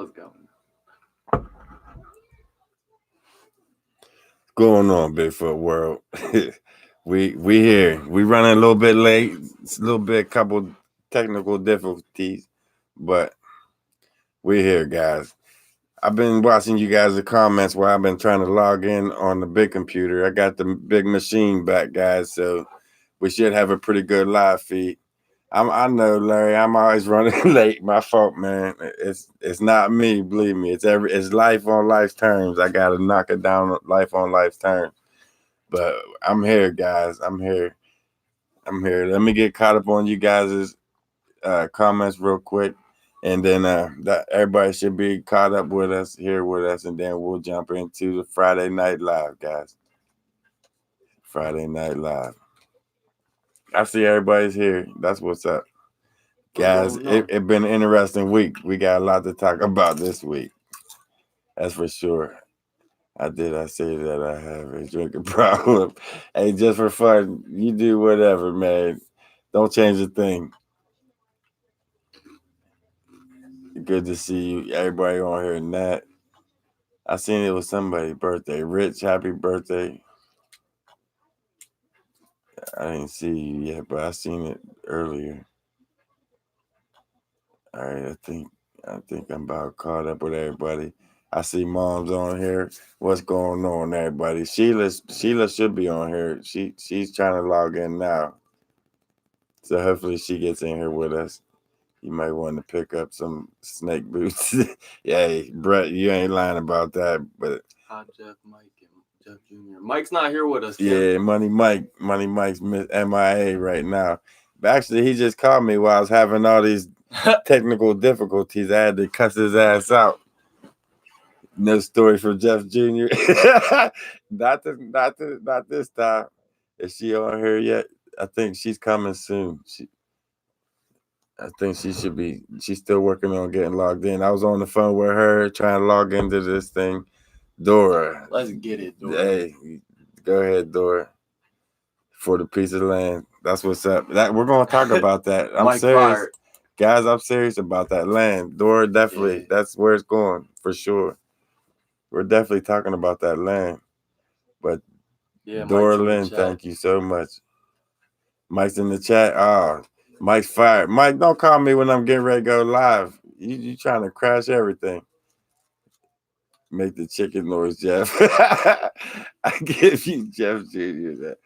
What's going on, Bigfoot world? we here. We running a little bit late. It's a little bit couple technical difficulties, but we're here, guys. I've been watching you guys' comments while I've been trying to log in on the big computer. I got the big machine back, guys, so we should have a pretty good live feed. I know, Larry. I'm always running late. My fault, man. It's not me. Believe me. It's life on life's terms. I gotta knock it down. Life on life's terms. But I'm here, guys. I'm here. Let me get caught up on you guys' comments real quick, and then that everybody should be caught up with us here with us, and then we'll jump into the Friday Night Live, guys. Friday Night Live. I see everybody's here. That's what's up, guys. It been an interesting week. We got a lot to talk about this week. That's for sure. I say that I have a drinking problem. Hey, just for fun, you do whatever, man. Don't change a thing. Good to see you. Everybody on here. Nat. I seen it was somebody's birthday. Rich, happy birthday. I didn't see you yet, but I seen it earlier. All right, I think I'm about caught up with everybody. I see Mom's on here. What's going on, everybody? Sheila should be on here. She's trying to log in now. So hopefully she gets in here with us. You might want to pick up some snake boots. Yeah, Brett, you ain't lying about that. But hi, Jeff, Mike, and Jeff Jr. Mike's not here with us. Yeah, Money Mike's MIA right now. But actually, he just called me while I was having all these technical difficulties. I had to cuss his ass out. No story from Jeff Jr. not this time. Is she on here yet? I think she's coming soon. I think she should be. She's still working on getting logged in. I was on the phone with her trying to log into this thing. Dora. Let's get it, Dora. Hey, go ahead, Dora. For the piece of land. That's what's up. We're gonna talk about that. I'm serious. Fired. Guys, I'm serious about that land. Dora, definitely. Yeah. That's where it's going for sure. We're definitely talking about that land. But Dora Lynn, thank you so much. Mike's in the chat. Mike's fired. Mike, don't call me when I'm getting ready to go live. You trying to crash everything. Make the chicken noise, Jeff. I give you Jeff Jr. that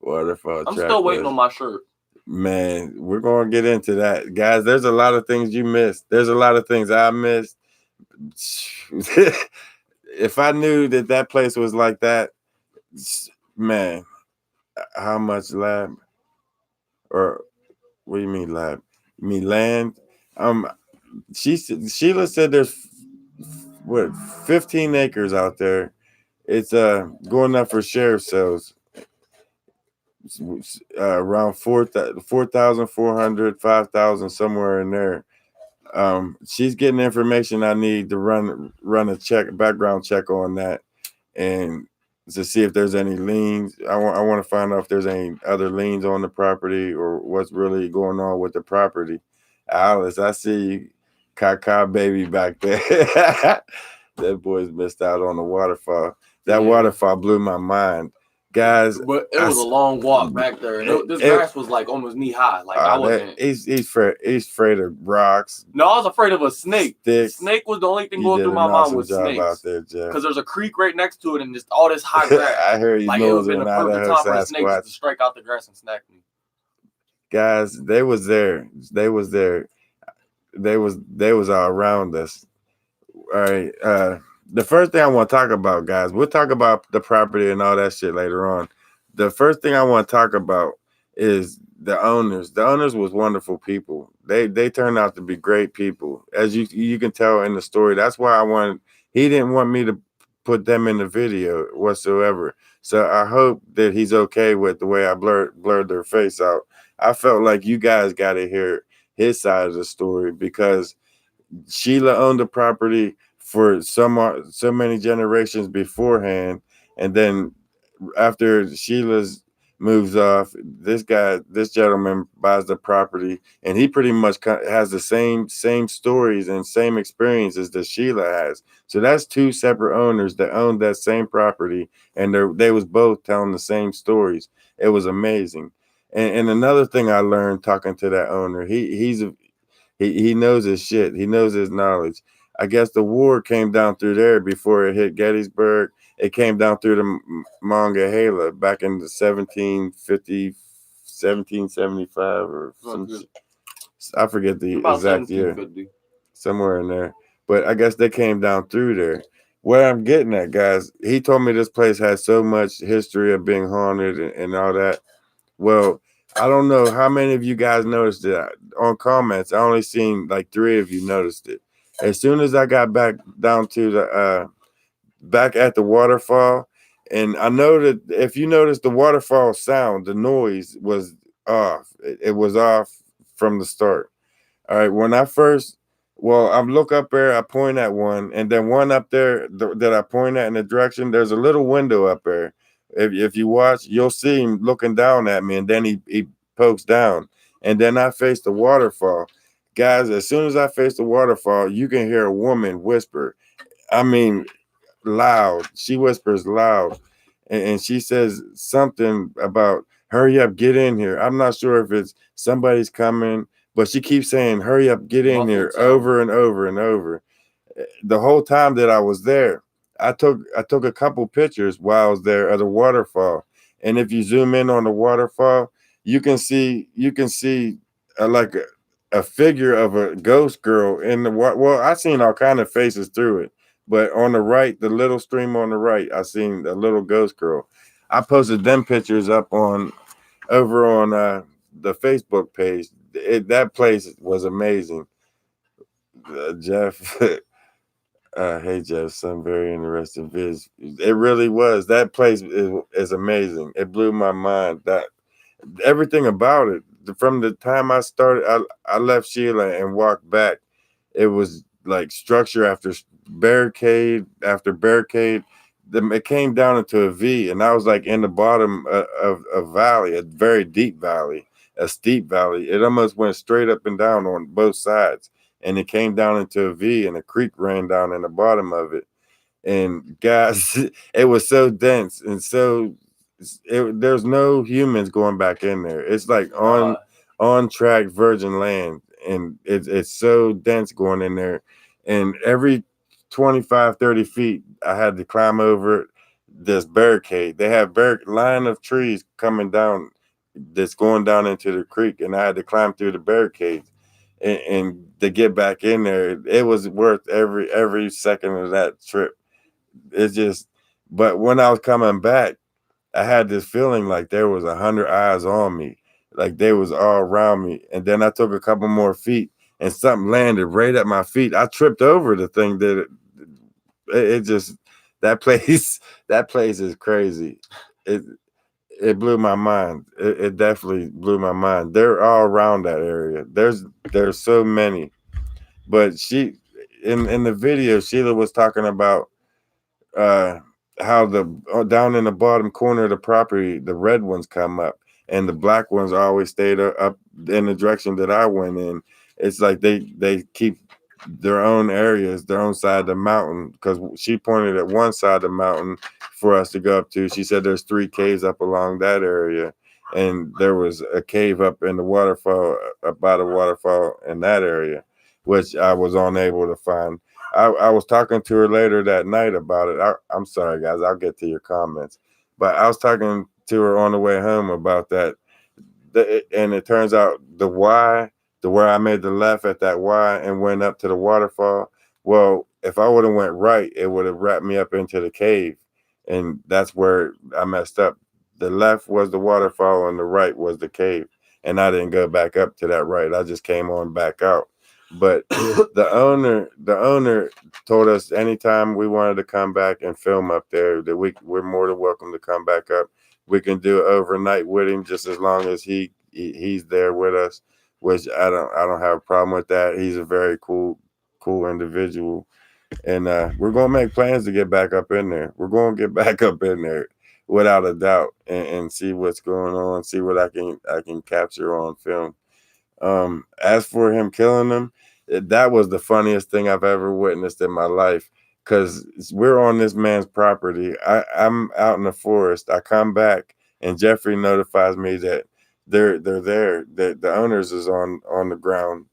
waterfall. I'm still waiting on my shirt. Man, we're going to get into that. Guys, there's a lot of things you missed. There's a lot of things I missed. If I knew that place was like that, man, how much lab? Or what do you mean lab? You mean land? Sheila said there's 15 acres out there. It's going up for sheriff sales. Around 4,400, 5,000, somewhere in there. She's getting information I need to run a background check on that, and to see if there's any liens. I want to find out if there's any other liens on the property or what's really going on with the property. Alice, I see you, Kaka baby back there. That boy's missed out on the waterfall. That waterfall blew my mind. Guys, but it was a long walk back there. This grass was like almost knee high. Like I wasn't. He's afraid of rocks. No, I was afraid of a snake. Snake was the only thing going through my mind was snakes. Out there, Jeff. Because there's a creek right next to it, and just all this high grass. I heard you. Like it would have been the perfect time for snakes to strike out the grass and snack me. Guys, they was there. They was all around us. All right. The first thing I want to talk about, guys, we'll talk about the property and all that shit later on. The first thing I want to talk about is the owners. The owners was wonderful people. They turned out to be great people. As you can tell in the story. That's why he didn't want me to put them in the video whatsoever. So I hope that he's okay with the way I blurred their face out. I felt like you guys got to hear his side of the story because Sheila owned the property for so many generations beforehand, and then after Sheila's moves off. This gentleman buys the property, and he pretty much has the same stories and same experiences that Sheila has. So that's two separate owners that owned that same property, and they was both telling the same stories. It was amazing. And another thing I learned talking to that owner, he knows his shit. He knows his knowledge. I guess the war came down through there before it hit Gettysburg. It came down through the Monongahela back in the 1750, 1775 or some. I forget the exact year. Somewhere in there. But I guess they came down through there. Where I'm getting at, guys, he told me this place has so much history of being haunted and all that. Well, I don't know how many of you guys noticed it on comments. I only seen like 3 of you noticed it. As soon as I got back down to the back at the waterfall, and I know that if you notice the waterfall sound, the noise was off. It was off from the start. All right, when I first, well, I look up there, I point at one, and then one up there that I point at in the direction, there's a little window up there. If you watch, you'll see him looking down at me, and then he pokes down. And then I face the waterfall. Guys, as soon as I face the waterfall, you can hear a woman whisper. I mean, loud. She whispers loud. And she says something about, hurry up, get in here. I'm not sure if it's somebody's coming, but she keeps saying, hurry up, get in here, over and over and over. The whole time that I was there, I took a couple pictures while I was there of the waterfall. And if you zoom in on the waterfall, you can see like a figure of a ghost girl in the water. Well, I seen all kind of faces through it, but on the right, the little stream on the right, I seen a little ghost girl. I posted them pictures up over on the Facebook page. That place was amazing. Jeff, hey Jeff, some very interesting vids. It really was. That place is amazing. It blew my mind. That everything about it. From the time I started, I left Sheila and walked back. It was like structure after barricade after barricade. It came down into a V, and I was like in the bottom of a valley, a very deep valley, a steep valley. It almost went straight up and down on both sides, and it came down into a V, and a creek ran down in the bottom of it. And guys, it was so dense and so there's no humans going back in there. It's like on track virgin land, and it's so dense going in there. And every 25-30 feet I had to climb over this barricade. They have line of trees coming down that's going down into the creek, and I had to climb through the barricades and to get back in there. It was worth every second of that trip. It's just, but when I was coming back, I had this feeling like there was 100 eyes on me, like they was all around me. And then I took a couple more feet, and something landed right at my feet. I tripped over the thing that it just that place is crazy. It blew my mind. It definitely blew my mind. They're all around that area. There's so many, but in the video, Sheila was talking about how the down in the bottom corner of the property, the red ones come up, and the black ones always stayed up in the direction that I went in. It's like they keep their own areas, their own side of the mountain, because she pointed at one side of the mountain for us to go up to. She said there's 3 caves up along that area, and there was a cave up in the waterfall, up by the waterfall in that area, which I was unable to find. I was talking to her later that night about it. I'm sorry, guys. I'll get to your comments. But I was talking to her on the way home about that. And it turns out the where I made the left at that Y and went up to the waterfall. Well, if I would have went right, it would have wrapped me up into the cave. And that's where I messed up. The left was the waterfall and the right was the cave. And I didn't go back up to that right. I just came on back out. But the owner told us anytime we wanted to come back and film up there that we're more than welcome to come back up. We can do it overnight with him just as long as he's there with us, which I don't have a problem with that. He's a very cool individual. And we're gonna make plans to get back up in there. We're gonna get back up in there. without a doubt, and see what's going on, see what I can capture on film. As for him killing them, that was the funniest thing I've ever witnessed in my life. Because we're on this man's property. I'm out in the forest. I come back, and Jeffrey notifies me that they're there. That the owners is on the ground.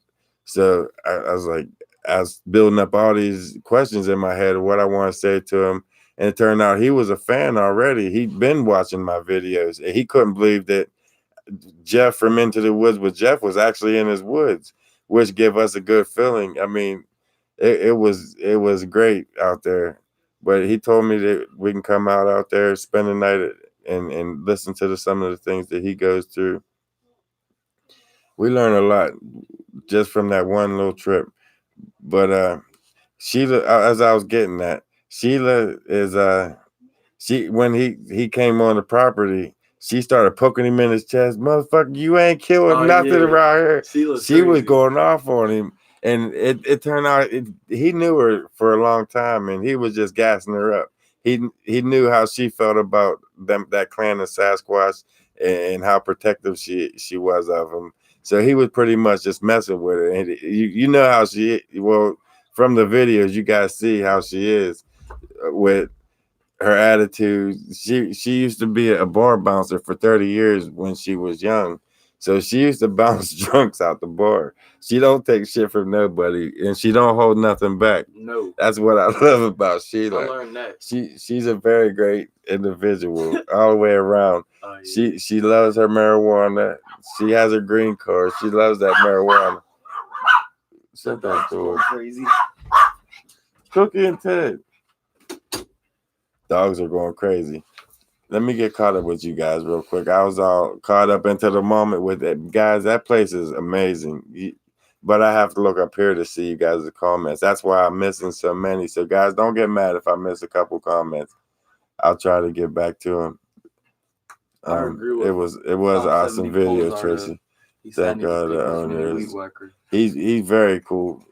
So I was like, I was building up all these questions in my head of what I want to say to him. And it turned out he was a fan already. He'd been watching my videos, and he couldn't believe that Jeff from Into the Woods with Jeff was actually in his woods, which gave us a good feeling. I mean, it was great out there. But he told me that we can come out there, spend the night, and listen to some of the things that he goes through. We learn a lot just from that one little trip. But Sheila, as I was getting at, Sheila is she when he came on the property, she started poking him in his chest. Motherfucker, you ain't killing nothing around here. She was going off on him. And it turned out he knew her for a long time, and he was just gassing her up. He knew how she felt about that clan of Sasquatch, and how protective she was of him. So he was pretty much just messing with her. And you know how from the videos, you guys see how she is with her attitude. She used to be a bar bouncer for 30 years when she was young. So she used to bounce drunks out the bar. She don't take shit from nobody, and she don't hold nothing back. No. That's what I love about Sheila. I learned that. She's a very great individual all the way around. Yeah. She loves her marijuana. She has her green card. She loves that marijuana. Shut that door. Crazy. Cookie and Ted. Dogs are going crazy. Let me get caught up with you guys real quick. I was all caught up into the moment with it. Guys, that place is amazing. But I have to look up here to see you guys' comments. That's why I'm missing so many. So, guys, don't get mad if I miss a couple comments. I'll try to get back to them. It was an awesome video, Tracy. Thank God the owner is. He's very cool.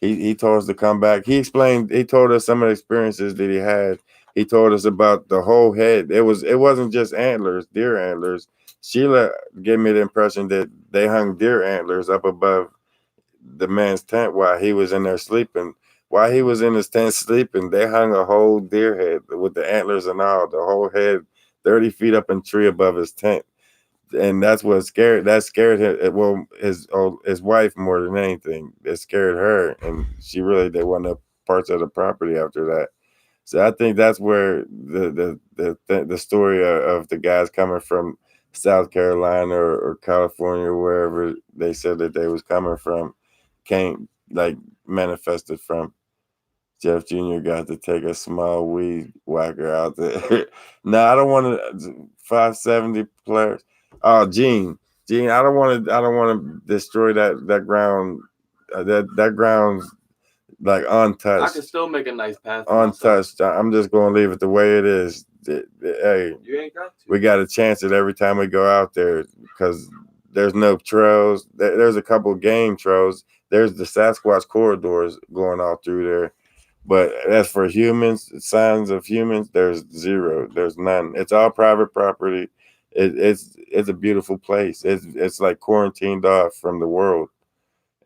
He told us to come back. He told us some of the experiences that he had. He told us about the whole head. It wasn't just antlers, deer antlers. Sheila gave me the impression that they hung deer antlers up above the man's tent while he was in there sleeping. While he was in his tent sleeping, they hung a whole deer head with the antlers and all, the whole head 30 feet up in a tree above his tent. And that's what scared him. Well, his wife more than anything. It scared her, and she really didn't want no parts of the property after that. So I think that's where the story of the guys coming from South Carolina or California, or wherever they said that they was coming from, came like manifested from. Jeff Jr. got to take a small weed whacker out there. No, I don't want to 570 players. Oh, Gene, I don't want to destroy that ground. That ground's like untouched. I can still make a nice path. Untouched. I'm just gonna leave it the way it is. Hey, you ain't got to. We got to chance it every time we go out there because there's no trails. There's a couple game trails. There's the Sasquatch corridors going all through there. But as for humans, signs of humans, there's zero. There's none. It's all private property. It's a beautiful place. It's like quarantined off from the world.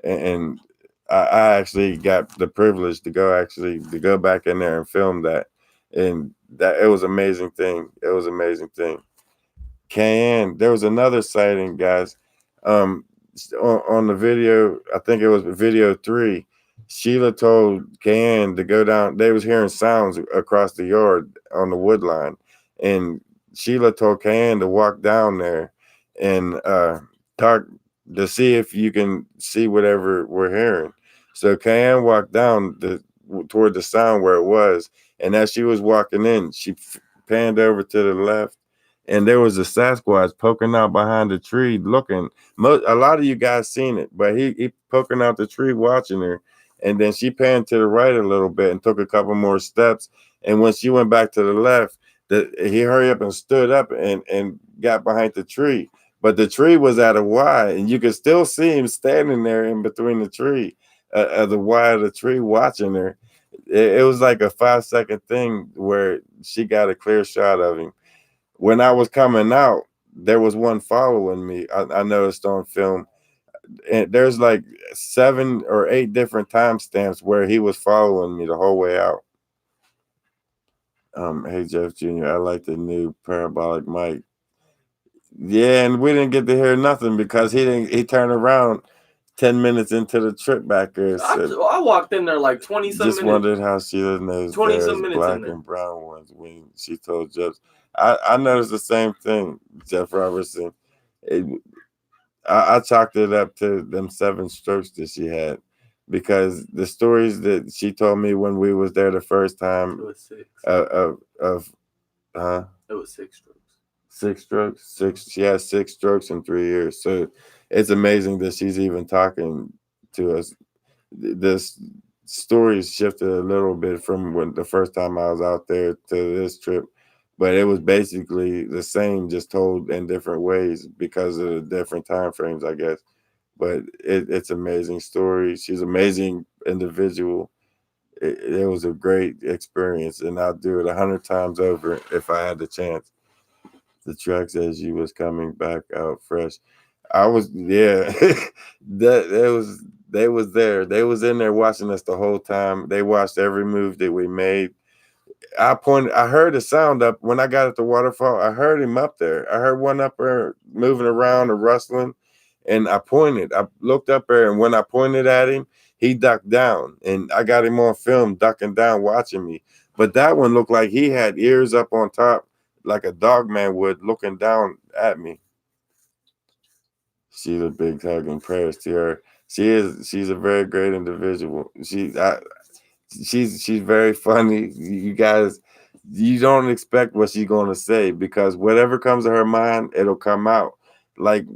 And I actually got the privilege to go back in there and film that. And that it was an amazing thing. It was an amazing thing. Cayenne, there was another sighting, guys. On the video, I think it was video 3. Sheila told Cayenne to go down. They was hearing sounds across the yard on the wood line, and Sheila told Cayenne to walk down there and talk to see if you can see whatever we're hearing. So Cayenne walked down toward the sound where it was, and as she was walking in, she panned over to the left, and there was a Sasquatch poking out behind the tree, looking. A lot of you guys seen it, but he poking out the tree, watching her. And then she panned to the right a little bit and took a couple more steps. And when she went back to the left, he hurried up and stood up and got behind the tree. But the tree was at a Y, and you could still see him standing there in between the tree, the Y of the tree, watching her. It was like a 5-second thing where she got a clear shot of him. when I was coming out, there was one following me. I noticed on film, and there's like 7 or 8 different timestamps where he was following me the whole way out. Hey Jeff Jr., I like the new parabolic mic. Yeah, and we didn't get to hear nothing because he turned around 10 minutes into the trip back there. I walked in there like 20 some minutes. Just wondered how Sheila knows 20 there's some minutes black and brown ones when she told Jeff. I noticed the same thing, Jeff Robertson. I chalked it up to them 7 strokes that she had, because the stories that she told me when we was there the first time, it was 6. It was 6 strokes. 6 strokes. 6. She has 6 strokes in 3 years. So it's amazing that she's even talking to us. This story shifted a little bit from when the first time I was out there to this trip, but it was basically the same, just told in different ways because of the different time frames, I guess. But it's amazing story. She's an amazing individual. It was a great experience, and I'll do it 100 times over if I had the chance. The track says you was coming back out fresh. I was, yeah. They was there. They was in there watching us the whole time. They watched every move that we made. I heard the sound up when I got at the waterfall. I heard him up there. I heard one up there moving around or rustling, and I pointed. I looked up there, and when I pointed at him, he ducked down, and I got him on film ducking down, watching me. But that one looked like he had ears up on top, like a dog man would, looking down at me. She's a big hug and prayers to her. She's a very great individual. She's very funny. You guys, you don't expect what she's going to say, because whatever comes to her mind, it'll come out. Like,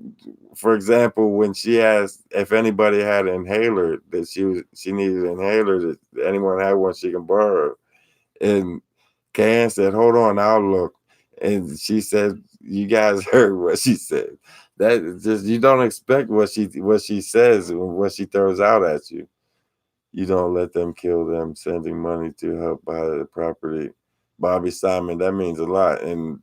for example, when she asked if anybody had an inhaler, that she needed an inhaler, that anyone had one she can borrow, and Can said, "Hold on, I'll look." And she said, "You guys heard what she said. That just, you don't expect what she says and what she throws out at you. You don't let them kill them. Sending money to help buy the property." Bobby Simon, that means a lot, and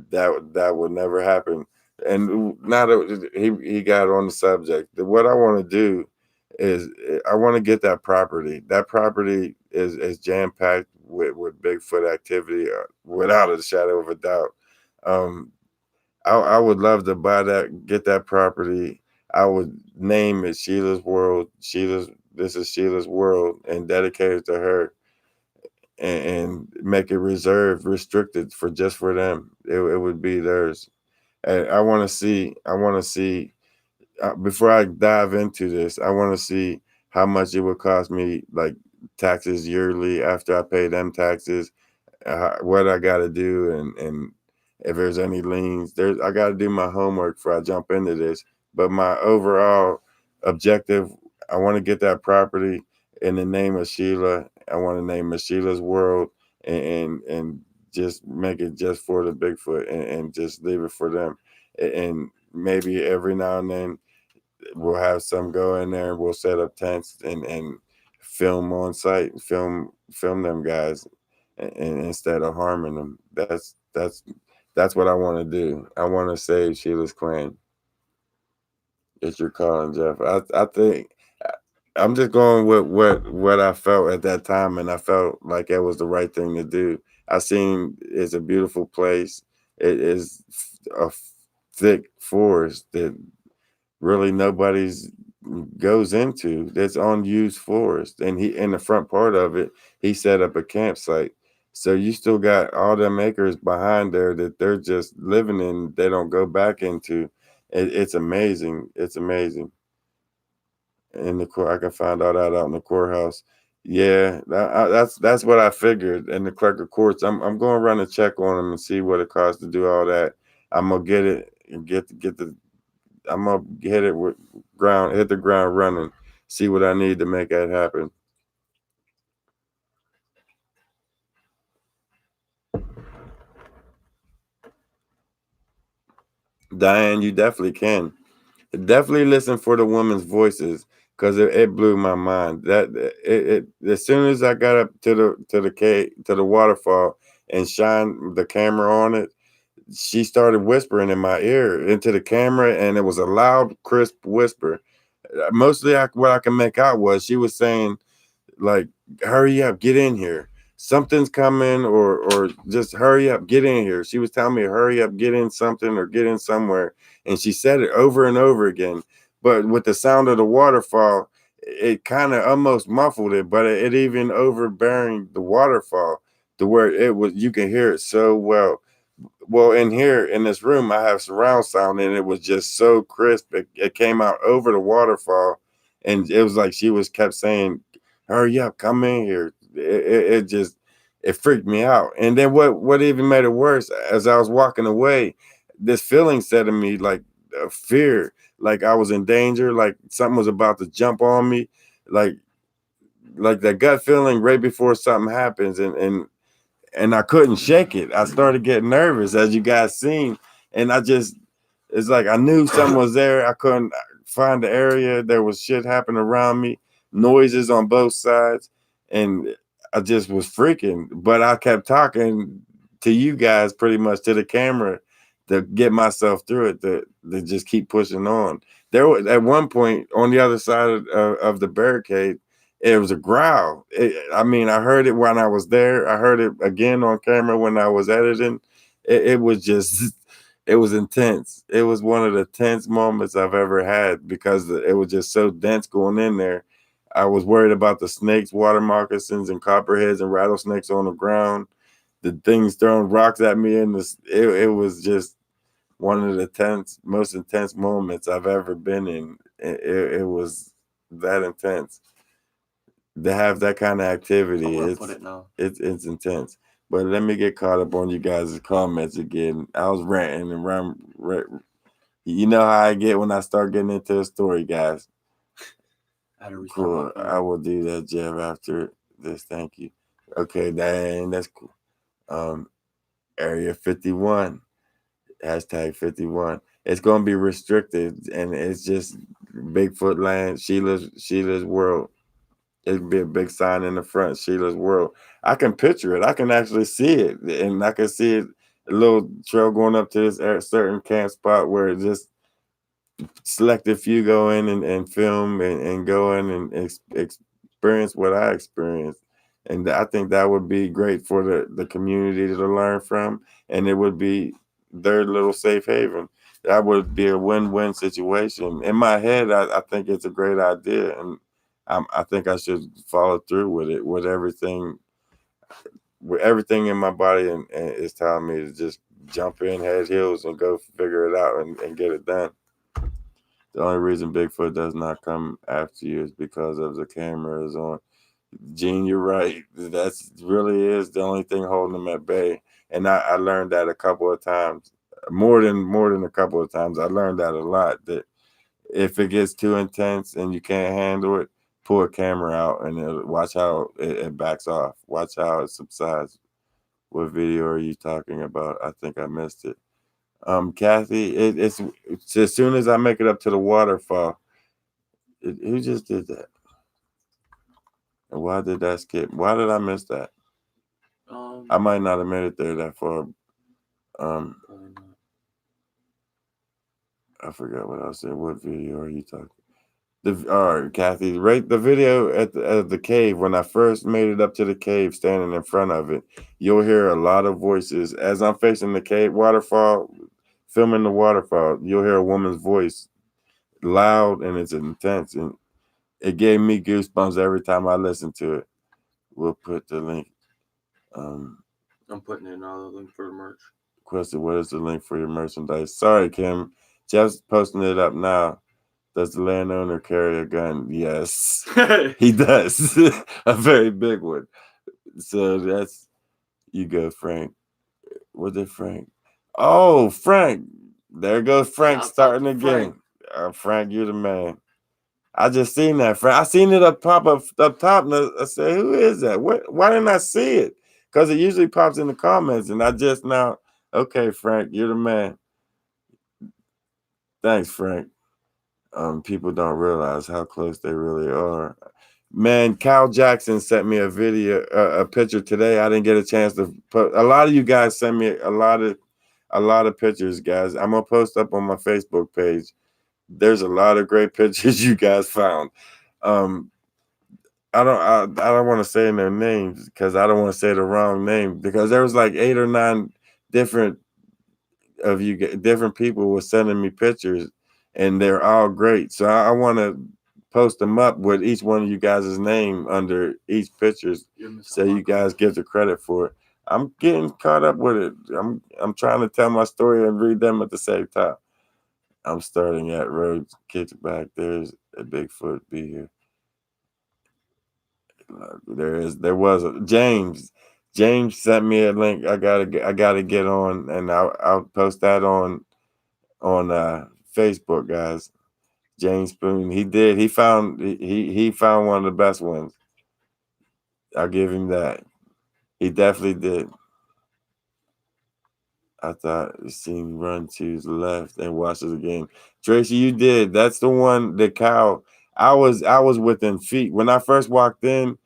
that would never happen. And now that he got on the subject, what I want to do is I want to get that property. That property is jam packed with Bigfoot activity, without a shadow of a doubt. Um, I would love to buy that, get that property. I would name it Sheila's World. This is Sheila's World, and dedicate it to her, and make it reserved, restricted for just for them. It would be theirs. And I want to see. Before I dive into this, I want to see how much it would cost me, like taxes yearly after I pay them taxes, what I got to do, and if there's any liens. I got to do my homework before I jump into this. But my overall objective, I want to get that property in the name of Sheila. I want to name it Sheila's World, and just make it just for the Bigfoot, and just leave it for them. And maybe every now and then we'll have some go in there, and we'll set up tents and film on site, film them guys, and instead of harming them. That's what I want to do. I want to save Sheila's clan. It's your calling, Jeff. I think I'm just going with what I felt at that time, and I felt like it was the right thing to do. I seen it's a beautiful place. It is a thick forest that really nobody's goes into. That's unused forest, and he, in the front part of it, he set up a campsite. So you still got all them acres behind there that they're just living in. They don't go back into. It's amazing. It's amazing. In the court, I can find all that out in the courthouse. Yeah, that's what I figured. In the clerk of courts, I'm going to run a check on them and see what it costs to do all that. I'm gonna get it and get the. I'm gonna hit it with hit the ground running. See what I need to make that happen. Diane, you definitely can. Definitely listen for the women's voices, because it blew my mind. That it as soon as I got up to the waterfall and shined the camera on it, she started whispering in my ear into the camera, and it was a loud, crisp whisper. Mostly, what I can make out was she was saying, like, hurry up, get in here. Something's coming, or just hurry up, get in here. She was telling me, hurry up, get in something or get in somewhere. And she said it over and over again. But with the sound of the waterfall, it kind of almost muffled it, but it even overbearing the waterfall to where it was, you can hear it so well. Well, in here in this room, I have surround sound, and it was just so crisp. It came out over the waterfall, and it was like she was kept saying, "Hurry up, come in here." It just it freaked me out. And then what even made it worse, as I was walking away, this feeling set in me like fear, like I was in danger, like something was about to jump on me, like that gut feeling right before something happens, and I couldn't shake it. I started getting nervous, as you guys seen, and it's like I knew something was there. I couldn't find the area. There was shit happening around me, noises on both sides, and I just was freaking. But I kept talking to you guys, pretty much to the camera, to get myself through it, to just keep pushing on. There was at one point on the other side of the barricade, it was a growl. I mean, I heard it when I was there. I heard it again on camera when I was editing. It was just, it was intense. It was one of the tense moments I've ever had because it was just so dense going in there. I was worried about the snakes, water moccasins, and copperheads and rattlesnakes on the ground. The things throwing rocks at me, and it was just one of the most intense moments I've ever been in. It was that intense to have that kind of activity. It's intense. But let me get caught up on you guys' comments again. I was ranting and you know how I get when I start getting into a story, guys. Cool. I will do that, Jeff, after this. Thank you. Okay, that's cool. Area 51. Hashtag 51. It's gonna be restricted, and it's just Bigfoot land, Sheila's world. It'd be a big sign in the front, Sheila's world. I can picture it. I can actually see it. And I can see it, a little trail going up to this certain camp spot where it just selected few go in and film and go in and experience what I experienced. And I think that would be great for the community to learn from. And it would be their little safe haven. That would be a win-win situation. In my head, I think it's a great idea. And I think I should follow through with it, with everything in my body, and it's telling me to just jump in head heels and go figure it out and get it done. The only reason Bigfoot does not come after you is because of the cameras on. Gene, you're right. That's really is the only thing holding them at bay. And I learned that a couple of times, more than a couple of times. I learned that a lot, that if it gets too intense and you can't handle it, pull a camera out and watch how it backs off. Watch how it subsides. What video are you talking about? I think I missed it. Kathy, it's as soon as I make it up to the waterfall. Who just did that? And why did that skip? Why did I miss that? I might not have made it there that far. I forgot what I said. What video are you talking? All right, Kathy, rate the video at the cave. When I first made it up to the cave, standing in front of it, you'll hear a lot of voices. As I'm facing the cave waterfall, filming the waterfall, you'll hear a woman's voice, loud, and it's intense. And it gave me goosebumps every time I listen to it. We'll put the link. I'm putting in the link for the merch. Question, what is the link for your merchandise? Sorry, Kim. Jeff's posting it up now. Does the landowner carry a gun? Yes, he does. A very big one. So that's, you go, Frank. What did Frank? Oh, Frank. There goes Frank starting again. Frank, you're the man. I just seen that, Frank. I seen it pop up top, and I said, who is that? Why didn't I see it? Because it usually pops in the comments, and I just now, okay, Frank, you're the man. Thanks, Frank. People don't realize how close they really are. Man, Kyle Jackson sent me a video, a picture today. I didn't get a chance to put. A lot of you guys sent me a lot of. a lot of pictures, guys. I'm gonna post up on my Facebook page. There's a lot of great pictures you guys found. Um, I don't want to say their names because I don't want to say the wrong name, because there was like 8 or 9 different different people were sending me pictures, and they're all great. So I want to post them up with each one of you guys' name under each pictures, so you guys get the credit for it. I'm getting caught up with it. I'm trying to tell my story and read them at the same time. I'm starting at road kickback. There's a Bigfoot be here. There was a James. James sent me a link. I gotta get on, and I'll post that on Facebook, guys. James Spoon. He found one of the best ones. I'll give him that. He definitely did. I thought it seemed run to the left and watch it again. Tracy, you did. That's the one. The cow. I was within feet when I first walked in.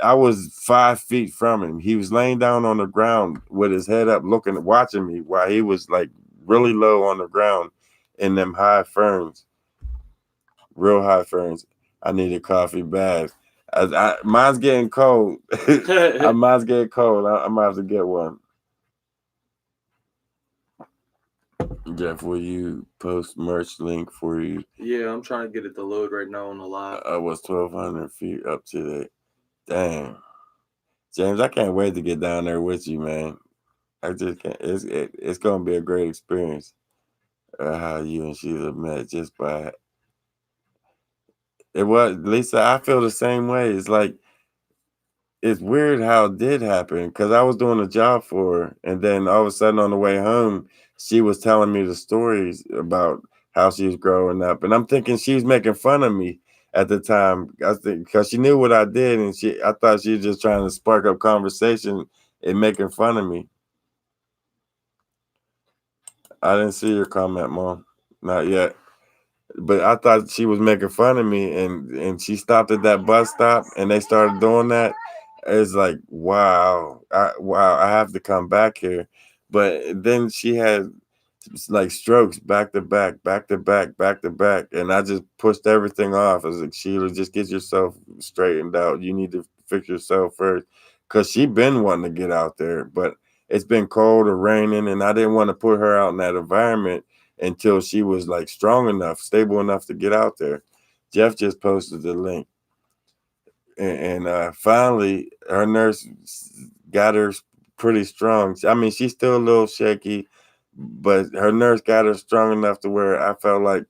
I was 5 feet from him. He was laying down on the ground with his head up, watching me while he was like really low on the ground in them high ferns, real high ferns. I need a coffee bad. Mine's getting cold. Mine's getting cold. I'm gonna have to get one. Jeff, will you post merch link for you? Yeah, I'm trying to get it to load right now on the live. I was 1,200 feet up today. Dang. James, I can't wait to get down there with you, man. I just can't. It's gonna be a great experience. How you and Sheila met just by it was Lisa. I feel the same way. It's like it's weird how it did happen, because I was doing a job for her, and then all of a sudden on the way home, she was telling me the stories about how she was growing up, and I'm thinking she was making fun of me at the time. I think because she knew what I did, and I thought she was just trying to spark up conversation and making fun of me. I didn't see your comment, Mom. Not yet. But I thought she was making fun of me, and she stopped at that bus stop, and they started doing that. It's like, wow, I have to come back here. But then she had like strokes back to back, back to back, back to back, and I just pushed everything off. I was like, Sheila, just get yourself straightened out. You need to fix yourself first, because she been wanting to get out there, but it's been cold or raining, and I didn't want to put her out in that environment until she was like strong enough, stable enough to get out there. Jeff just posted the link, and finally her nurse got her pretty strong. I mean, she's still a little shaky, but her nurse got her strong enough to where I felt like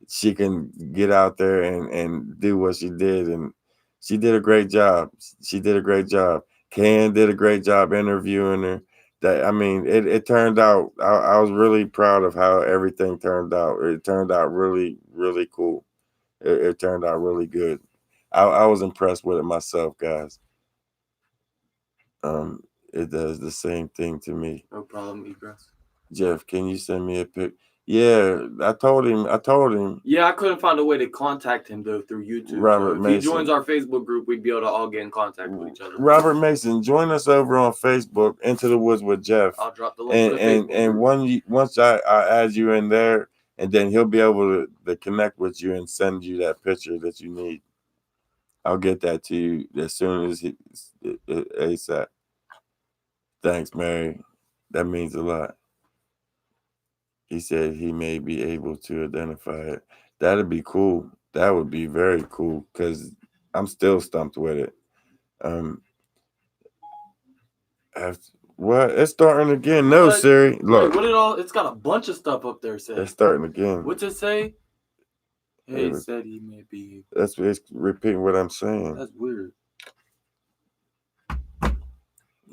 she can get out there and do what she did, and she did a great job. She did a great job. Ken did a great job interviewing her. I mean, it turned out. I was really proud of how everything turned out. It turned out really, really cool. It turned out really good. I was impressed with it myself, guys. It does the same thing to me. No problem, Egress. Jeff, can you send me a pic? Yeah, I told him. Yeah, I couldn't find a way to contact him though through YouTube. Robert so if Mason. he joins our Facebook group, we'd be able to all get in contact with each other. Robert Mason, join us over on Facebook, Into the Woods with Jeff. I'll drop the link to the Facebook group. Once I add you in there, and then he'll be able to connect with you and send you that picture that you need. I'll get that to you as soon as ASAP. Thanks, Mary. That means a lot. He said he may be able to identify it. That'd be cool. That would be very cool, because I'm still stumped with it. What? It's starting again. No, Siri. Look. What it's got a bunch of stuff up there saying. It's starting again. What's it say? Hey, it said he may be. It's repeating what I'm saying. That's weird.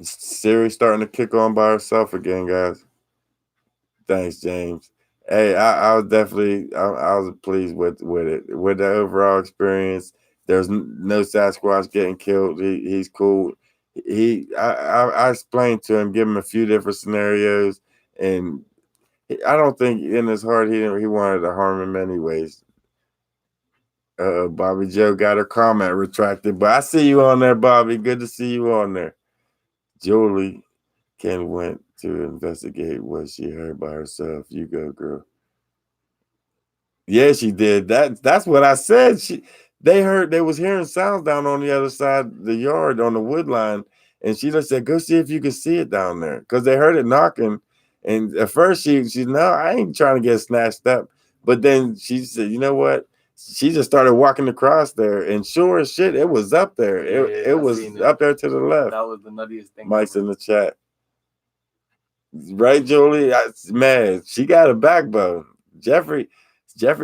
Siri starting to kick on by herself again, guys. Thanks, James. Hey, I was definitely I was pleased with it. With the overall experience, there's no Sasquatch getting killed. He's cool. I explained to him, give him a few different scenarios, and I don't think in his heart he wanted to harm him anyways. Bobby Joe got her comment retracted, but I see you on there, Bobby. Good to see you on there. Julie, Ken went to investigate what she heard by herself. You go, girl. Yeah, she did. That's what I said. They was hearing sounds down on the other side of the yard on the wood line, and Sheila said, "Go see if you can see it down there," because they heard it knocking. And at first she no, I ain't trying to get snatched up. But then she said, "You know what?" She just started walking across there, and sure as shit, it was up there. It was up there to the left. That was the nuttiest thing. Mike's in the chat, right, Julie? Man, she got a backbone. Jeffrey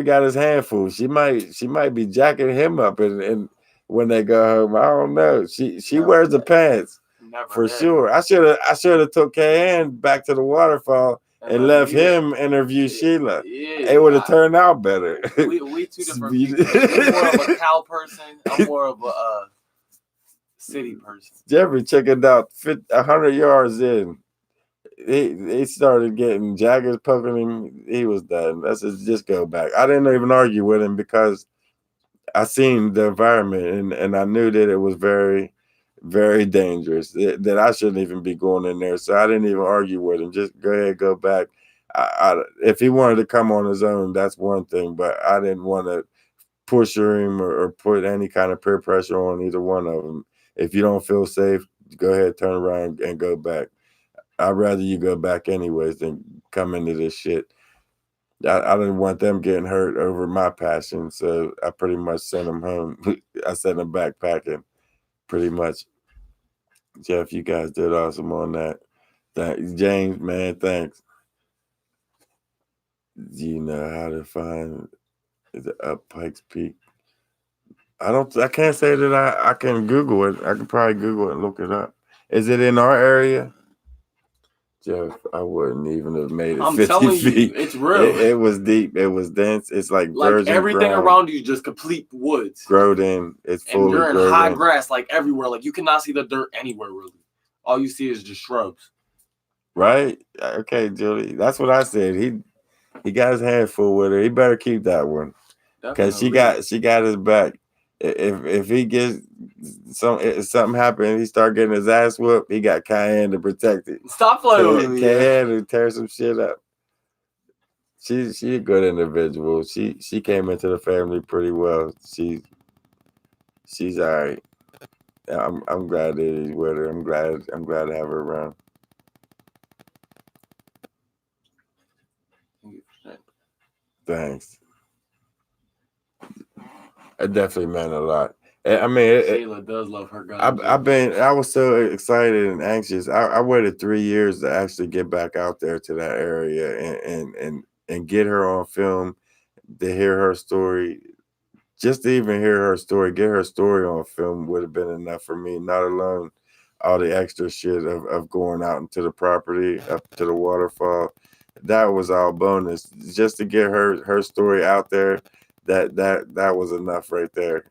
got his handful. She might be jacking him up and when they go home. I don't know. She wears the pants for sure. I should have took K.N. back to the waterfall and left him interview Sheila. It would have turned out better. We two different people. You're more of a cow person. I'm more of a city person. Jeffrey checking out 100 yards in. He started getting jaggers poking him. He was done. I said, just go back. I didn't even argue with him because I seen the environment and I knew that it was very, very dangerous, that I shouldn't even be going in there. So I didn't even argue with him. Just go ahead, go back. If he wanted to come on his own, that's one thing, but I didn't want to push him or put any kind of peer pressure on either one of them. If you don't feel safe, go ahead, turn around and go back. I'd rather you go back anyways than come into this shit. I didn't want them getting hurt over my passion, so I pretty much sent them home. I sent them backpacking, pretty much. Jeff, you guys did awesome on that. James, man, thanks. Do you know how to find the up Pikes Peak? I can't say that I can Google it. I can probably Google it and look it up. Is it in our area? Jeff, I wouldn't even have made it. I'm 50 telling feet. you, it's real. It was deep. It was dense. It's like virgin everything ground. around you is just complete woods. Growed in. It's fully and you're in growed high in. grass, like everywhere. Like you cannot see the dirt anywhere really. All you see is just shrubs. Right? Okay, Julie. That's what I said. He got his hand full with her. He better keep that one because she got his back. If he gets if something happened, he start getting his ass whooped. He got Cayenne to protect it. Stop playing with me. Cayenne to tear some shit up. She a good individual. She came into the family pretty well. She's all right. I'm glad that he's with her. I'm glad to have her around. Thanks. It definitely meant a lot. I mean, Sheila does love her guns. I was so excited and anxious. I waited 3 years to actually get back out there to that area and get her on film, to hear her story. Just to even hear her story, get her story on film would have been enough for me, not alone all the extra shit of going out into the property, up to the waterfall. That was all bonus. Just to get her story out there, that was enough right there.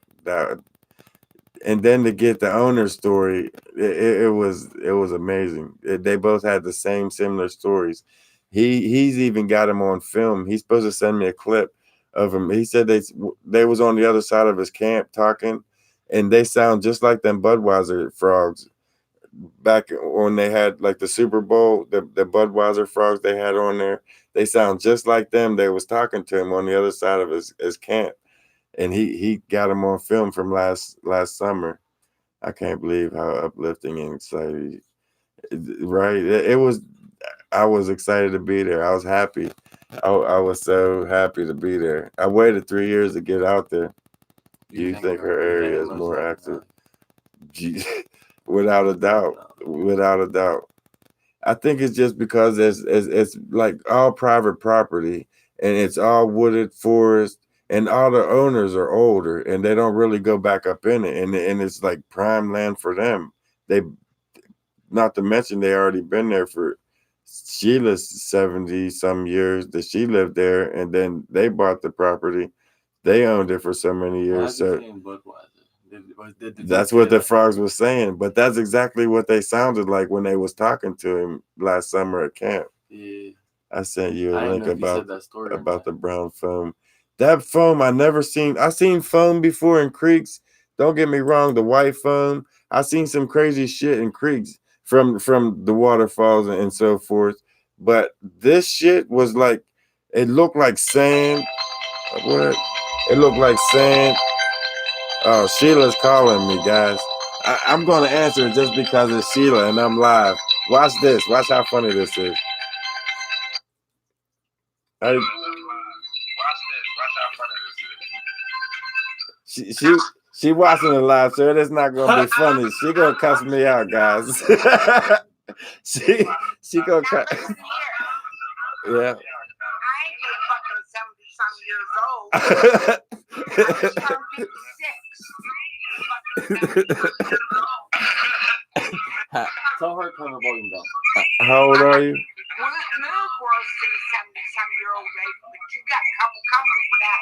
And then to get the owner's story, it was amazing. They both had the similar stories. He's even got him on film. He's supposed to send me a clip of him. He said they was on the other side of his camp talking, and they sound just like them Budweiser frogs back when they had like the Super Bowl, the Budweiser frogs they had on there. They sound just like them. They was talking to him on the other side of his camp, and he got him on film from last summer. I can't believe how uplifting and exciting. Right? It was. I was excited to be there. I was happy. I was so happy to be there. I waited 3 years to get out there. Do you think her area is more active? Without a doubt. I think it's just because it's like all private property and it's all wooded forest and all the owners are older and they don't really go back up in it and it's like prime land for them. They, not to mention they already been there for Sheila's 70 some years that she lived there, and then they bought the property. They owned it for so many years. So that's what the frogs were saying, but that's exactly what they sounded like when they was talking to him last summer at camp. Yeah, I sent you a link about the brown foam. That foam I never seen. I seen foam before in creeks. Don't get me wrong, the white foam. I seen some crazy shit in creeks. from the waterfalls and so forth. But this shit was like, it looked like sand. What? It looked like sand. Oh, Sheila's calling me, guys. I'm going to answer it just because it's Sheila and I'm live. Watch this. Watch how funny this is. Watch this. Watch how funny this is. She watching it live, so it's not gonna be funny. She gonna cuss me out, guys. she gonna cuss. Yeah. I ain't no fucking 70-some years old. I just turned 56. Tell her to turn her volume down. How old are you? Well, it moved worse than a 70-some-year-old lady, but you got a couple coming for that.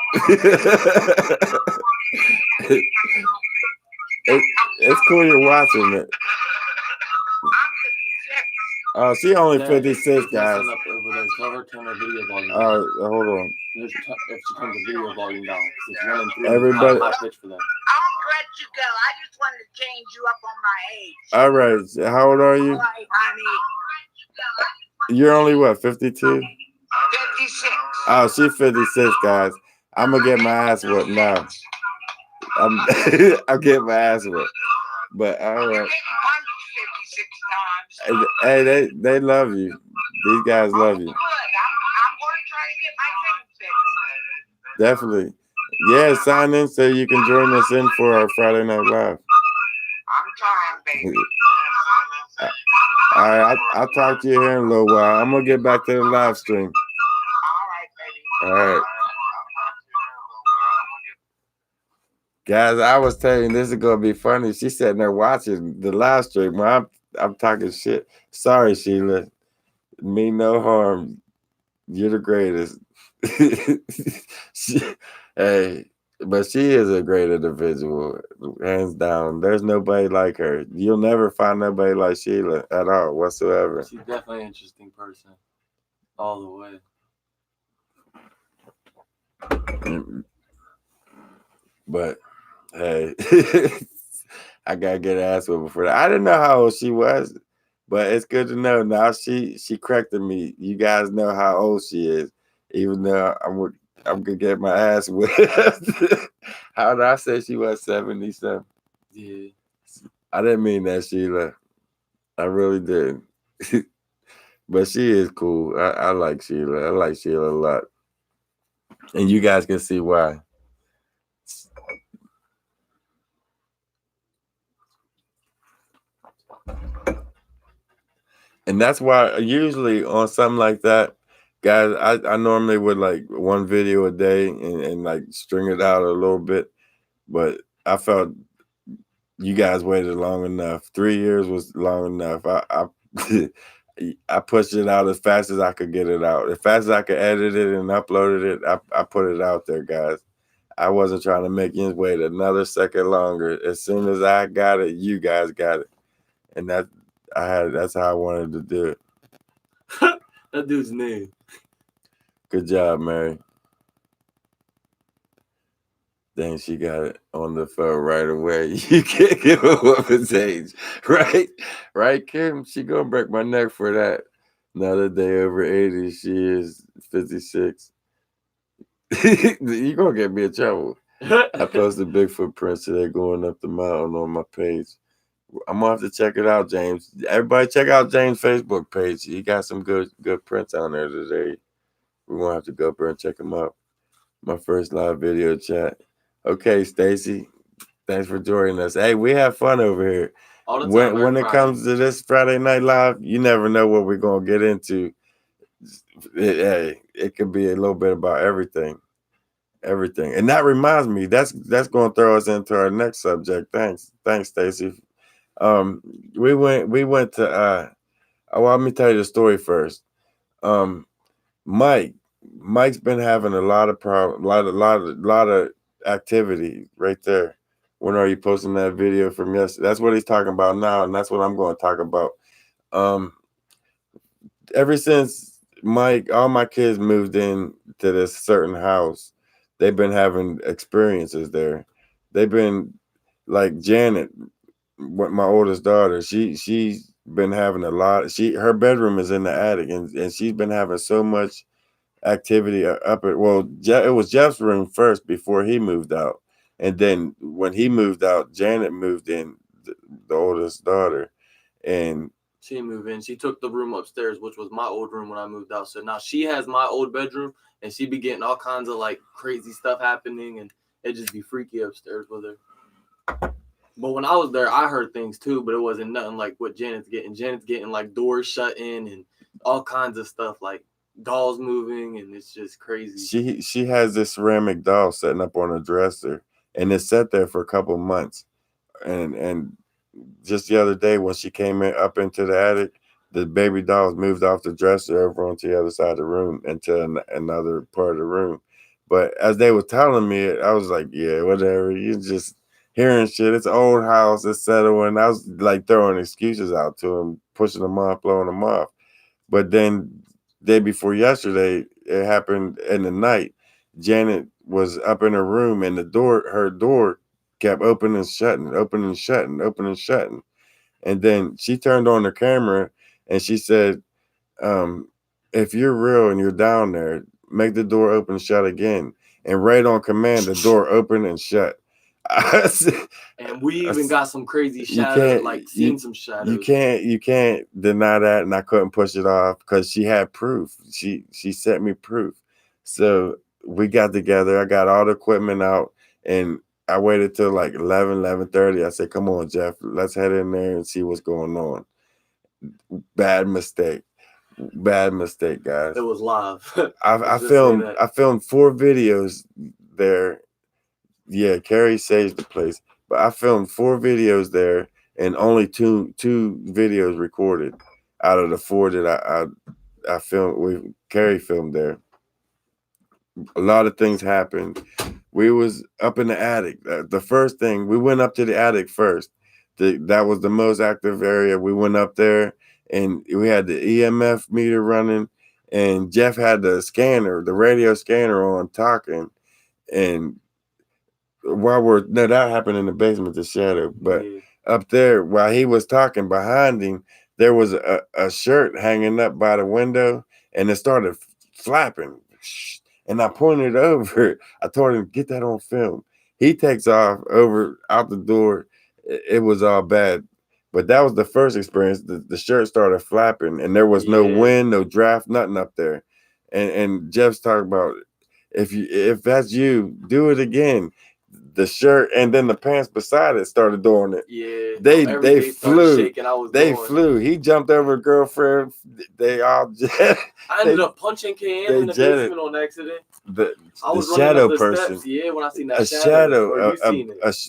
It's cool you're watching it. I'm 56. Oh, she only 56, guys. Up over there. Tell her to turn her video volume down. Hold on. If she turns the video volume down, it's 1 and 3. Everybody, high pitch for them. I'll let you go. I just wanted to change you up on my age. all right. How old are you? All right, honey. You're only what, 52? 56. Oh, she's 56, guys. I'm gonna get my ass whipped now. I'm getting my ass whipped. But all You're right. getting punched 56 times. Hey, they love you. These guys love you. Good. I'm going to try to get my thing fixed. Definitely. Yeah, sign in so you can join us in for our Friday Night Live. I'm trying, baby. All right, I'll talk to you here in a little while. I'm gonna get back to the live stream. All right, baby. All right. Guys, I was telling you this is gonna be funny. She's sitting there watching the live stream. Well, I'm talking shit. Sorry, Sheila. Mean no harm. You're the greatest. Hey, but she is a great individual, hands down. There's nobody like her. You'll never find nobody like Sheila at all whatsoever. She's definitely an interesting person, all the way. But hey, I gotta get ass with before that. I didn't know how old she was, but it's good to know now. She corrected me. You guys know how old she is, even though I'm gonna get my ass whipped. How did I say she was 77? Yeah. I didn't mean that, Sheila. I really did. But she is cool. I like Sheila. I like Sheila a lot. And you guys can see why. And that's why usually on something like that, guys, I normally would like one video a day and like string it out a little bit. But I felt you guys waited long enough. 3 years was long enough. I pushed it out as fast as I could get it out. As fast as I could edit it and uploaded it, I put it out there, guys. I wasn't trying to make you wait another second longer. As soon as I got it, you guys got it. And that's how I wanted to do it. That dude's name. Good job, Mary. Dang, she got it on the phone right away. You can't give a woman's age, right? Right, Kim? She gonna break my neck for that. Another day over 80, she is 56. You gonna get me in trouble. I posted Bigfoot prints today going up the mountain on my page. I'm gonna have to check it out, James. Everybody check out James' Facebook page. He got some good prints on there today. We're gonna have to go up there and check them out. My first live video chat. Okay, Stacy, thanks for joining us. Hey, we have fun over here. All the time, When it comes to this Friday Night Live, you never know what we're gonna get into. It could be a little bit about everything. And that reminds me, that's gonna throw us into our next subject. Thanks, Stacy. We went to let me tell you the story first. Mike's been having a lot of lot of activity right there. When are you posting that video from yesterday? That's what he's talking about now, and that's what I'm going to talk about. Ever since all my kids moved in to this certain house, they've been having experiences there. They've been like Janet, my oldest daughter. She been having a lot. Her bedroom is in the attic, and she's been having so much activity up at it was Jeff's room first before he moved out, and then when he moved out, Janet moved in, the oldest daughter, and she moved in. She took the room upstairs, which was my old room when I moved out. So now she has my old bedroom, and she be getting all kinds of like crazy stuff happening, and it just be freaky upstairs with her. But when I was there, I heard things too, but it wasn't nothing like what Janet's getting. Janet's getting like doors shut in and all kinds of stuff, like dolls moving, and it's just crazy. She has this ceramic doll sitting up on a dresser, and it sat there for a couple months, and just the other day when she came up into the attic, the baby dolls moved off the dresser over onto the other side of the room into another part of the room. But as they were telling me it, I was like, yeah, whatever. You just hearing shit. It's an old house. It's settling. I was like throwing excuses out to him, pushing them off, blowing them off. But then day before yesterday, it happened in the night. Janet was up in her room, and her door kept opening and shutting, opening and shutting, opening and shutting. And then she turned on her camera and she said, if you're real and you're down there, make the door open and shut again. And right on command, the door opened and shut. And we even got some crazy shadows, like seen some shadows. You can't deny that, and I couldn't push it off because she had proof. She sent me proof. So we got together. I got all the equipment out, and I waited till like 11:30. I said, come on, Jeff, let's head in there and see what's going on. Bad mistake, guys. It was live. I filmed 4 videos there. Yeah, Carrie saved the place, but I filmed 4 videos there and only two videos recorded out of the 4 that I filmed. Carrie filmed there. A lot of things happened. We was up in the attic. The first thing, we went up to the attic first. That was the most active area. We went up there and we had the EMF meter running, and Jeff had the radio scanner on talking, and that happened in the basement, the shadow. But up there, while he was talking, behind him, there was a shirt hanging up by the window, and it started flapping. And I pointed over. I told him, get that on film. He takes off out the door. It was all bad. But that was the first experience. The shirt started flapping, and there was no wind, no draft, nothing up there. And Jeff's talking about, if that's you, do it again. The shirt and then the pants beside it started doing it. Yeah, they flew. Shaking, flew. He jumped over a girlfriend. They all. I ended up punching KM in the basement on accident. The shadow person. Steps. Yeah, when I seen that shadow.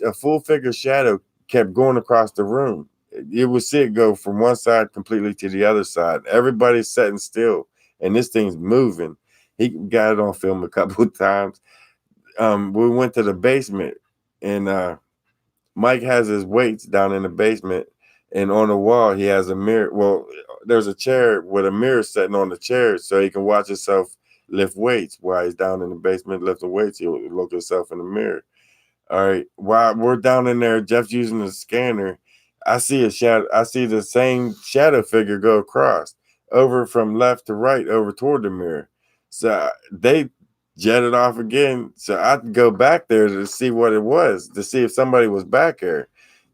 A full figure shadow kept going across the room. You would see it go from one side completely to the other side. Everybody's sitting still, and this thing's moving. He got it on film a couple of times. We went to the basement, and Mike has his weights down in the basement, and on the wall he has a mirror. Well, there's a chair with a mirror sitting on the chair, so he can watch himself lift weights while he's down in the basement lifting weights. He'll look himself in the mirror. All right, while we're down in there, Jeff's using the scanner. I see a shadow. I see the same shadow figure go across over from left to right over toward the mirror. So they jetted off again. So I could go back there to see what it was, to see if somebody was back there.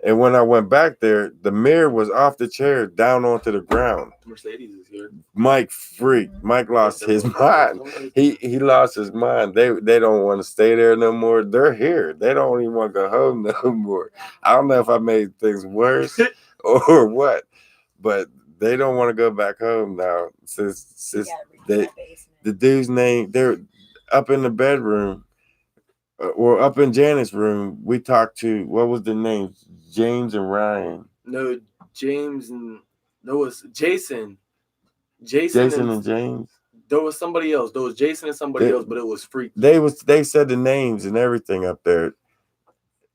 And when I went back there, the mirror was off the chair down onto the ground. Mercedes is here. Mike freaked. Mike lost his mind. He lost his mind. They don't want to stay there no more. They're here. They don't even want to go home no more. I don't know if I made things worse or what, but they don't want to go back home now since the dude's name. They're up in the bedroom or up in Janet's room. We talked to, what was the name? James and Ryan. No, James and there was Jason. Jason and James. There was somebody else. There was Jason and somebody else, but it was freaky. They said the names and everything up there.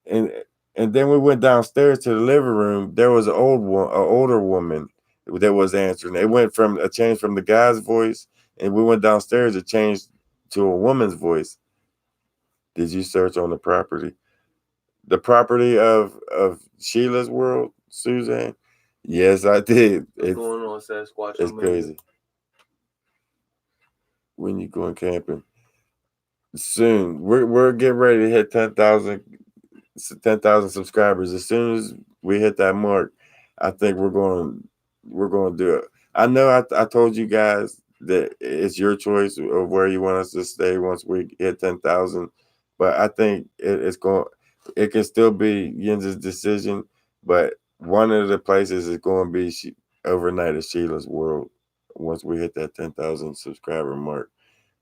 And then we went downstairs to the living room. There was an older woman that was answering. It went from a change from the guy's voice, and we went downstairs. It changed to a woman's voice. Did you search on the property? The property of Sheila's world, Suzanne? Yes, I did. What's going on, Sasquatch? It's I'm crazy. When you going camping soon, we're getting ready to hit 10,000 subscribers. As soon as we hit that mark, I think we're going to do it. I know I told you guys that it's your choice of where you want us to stay once we hit 10,000, but I think it can still be Yenz's decision, but one of the places is going to be overnight at Sheila's World once we hit that 10,000 subscriber mark.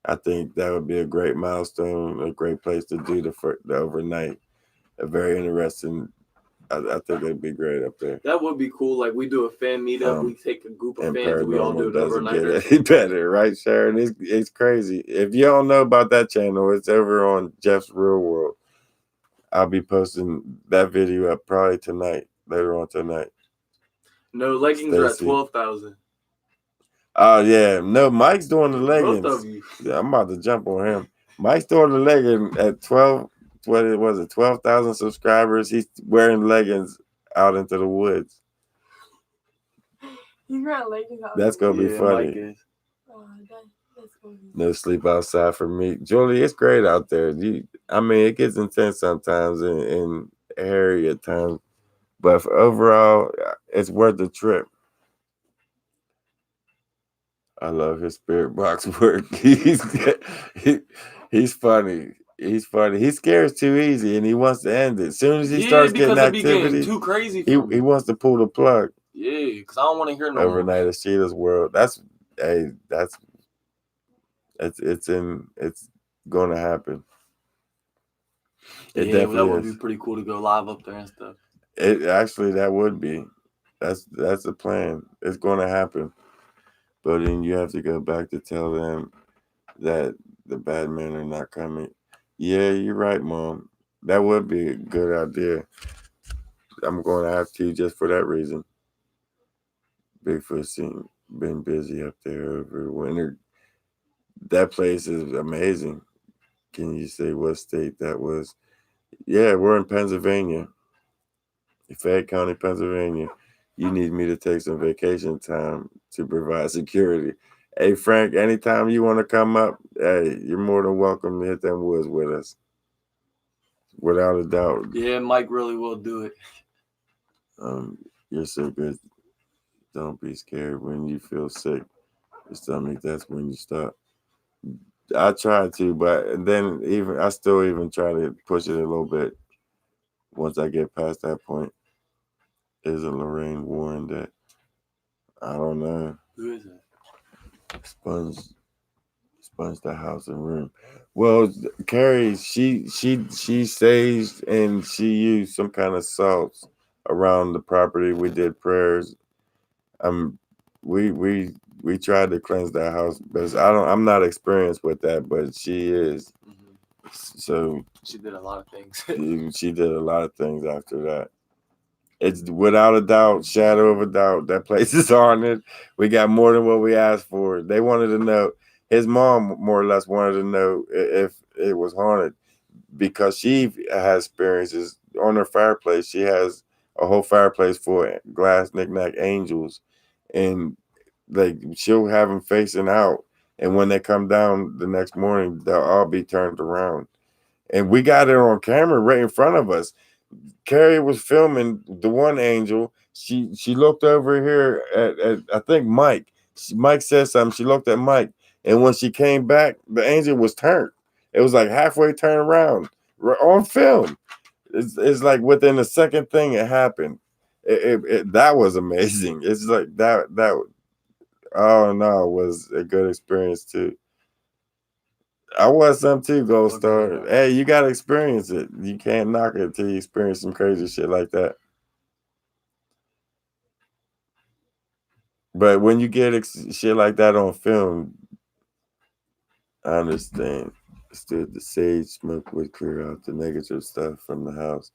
I think that would be a great milestone, a great place to do the overnight. A very interesting. I think it'd be great up there. That would be cool. Like we do a fan meetup, we take a group of And fans and we all do Paranormal it doesn't overnight. get any better, right, Sharon? It's crazy. If you don't know about that channel, it's over on Jeff's Real World. I'll be posting that video up probably later on tonight. No, leggings are at 12,000. Oh yeah, no, Mike's doing the leggings. Both of you. Yeah, I'm about to jump on him. Mike's doing the legging at 12. What was it? 12,000 subscribers. He's wearing leggings out into the woods. He's wearing leggings out. That's gonna be funny. Mike is. That's gonna be... No sleep outside for me, Julie. It's great out there. I mean, it gets intense sometimes and hairy at times, but overall, it's worth the trip. I love his spirit box work. He's funny. He's funny. He scares too easy, and he wants to end it. As soon as he starts getting activity, too crazy. He wants to pull the plug. Yeah, because I don't want to hear no overnight more. at Sheila's World. It's going to happen. It definitely that would be pretty cool to go live up there and stuff. That would be. That's the plan. It's going to happen. But then you have to go back to tell them that the bad men are not coming. Yeah, you're right, Mom. That would be a good idea. I'm going to have to just for that reason. Bigfoot been busy up there over winter. That place is amazing. Can you say what state that was? Yeah, we're in Pennsylvania. Fayette County, Pennsylvania. You need me to take some vacation time to provide security. Hey, Frank, anytime you want to come up, hey, you're more than welcome to hit them woods with us. Without a doubt. Yeah, Mike really will do it. You're so good. Don't be scared when you feel sick. Your stomach, that's when you stop. I try to, but then I still even try to push it a little bit. Once I get past that point, isn't Lorraine Warren that? I don't know. Who is it? Sponge the house and room. Well, Carrie, she saged and she used some kind of salts around the property. We did prayers. We tried to cleanse that house, but I'm not experienced with that, but she is. Mm-hmm. So she did a lot of things. She did a lot of things after that. It's without a doubt, shadow of a doubt, that place is haunted. We got more than what we asked for. They wanted to know. His mom more or less wanted to know if it was haunted because she has experiences on her fireplace. She has a whole fireplace full of glass knick-knack angels, and she'll have them facing out. And when they come down the next morning, they'll all be turned around. And we got it on camera right in front of us. Carrie was filming the one angel. She looked over here at I think Mike. Mike said something. She looked at Mike, and when she came back, the angel was turned. It was like halfway turned around on film. It's like within a second thing it happened. That was amazing. It's like that. Oh no, it was a good experience too. I was some too, Gold Star. Hey, you gotta experience it. You can't knock it until you experience some crazy shit like that. But when you get shit like that on film, I understand. Still, the sage smoke would clear out the negative stuff from the house.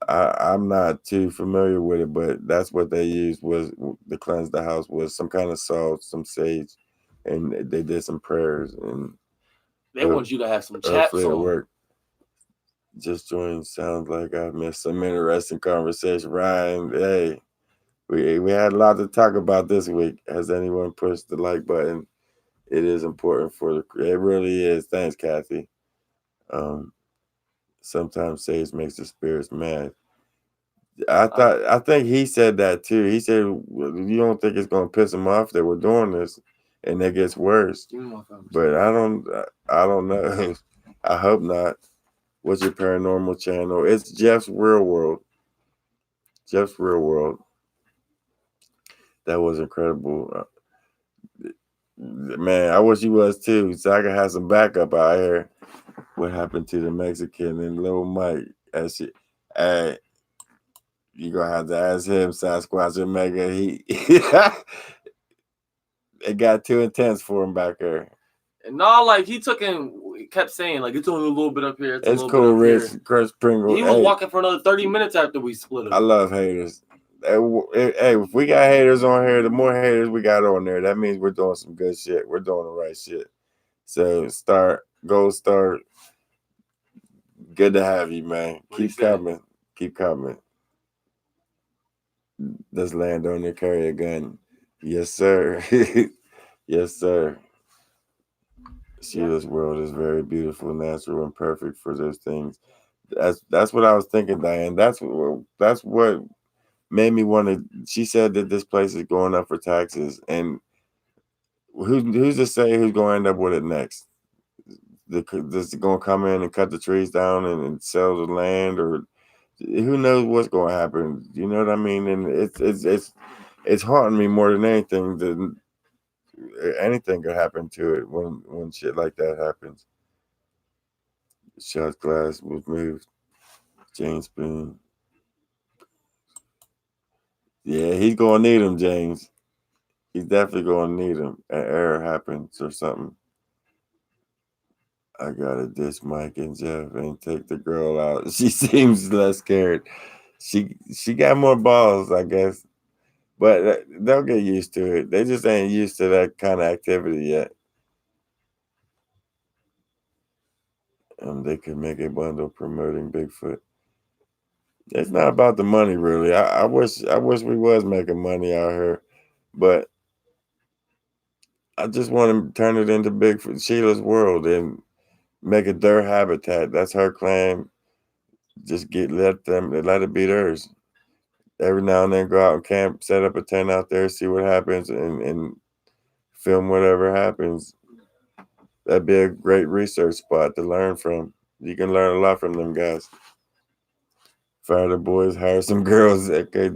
I'm not too familiar with it, but that's what they used was to cleanse the house was some kind of salt, some sage, and they did some prayers and. They want you to have some chats on. Work. Just joined. Sounds like I missed some interesting conversation. Ryan, hey, We had a lot to talk about this week. Has anyone pushed the like button? It is important for the. It really is. Thanks, Kathy. Um, Sometimes sage makes the spirits mad. I think he said that too. He said, "You don't think it's gonna piss him off that we're doing this, and it gets worse." But I don't know. I hope not. What's your paranormal channel? It's Jeff's Real World. Jeff's Real World. That was incredible. Man, I wish he was too, so I could have some backup out here. What happened to the Mexican and Little Mike? Hey, you gonna have to ask him, Sasquatch and Mega. It got too intense for him back there. No, like he kept saying like it's only a little bit up here. It's cool, Rich. Chris Pringle. He was walking for another 30 minutes after we split him. I love haters. Hey, if we got haters on here, the more haters we got on there, that means we're doing some good shit. We're doing the right shit. So gold star. Good to have you, man. Keep coming. Keep coming. Does landowner carry a gun? Yes, sir. Yes, sir. Sheila's world is very beautiful, natural, and perfect for those things. That's what I was thinking, Diane. That's what made me want to. She said that this place is going up for taxes, and who's to say who's going to end up with it next? This going to come in and cut the trees down and sell the land, or who knows what's going to happen? You know what I mean? And it's haunting me more than anything. Anything could happen to it when shit like that happens. Shot glass was moved. James Boone. Yeah, he's gonna need him, James. He's definitely gonna need him. An error happens or something. I gotta diss Mike and Jeff and take the girl out. She seems less scared. She got more balls, I guess. But they'll get used to it. They just ain't used to that kind of activity yet. They could make a bundle promoting Bigfoot. It's not about the money, really. I wish we was making money out here, but I just want to turn it into Bigfoot, Sheila's world, and make it their habitat. That's her claim. Just let it be theirs. Every now and then, go out and camp, set up a tent out there, see what happens, and film whatever happens. That'd be a great research spot to learn from. You can learn a lot from them guys. Fire the boys, hire some girls. Okay,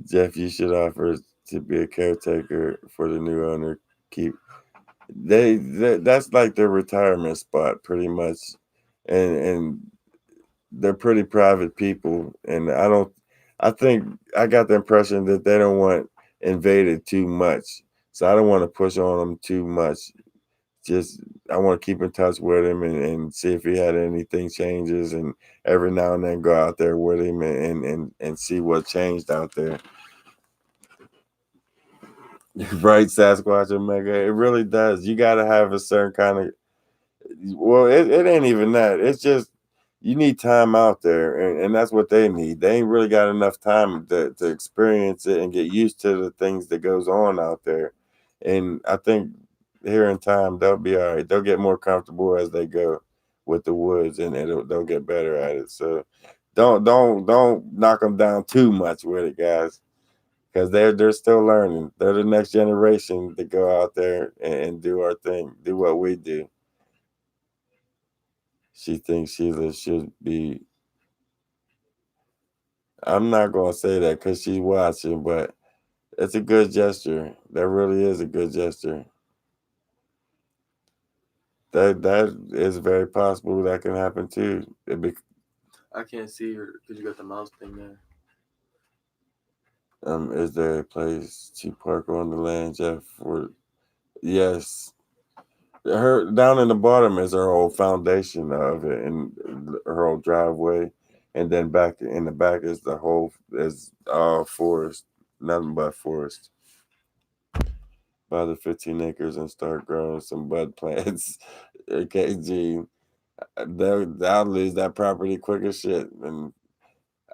Jeff, you should offer to be a caretaker for the new owner. That's like their retirement spot, pretty much, and they're pretty private people. And I think I got the impression that they don't want invaded too much, so I don't want to push on them too much. Just I want to keep in touch with him and see if he had anything changes, and every now and then go out there with him and see what changed out there. Right, Sasquatch and Mega. It really does. You got to have a certain kind of. Well, it ain't even that. It's just you need time out there, and that's what they need. They ain't really got enough time to experience it and get used to the things that goes on out there. And I think here in time they'll be all right. They'll get more comfortable as they go with the woods, and they'll get better at it. So don't knock them down too much with it, guys, because they're still learning. They're the next generation to go out there and do our thing, do what we do. She thinks Sheila should be. I'm not gonna say that because she's watching, but it's a good gesture. That really is a good gesture. That is very possible that can happen too. I can't see her because you got the mouse thing there. Is there a place to park on the land, Jeff? Yes. Her down in the bottom is her whole foundation of it, and her whole driveway, and then back in the back is all forest, nothing but forest. Buy the 15 acres and start growing some bud plants. Okay, Gene, I'll lose that property quick as shit, and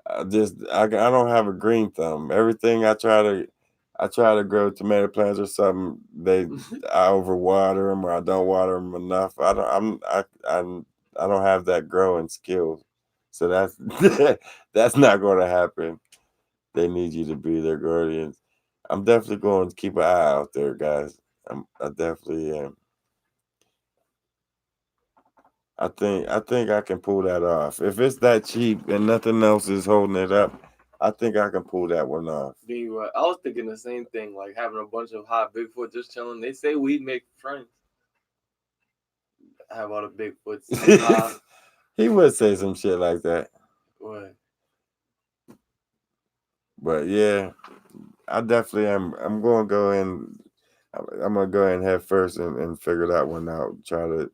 I don't have a green thumb. Everything I try to grow tomato plants or something. I overwater them or I don't water them enough. I don't have that growing skill, so that's that's not going to happen. They need you to be their guardians. I'm definitely going to keep an eye out there, guys. I definitely am. I think I can pull that off. If it's that cheap and nothing else is holding it up, I think I can pull that one off. I was thinking the same thing, like having a bunch of hot Bigfoot just chilling. They say we make friends. Have all the Bigfoots. He would say some shit like that. What? But yeah, I definitely am. I'm going to go in. I'm going to go in head first and figure that one out. Try to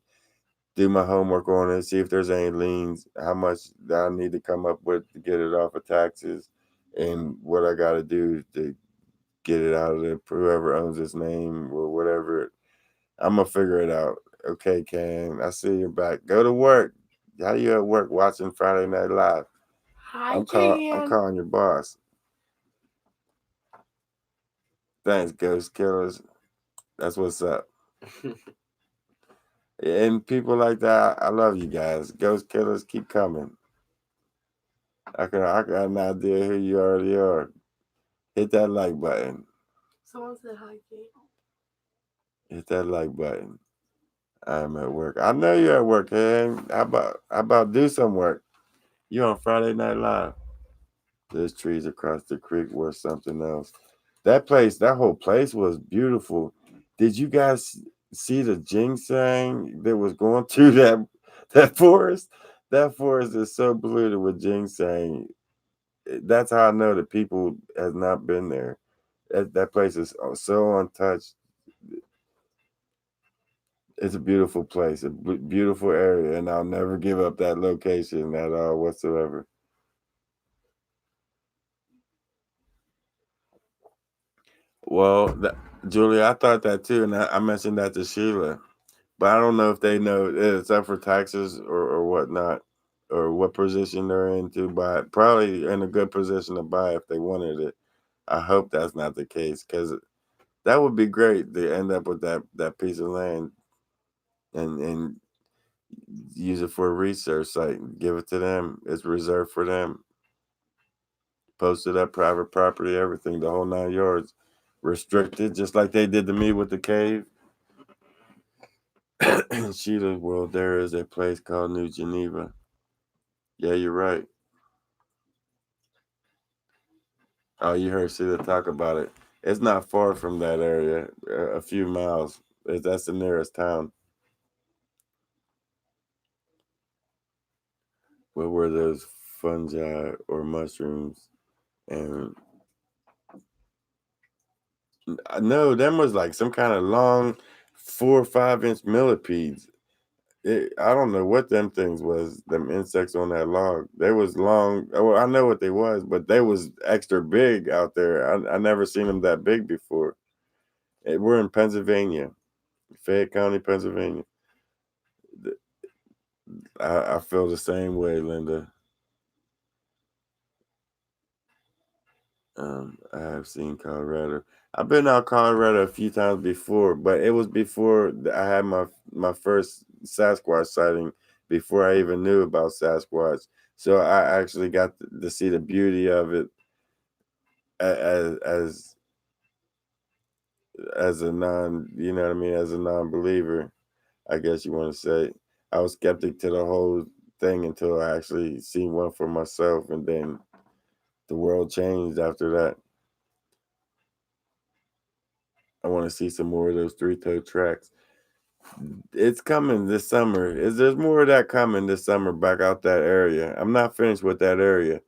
do my homework on it, see if there's any liens, how much that I need to come up with to get it off of taxes, and what I got to do to get it out of the whoever owns its name or whatever. I'm gonna figure it out. Okay, Cam, I see you're back. Go to work. How you at work watching Friday Night Live? Hi, I'm Cam. calling your boss. Thanks, Ghost Killers. That's what's up. And people like that, I love you guys. Ghost Killers, keep coming. I got an idea who you already are. Hit that like button. Someone said hi, Cam. Hit that like button. I'm at work. I know you're at work, Cam. How about do some work? You on Friday Night Live. There's trees across the creek worth something else. That whole place was beautiful. Did you guys see the ginseng that was going through that forest? That forest is so polluted with ginseng. That's how I know that people has not been there. That place is so untouched. It's a beautiful place, a beautiful area, and I'll never give up that location at all whatsoever. Well, Julia, I thought that too, and I mentioned that to Sheila, but I don't know if they know it's up for taxes or whatnot, or what position they're in to buy it. Probably in a good position to buy if they wanted it. I hope that's not the case, because that would be great to end up with that piece of land and use it for a research site. Give it to them. It's reserved for them. Posted up, private property, everything, the whole 9 yards. Restricted, just like they did to me with the cave. In Sheila's world, there is a place called New Geneva. Yeah, you're right. Oh, you heard Sheila talk about it. It's not far from that area, a few miles. That's the nearest town. What were those fungi or mushrooms? And no, them was like some kind of long 4 or 5 inch millipedes. I don't know what them things was. Them insects on that log. They was long. Well, I know what they was, but they was extra big out there. I never seen them that big before. We're in Pennsylvania, Fayette County, Pennsylvania. I feel the same way, Linda. I have seen Colorado. I've been out Colorado a few times before, but it was before I had my first Sasquatch sighting. Before I even knew about Sasquatch, so I actually got to see the beauty of it as a non, you know what I mean, as a non-believer. I guess you want to say. I was skeptic to the whole thing until I actually seen one for myself, and then the world changed after that. I want to see some more of those three-toe tracks. It's coming this summer. There's more of that coming this summer back out that area. I'm not finished with that area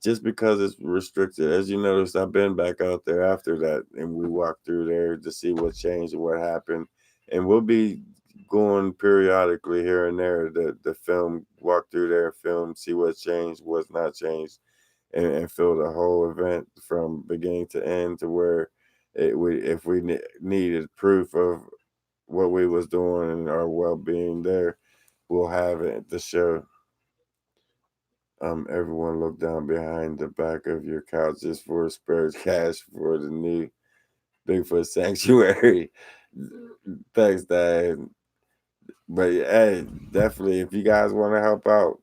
just because it's restricted. As you notice, I've been back out there after that, and we walked through there to see what changed and what happened. And we'll be going periodically here and there to film, walk through there, film, see what's changed, what's not changed, and feel the whole event from beginning to end to where if we needed proof of what we was doing and our well-being there, we'll have it to show. Everyone look down behind the back of your couch just for spare cash for the new Bigfoot sanctuary. Thanks, Dad. But hey, definitely, if you guys want to help out,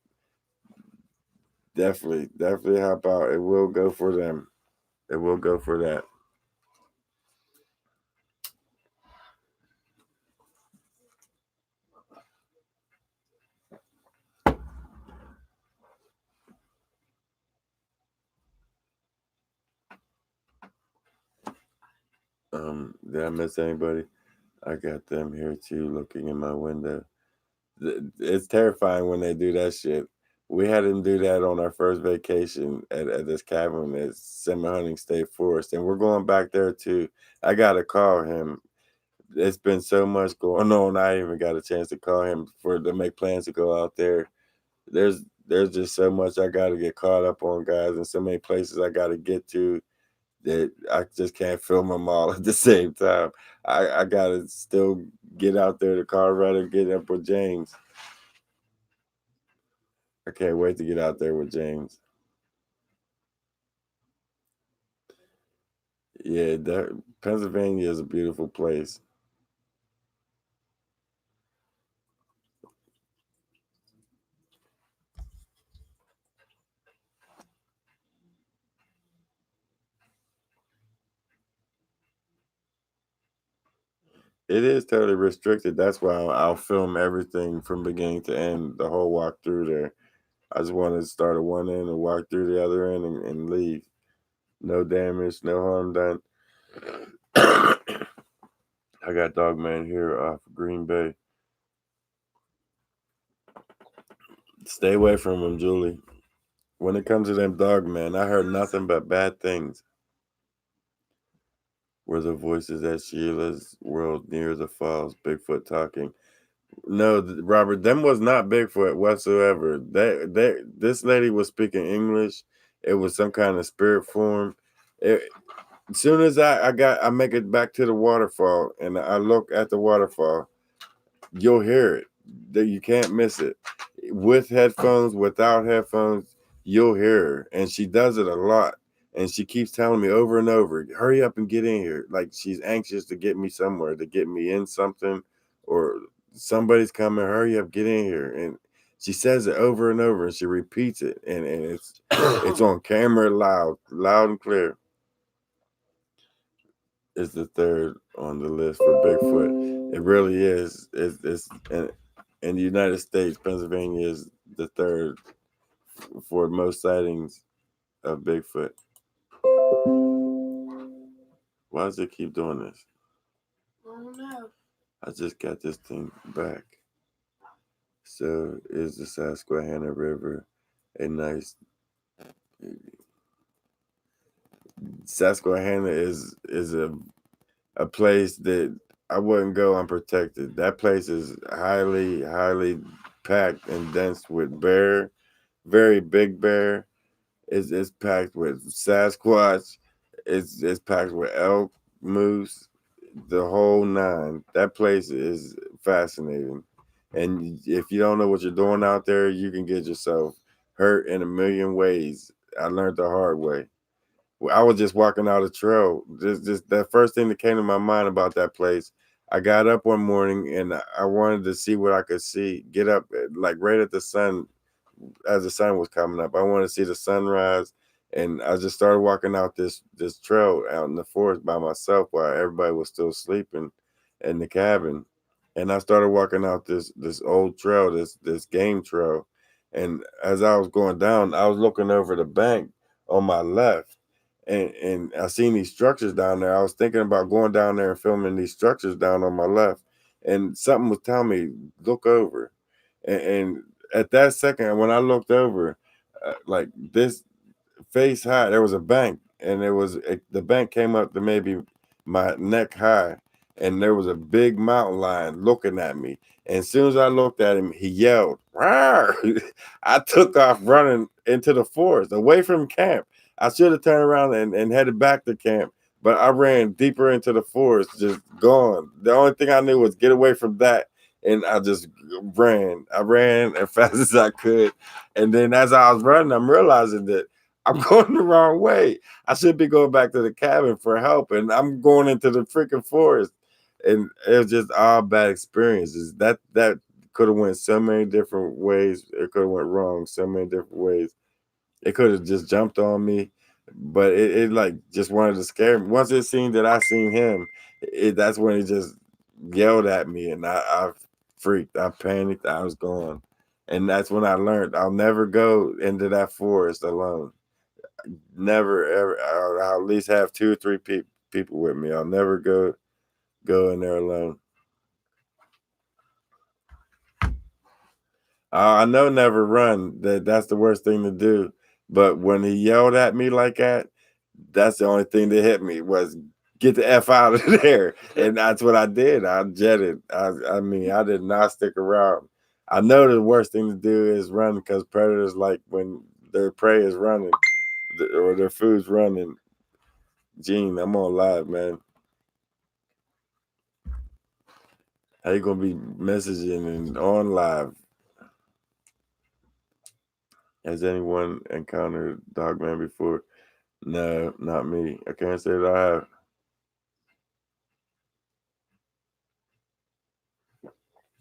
definitely help out. It will go for them. It will go for that. Did I miss anybody? I got them here too, looking in my window. It's terrifying when they do that shit. We had them do that on our first vacation at this cabin at Hunting State Forest, and we're going back there too. I gotta call him. It's been so much going on. I even got a chance to call him to make plans to go out there. There's just so much I got to get caught up on, guys, and so many places I got to get to that I just can't film them all at the same time. I got to still get out there to Colorado, get up with James. I can't wait to get out there with James. Yeah, Pennsylvania is a beautiful place. It is totally restricted. That's why I'll film everything from beginning to end, the whole walk through there. I just want to start at one end and walk through the other end and leave. No damage, no harm done. I got Dogman here off Green Bay. Stay away from him, Julie. When it comes to them Dogman, I heard nothing but bad things. Were the voices at Sheila's world near the falls, Bigfoot talking? No, Robert, them was not Bigfoot whatsoever. This lady was speaking English. It was some kind of spirit form. As soon as I make it back to the waterfall and I look at the waterfall, you'll hear it. That you can't miss it. With headphones, without headphones, you'll hear her. And she does it a lot. And she keeps telling me over and over, hurry up and get in here. Like she's anxious to get me somewhere, to get me in something, or somebody's coming, hurry up, get in here. And she says it over and over and she repeats it. And it's on camera loud and clear. Is the third on the list for Bigfoot. It really is. It's in the United States, Pennsylvania is the third for most sightings of Bigfoot. Why does it keep doing this? I don't know. I just got this thing back. So is the Susquehanna River a nice Susquehanna is a place that I wouldn't go unprotected. That place is highly packed and dense with bear, very big bear. It's packed with Sasquatch. It's packed with elk, moose, the whole nine. That place is fascinating. And if you don't know what you're doing out there, you can get yourself hurt in a million ways. I learned the hard way. I was just walking out a trail. Just that first thing that came to my mind about that place. I got up one morning and I wanted to see what I could see. Get up like right at the sun, as the sun was coming up. I wanted to see the sunrise, and I just started walking out this trail out in the forest by myself while everybody was still sleeping in the cabin. And I started walking out this old trail, this game trail. And as I was going down, I was looking over the bank on my left and I seen these structures down there. I was thinking about going down there and filming these structures down on my left, and something was telling me look over. And at that second, when I looked over, like this face high, there was a bank, and the bank came up to maybe my neck high, and there was a big mountain lion looking at me. And as soon as I looked at him, he yelled, "Rawr!" I took off running into the forest, away from camp. I should have turned around and headed back to camp, but I ran deeper into the forest, just gone. The only thing I knew was get away from that and I just ran. I ran as fast as I could, and then as I was running, I'm realizing that I'm going the wrong way. I should be going back to the cabin for help, and I'm going into the freaking forest. And it was just all bad experiences. That could have went so many different ways. It could have went wrong so many different ways. It could have just jumped on me, but it like just wanted to scare me. Once it seen that I seen him, that's when he just yelled at me, and I freaked. I panicked. I was gone, and that's when I learned I'll never go into that forest alone. Never ever. I'll at least have 2 or 3 people with me. I'll never go in there alone. I know never run. That's the worst thing to do. But when he yelled at me like that, that's the only thing that hit me was get the F out of there. And that's what I did. I jetted. I mean, I did not stick around. I know the worst thing to do is run because predators like when their prey is running or their food's running. Gene, I'm on live, man. How you gonna be messaging and on live? Has anyone encountered Dogman before? No, not me. I can't say that I have.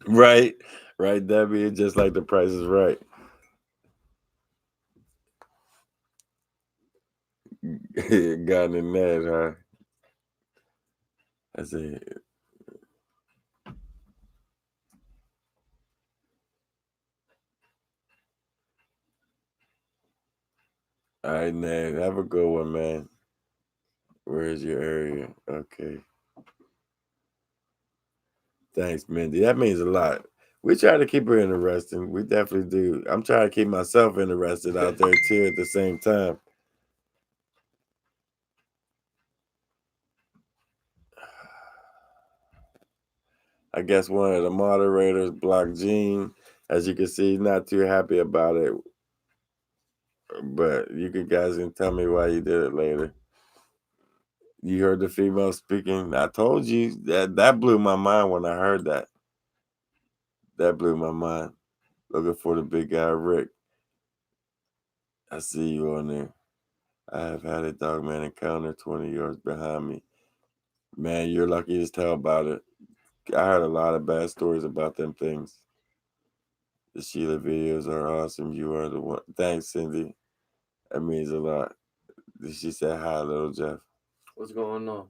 Right, right, Debbie. It's just like The Price is Right. Gotten in that, huh? I say, all right, Ned. Have a good one, man. Where's your area? Okay. Thanks, Mindy. That means a lot. We try to keep her interesting. We definitely do. I'm trying to keep myself interested out there too at the same time. I guess one of the moderators blocked Gene. As you can see, he's not too happy about it. But you guys can tell me why you did it later. You heard the female speaking. I told you that blew my mind when I heard that. That blew my mind. Looking for the big guy Rick. I see you on there. I have had a dogman encounter 20 yards behind me. Man, you're lucky to tell about it. I heard a lot of bad stories about them things. The Sheila videos are awesome. You are the one. Thanks, Cindy. That means a lot. She said hi, little Jeff. What's going on?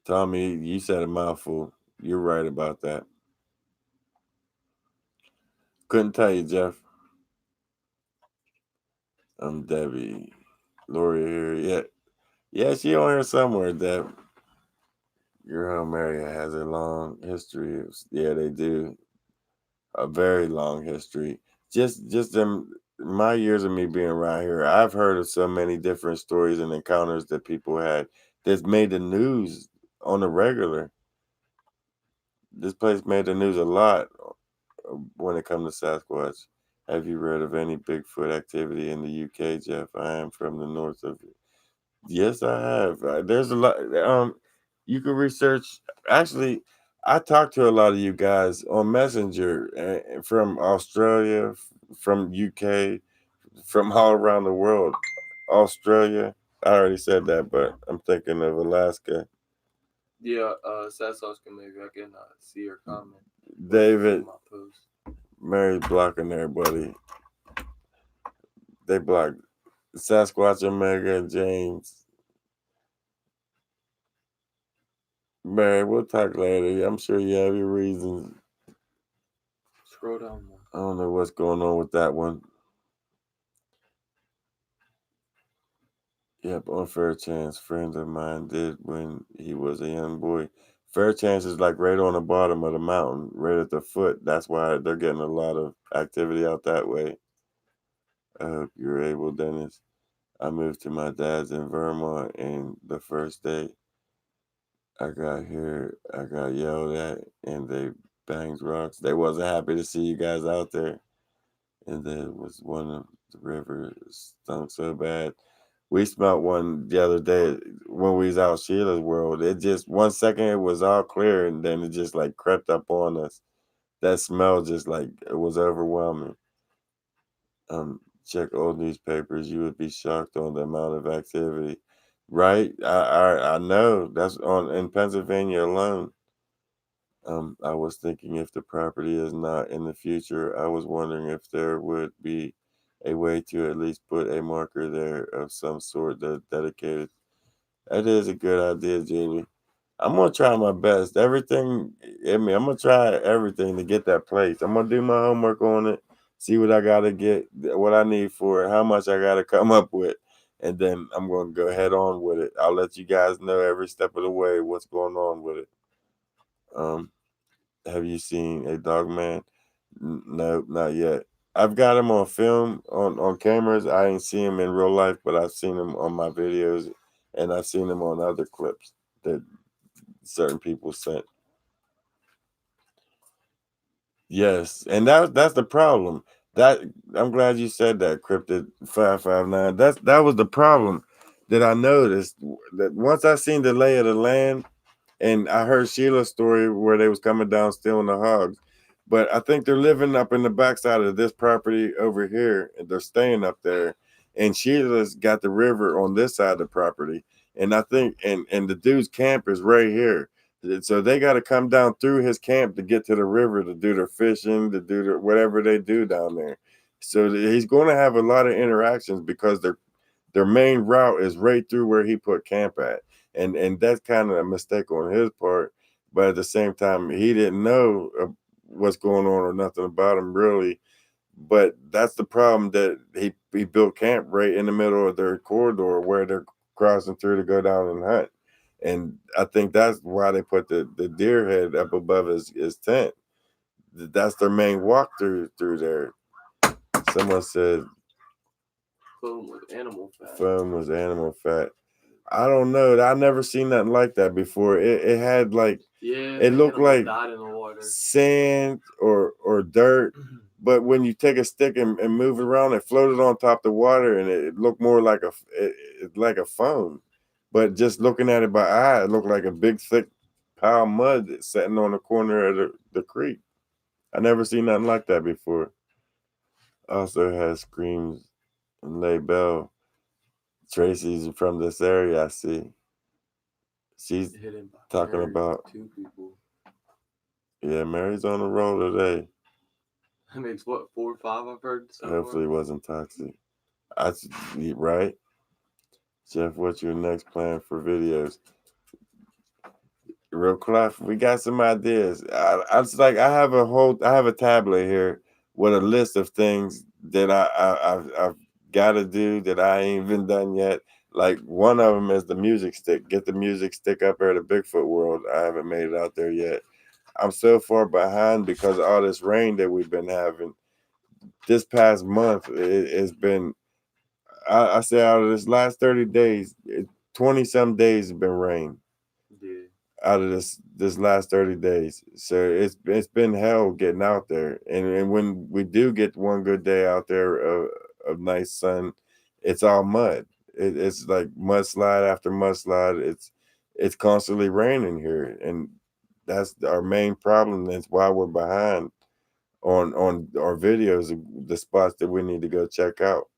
Tommy, you said a mouthful. You're right about that. Couldn't tell you, Jeff. I'm Debbie. Lori here. Yeah. Yeah, she on here somewhere, Deb. Your home area has a long history. Yeah, they do. A very long history. Just them my years of me being around here, I've heard of so many different stories and encounters that people had that's made the news on the regular. This place made the news a lot when it comes to Sasquatch. Have you read of any Bigfoot activity in the UK, Jeff? I am from the north of it. Yes, I have. There's a lot. You can research. Actually, I talked to a lot of you guys on Messenger from Australia, from UK, from all around the world. Australia. I already said that, but I'm thinking of Alaska. Yeah, Sasquatch can maybe I can see her comment. David, My post. Mary's blocking everybody. They blocked Sasquatch, Omega, James. Mary, we'll talk later. I'm sure you have your reasons. Scroll down more. I don't know what's going on with that one. Yep, on Fair Chance, friend of mine did when he was a young boy. Fair Chance is like right on the bottom of the mountain, right at the foot. That's why they're getting a lot of activity out that way. I hope you're able, Dennis. I moved to my dad's in Vermont, and the first day I got here, I got yelled at, and they banged rocks. They wasn't happy to see you guys out there. And there was one of the rivers stunk so bad. We smelled one the other day when we was out Sheila's world. It just 1 second it was all clear, and then it just like crept up on us. That smell just like it was overwhelming. Check old newspapers. You would be shocked on the amount of activity. Right? I know that's on in Pennsylvania alone. I was thinking if the property is not in the future, I was wondering if there would be a way to at least put a marker there of some sort that dedicated. That is a good idea, Julie. I'm gonna try my best. Everything, I'm gonna try everything to get that place. I'm gonna do my homework on it, see what I gotta get, what I need for it, how much I gotta come up with, and then I'm gonna go head on with it. I'll let you guys know every step of the way what's going on with it. Um, have you seen a dog man? No, not yet. I've got him on film on cameras. I ain't seen him in real life, but I've seen him on my videos, and I've seen him on other clips that certain people sent. Yes, and that's the problem. That I'm glad you said that, Cryptid 559. That was the problem that I noticed that once I seen the lay of the land. And I heard Sheila's story where they was coming down stealing the hogs. But I think they're living up in the backside of this property over here, and they're staying up there. And Sheila's got the river on this side of the property. And I think and the dude's camp is right here. So they got to come down through his camp to get to the river to do their fishing, to do whatever they do down there. So he's going to have a lot of interactions because their main route is right through where he put camp at. And that's kind of a mistake on his part. But at the same time, he didn't know what's going on or nothing about him really. But that's the problem that he built camp right in the middle of their corridor where they're crossing through to go down and hunt. And I think that's why they put the deer head up above his tent. That's their main walk through there. Someone said Foam with animal fat. foam was animal fat. I don't know. I never seen nothing like that before. It had like it looked like died in the water. sand or dirt, but when you take a stick and move it around, it floated on top of the water, and it looked more like like a foam. But just looking at it by eye, it looked like a big thick pile of mud sitting on the corner of the creek. I never seen nothing like that before. Also has screams and lay bell. Tracy's from this area, I see. She's Hidden by talking Mary, about 2 people. Yeah, Mary's on the roll today. That makes what 4 or 5 I've heard. So Hopefully it wasn't toxic. Right? Jeff, what's your next plan for videos? Real Clef, we got some ideas. I was like, I have a tablet here with a list of things that I've got to do that I ain't even done yet. Like one of them is the music stick. Get the music stick up there at the Bigfoot world. I haven't made it out there yet. I'm so far behind because of all this rain that we've been having. This past month, it's been, I say out of this last 30 days, 20 some days have been rain. Yeah. Out of this last 30 days. So it's been hell getting out there. And when we do get one good day out there of nice sun, it's all mud. It's like mudslide after mudslide. It's constantly raining here. And that's our main problem. That's why we're behind on our videos of the spots that we need to go check out.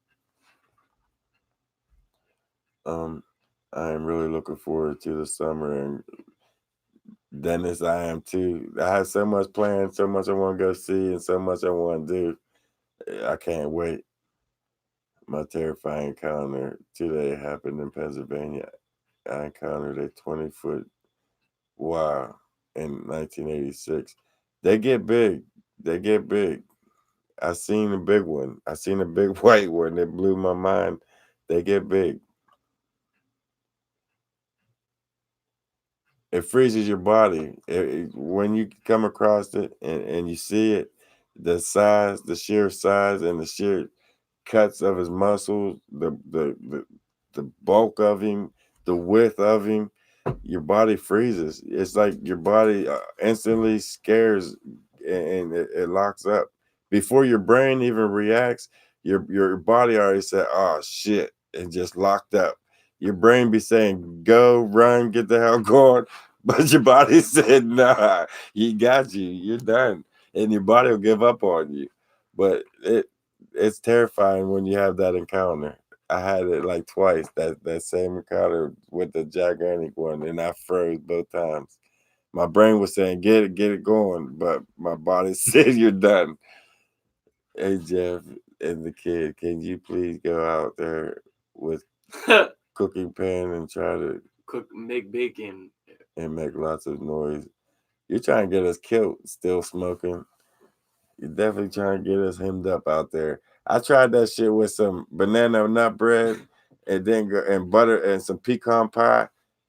I am really looking forward to the summer, and Dennis, I am too. I have so much planned, so much I want to go see, and so much I want to do. I can't wait. My terrifying encounter today happened in Pennsylvania. I encountered a 20-foot wow in 1986. They get big. They get big. I seen a big one. I seen a big white one that blew my mind. They get big. It freezes your body. When you come across it and you see it, the size, the sheer size, and the sheer cuts of his muscles, the bulk of him, the width of him, your body freezes. It's like your body instantly scares and it locks up before your brain even reacts. Your body already said, "Oh shit." and just locked up. Your brain be saying, go, run, get the hell going. But your body said, nah, he got you. You're done. And your body will give up on you. But it's terrifying when you have that encounter. I had it like twice, that same encounter with the gigantic one, and I froze both times. My brain was saying, get it going. But my body said, you're done. Hey, Jeff and the kid, can you please go out there with cooking pan and try to make bacon. and make lots of noise? You're trying to get us killed, still smoking. You're definitely trying to get us hemmed up out there. I tried that shit with some banana nut bread and then and butter and some pecan pie.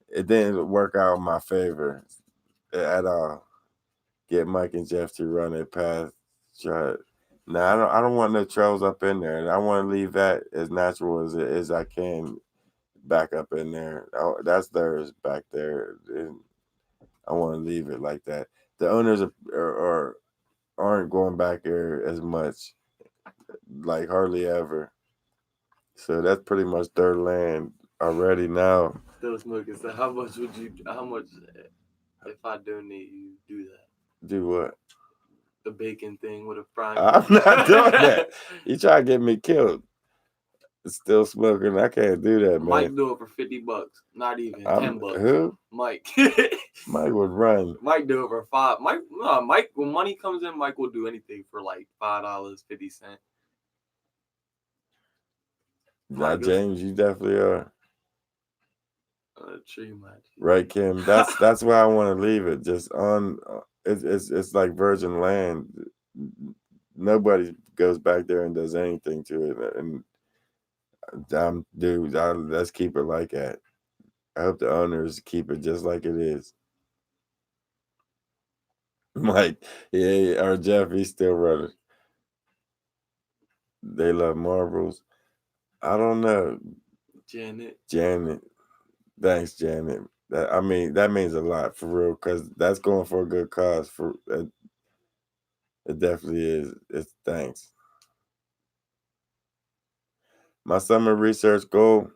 It didn't work out in my favor at all. Get Mike and Jeff to run it past. Try it. No, I don't want no trails up in there. I want to leave that as natural as I can back up in there. That's theirs back there. And I want to leave it like that. The owners aren't going back there as much, like hardly ever. So that's pretty much their land already now. Still smoking. So how much if I donate you do that? Do what? The bacon thing with a frying I'm pan. not doing that. You try to get me killed. Still smoking. I can't do that, man. Mike do it for $50. Not even $10. Who? Mike. Mike would run. Mike do it for $5. Mike, when money comes in, Mike will do anything for like $5.50. Now, James, you definitely are. Tree match. Right, Kim. That's why I want to leave it. Just on. It's like virgin land. Nobody goes back there and does anything to it. And let's keep it like that. I hope the owners keep it just like it is. Mike, yeah, or Jeff, he's still running. They love marbles. I don't know. Janet. Thanks, Janet. That means a lot for real, because that's going for a good cause. It definitely is. It's thanks. My summer research goal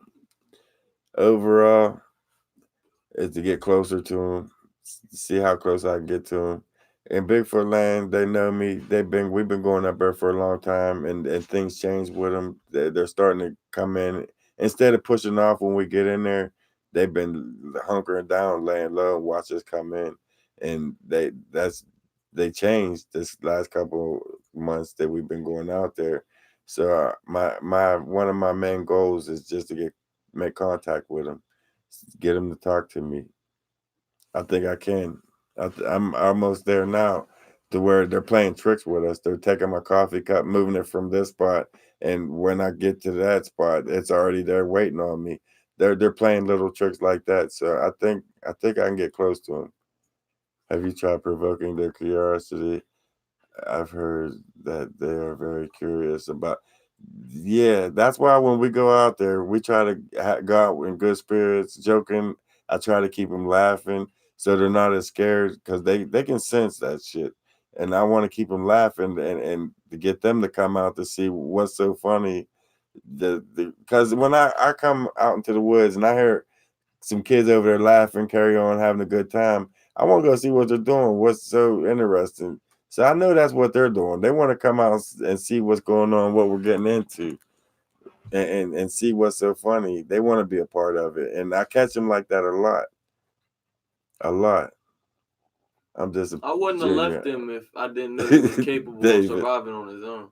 overall is to get closer to him, see how close I can get to him. In Bigfoot land, they know me. We've been going up there for a long time, and things change with them. They're starting to come in. Instead of pushing off when we get in there, they've been hunkering down, laying low, and watch us come in. And they changed this last couple months that we've been going out there. So my one of my main goals is just to make contact with them, get them to talk to me. I think I can. I'm almost there now, to where they're playing tricks with us. They're taking my coffee cup, moving it from this spot, and when I get to that spot, it's already there waiting on me. They're playing little tricks like that. So I think I can get close to them. Have you tried provoking their curiosity? I've heard that they are very curious about. Yeah, that's why when we go out there, we try to go out in good spirits, joking. I try to keep them laughing so they're not as scared, because they can sense that shit. And I want to keep them laughing and to get them to come out to see what's so funny. Because when I come out into the woods and I hear some kids over there laughing, carry on, having a good time, I want to go see what they're doing, what's so interesting. So I know that's what they're doing. They want to come out and see what's going on, what we're getting into, and see what's so funny. They want to be a part of it. And I catch them like that a lot. A lot. I wouldn't have left him if I didn't know he was capable of surviving on his own.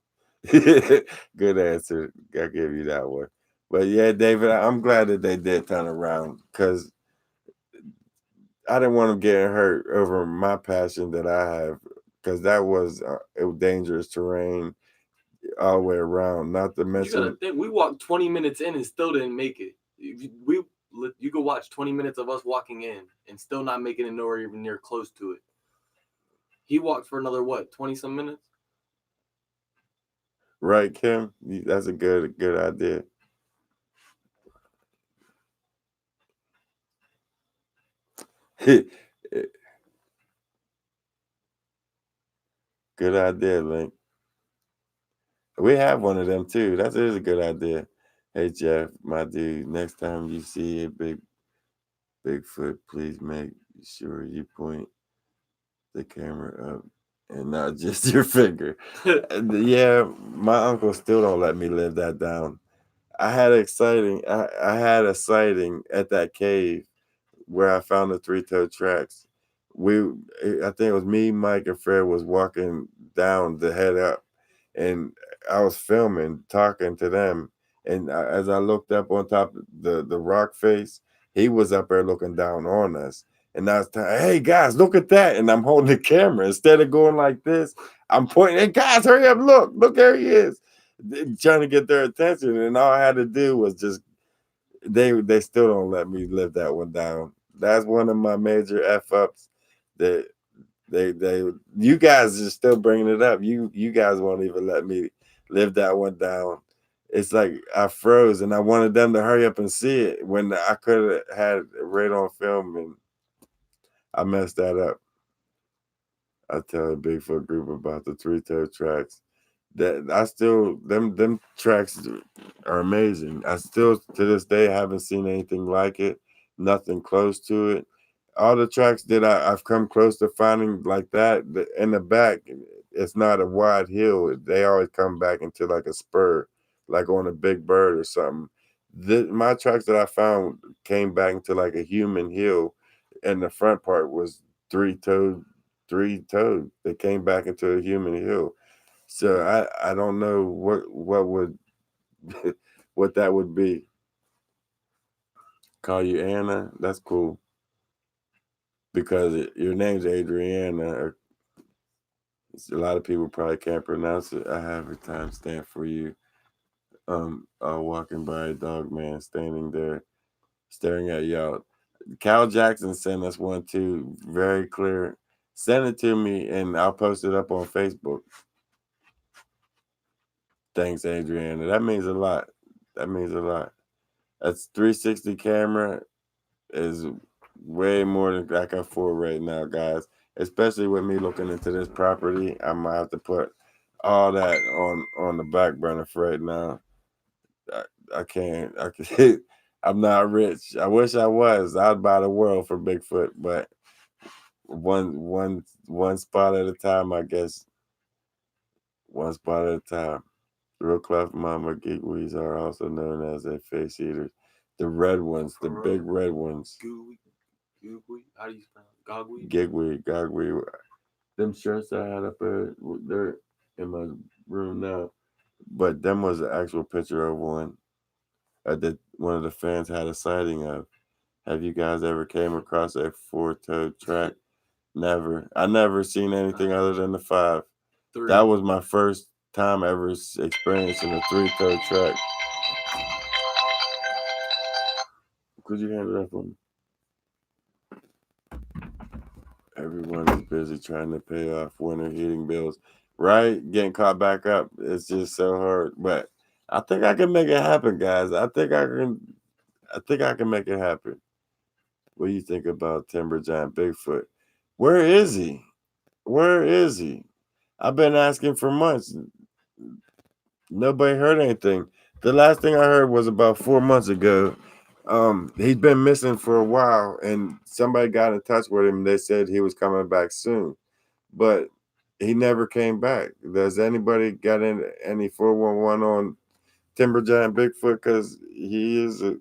Good answer. I'll give you that one. But yeah, David, I'm glad that they did turn around, because I didn't want them getting hurt over my passion that I have, because that was dangerous terrain all the way around. Not to mention, you gotta think, we walked 20 minutes in and still didn't make it. You could watch 20 minutes of us walking in and still not making it nowhere even near close to it. He walked for another 20 some minutes. Right, Kim? That's a good idea. Good idea, Link. We have one of them too. That is a good idea. Hey Jeff, my dude. Next time you see a Bigfoot, please make sure you point the camera up and not just your finger. Yeah, my uncle still don't let me live that down. I had a sighting at that cave where I found the three-toed tracks. I think it was me, Mike, and Fred was walking down the head up, and I was filming, talking to them. And as I looked up on top of the rock face, he was up there looking down on us. And I was telling, hey guys, look at that. And I'm holding the camera. Instead of going like this, I'm pointing, hey guys, hurry up, look, there he is. Trying to get their attention. And all I had to do was just they still don't let me live that one down. That's one of my major f ups. That they you guys are still bringing it up. You guys won't even let me live that one down. It's like I froze and I wanted them to hurry up and see it when I could have had it right on film, and I messed that up. I tell a Bigfoot group about the three-toed tracks. That I still them tracks are amazing. I still to this day haven't seen anything like it, nothing close to it. All the tracks that I've come close to finding like that in the back, it's not a wide hill. They always come back into like a spur, like on a big bird or something. My tracks that I found came back into like a human hill, and the front part was three toed. They came back into a human hill. So I don't know what would what that would be. Call you Anna. That's cool because your name's Adriana. A lot of people probably can't pronounce it. I have a timestamp for you. Walking by a dog man standing there staring at y'all. Cal Jackson sent us one too, very clear. Send it to me and I'll post it up on Facebook. Thanks, Adriana. That means a lot. That means a lot. That's 360 camera is way more than I can afford right now, guys. Especially with me looking into this property, I might have to put all that on the back burner for right now. I can't. I can. I'm not rich. I wish I was. I'd buy the world for Bigfoot, but one spot at a time, I guess. One spot at a time. Real cleft mama geekweeds are also known as a face eaters. The red ones, the big red ones. Googly? How do you spell it? Gogweed? Gogweed. Them shirts I had up there, they're in my room now. But them was an actual picture of one that one of the fans had a sighting of. Have you guys ever came across a four-toed track? Never. I never seen anything other than the five. Three. That was my first time ever experiencing a three-toed track. Could you hand it up for me? Everyone is busy trying to pay off winter heating bills, right? Getting caught back up. It's just so hard. But I think I can make it happen, guys. I think I can make it happen. What do you think about Timber Giant Bigfoot? Where is he? Where is he? I've been asking for months. Nobody heard anything. The last thing I heard was about 4 months ago. He's been missing for a while, and somebody got in touch with him. They said he was coming back soon, but he never came back. Does anybody got any 411 on Timber Giant Bigfoot? Because he's a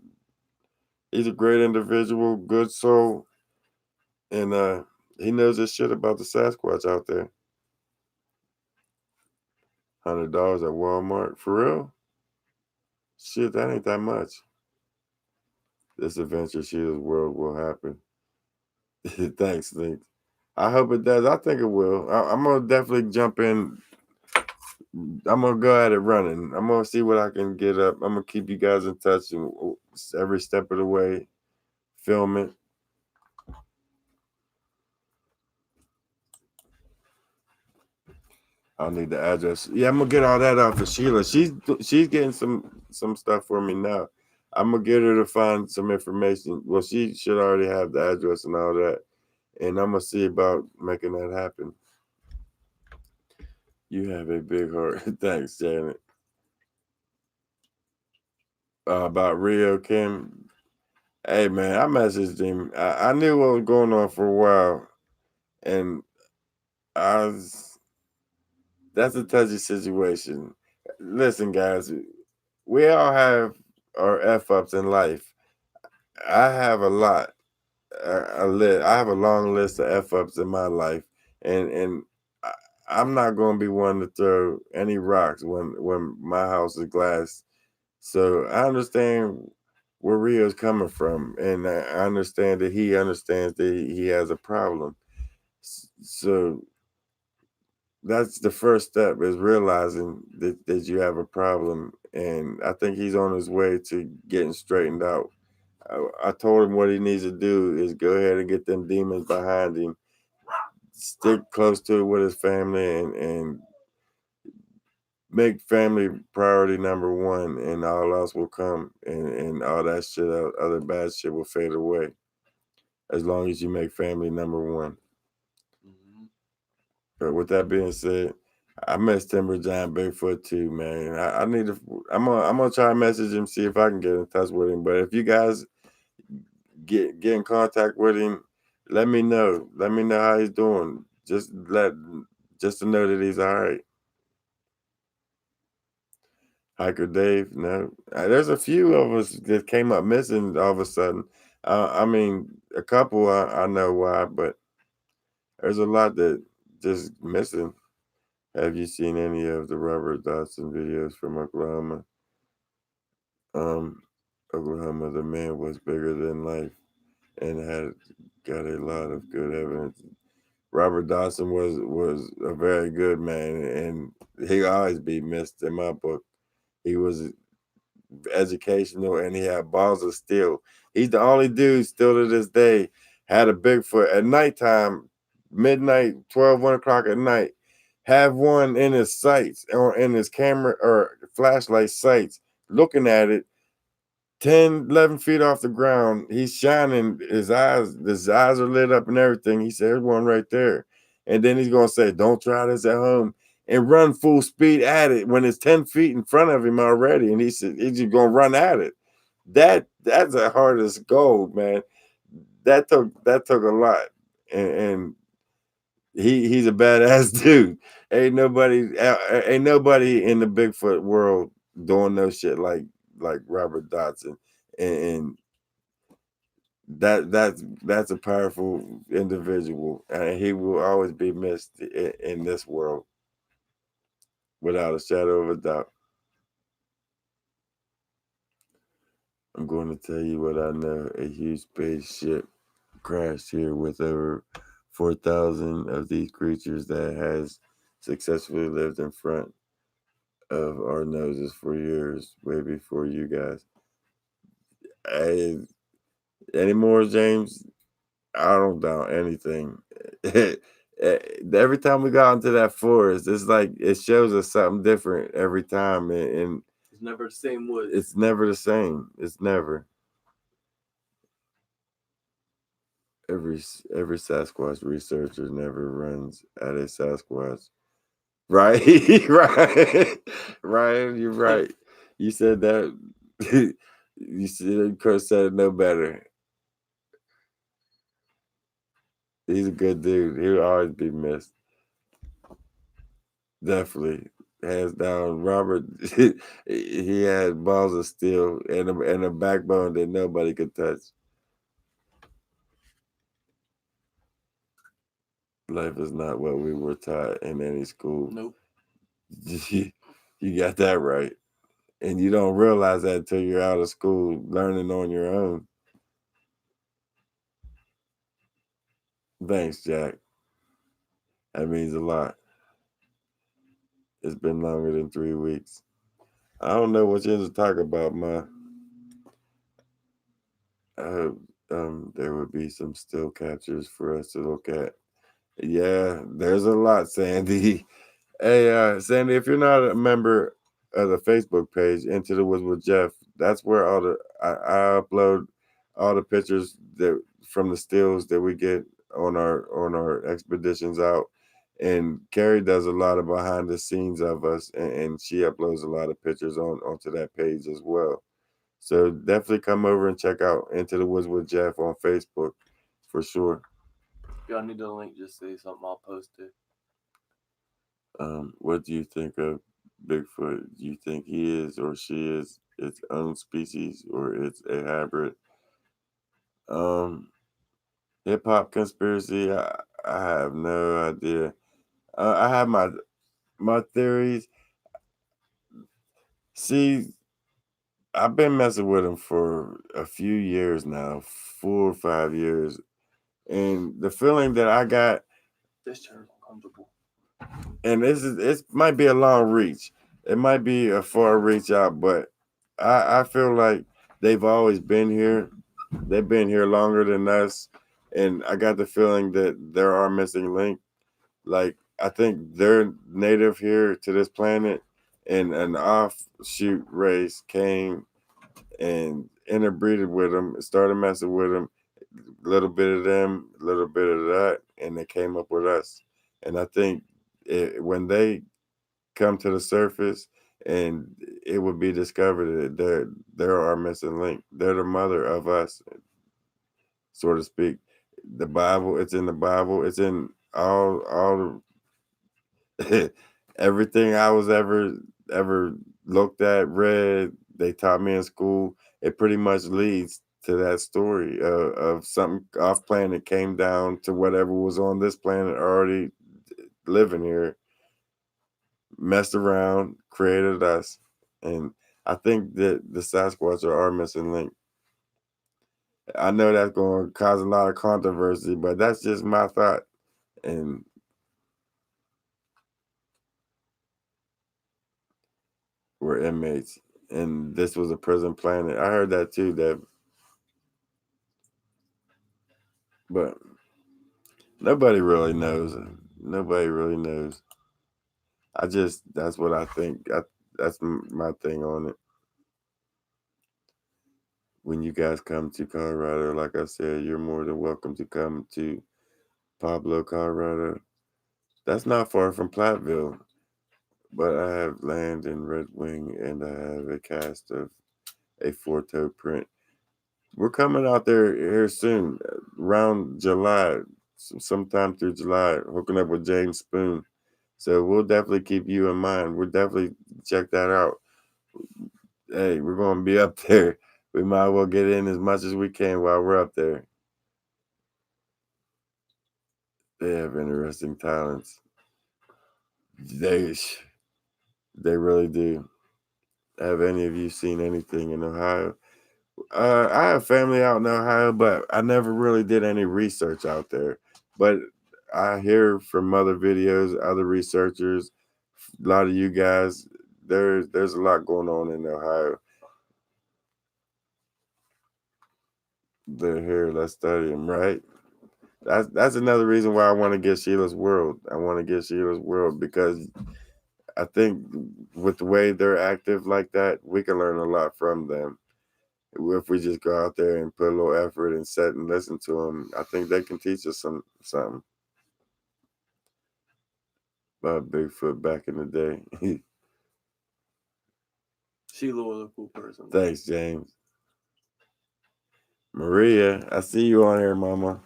great individual, good soul, and he knows his shit about the Sasquatch out there. $100 at Walmart for real? Shit, that ain't that much. This adventure, Sheila's world will happen. Thanks, Link. I hope it does. I think it will. I'm gonna definitely jump in. I'm gonna go at it running. I'm gonna see what I can get up. I'm gonna keep you guys in touch and every step of the way. Film it. I'll need the address. Yeah, I'm gonna get all that out for Sheila. She's getting some stuff for me now. I'm gonna get her to find some information. Well, she should already have the address and all that, and I'm gonna see about making that happen. You have a big heart. Thanks, Janet. About Rio Kim. Hey man, I messaged him. I knew what was going on for a while, and I was. That's a touchy situation. Listen, guys, we all have our f ups in life. I have a lot. I have a long list of f ups in my life, and I, I'm not going to be one to throw any rocks when my house is glass. So I understand where Rio's coming from, and I understand that he understands that he has a problem. So that's the first step is realizing that you have a problem, and I think he's on his way to getting straightened out. I told him what he needs to do is go ahead and get them demons behind him, stick close to it with his family, and make family priority number one, and all else will come, and all that shit, other bad shit will fade away as long as you make family number one. Mhm. But with that being said, I miss Timber Giant Bigfoot too, man. I need to. I'm gonna try to message him, see if I can get in touch with him. But if you guys get in contact with him, let me know. Let me know how he's doing. Just to know that he's all right. Hiker Dave, no. There's a few of us that came up missing all of a sudden. I mean, a couple I know why, but there's a lot that just missing. Have you seen any of the Robert Dodson videos from Oklahoma? Um, Oklahoma, the man was bigger than life and had got a lot of good evidence. Robert Dawson was a very good man, and he always be missed in my book. He was educational, and he had balls of steel. He's the only dude still to this day had a Bigfoot at nighttime, midnight, 1 o'clock at night, have one in his sights or in his camera or flashlight sights, looking at it 10, 11 feet off the ground. He's shining. His eyes are lit up and everything. He said, there's one right there. And then he's going to say, don't try this at home and run full speed at it when it's 10 feet in front of him already. And he said, he's just going to run at it. That's the hardest goal, man. That took a lot. And he's a badass dude. Ain't nobody in the Bigfoot world doing no shit like Robert Dodson, and that's a powerful individual, and he will always be missed in this world without a shadow of a doubt. I'm going to tell you what I know. A huge spaceship crashed here with over 4,000 of these creatures that has successfully lived in front of our noses for years, way before you guys. Hey, anymore, James? I don't doubt anything. Every time we got into that forest, it's like it shows us something different every time, and It's never the same wood. it's never the same. It's never. Every Sasquatch researcher never runs at a Sasquatch. Right, right, Ryan, you're right. You said that. You said Chris said it no better. He's a good dude. He'll always be missed. Definitely, hands down. Robert, he had balls of steel and a backbone that nobody could touch. Life is not what we were taught in any school. Nope. You got that right. And you don't realize that until you're out of school learning on your own. Thanks, Jack. That means a lot. It's been longer than 3 weeks. I don't know what you're to talk about, Ma. I hope there would be some still captures for us to look at. Yeah, there's a lot, Sandy. Hey, Sandy, if you're not a member of the Facebook page, Into the Woods with Jeff, that's where I upload all the pictures that from the stills that we get on our expeditions out. And Carrie does a lot of behind the scenes of us, and she uploads a lot of pictures onto that page as well. So definitely come over and check out Into the Woods with Jeff on Facebook for sure. If y'all need the link, just say something. I'll post it. What do you think of Bigfoot? Do you think he is or she is its own species or it's a hybrid? Hip hop conspiracy. I have no idea. I have my theories. See, I've been messing with him for a few years now, 4 or 5 years, and the feeling that I got, This chair is uncomfortable. and it might be a long reach, it might be a far reach out, but I feel like they've always been here. They've been here longer than us, and I got the feeling that there are missing link. Like I think they're native here to this planet, and an offshoot race came and interbreeded with them, started messing with them, a little bit of them, a little bit of that, and they came up with us. And I think when they come to the surface, and it would be discovered that they're our missing link. They're the mother of us, so to speak. The Bible, it's in the Bible. It's in all everything I was ever looked at, read, they taught me in school. It pretty much leads to that story of something off planet came down to whatever was on this planet already living here, messed around, created us, and I think that the Sasquatch are our missing link. I know that's going to cause a lot of controversy, but that's just my thought. And we're inmates, and this was a prison planet. I heard that too, Deb. But nobody really knows. Nobody really knows. That's what I think. That's my thing on it. When you guys come to Colorado, like I said, you're more than welcome to come to Pablo, Colorado. That's not far from Platteville, but I have land in Red Wing, and I have a cast of a four-toe print. We're coming out there here soon, around July, sometime through July, hooking up with James Spoon. So we'll definitely keep you in mind. We'll definitely check that out. Hey, we're going to be up there. We might as well get in as much as we can while we're up there. They have interesting talents. They really do. Have any of you seen anything in Ohio? I have family out in Ohio, but I never really did any research out there. But I hear from other videos, other researchers, a lot of you guys. There's a lot going on in Ohio. They're here. Let's study them, right? That's another reason why I want to get Sheila's World. I want to get Sheila's World because I think with the way they're active like that, we can learn a lot from them. If we just go out there and put a little effort and sit and listen to them, I think they can teach us something about Bigfoot back in the day. Sheila was a cool person. Thanks, James. Maria, I see you on here, Mama.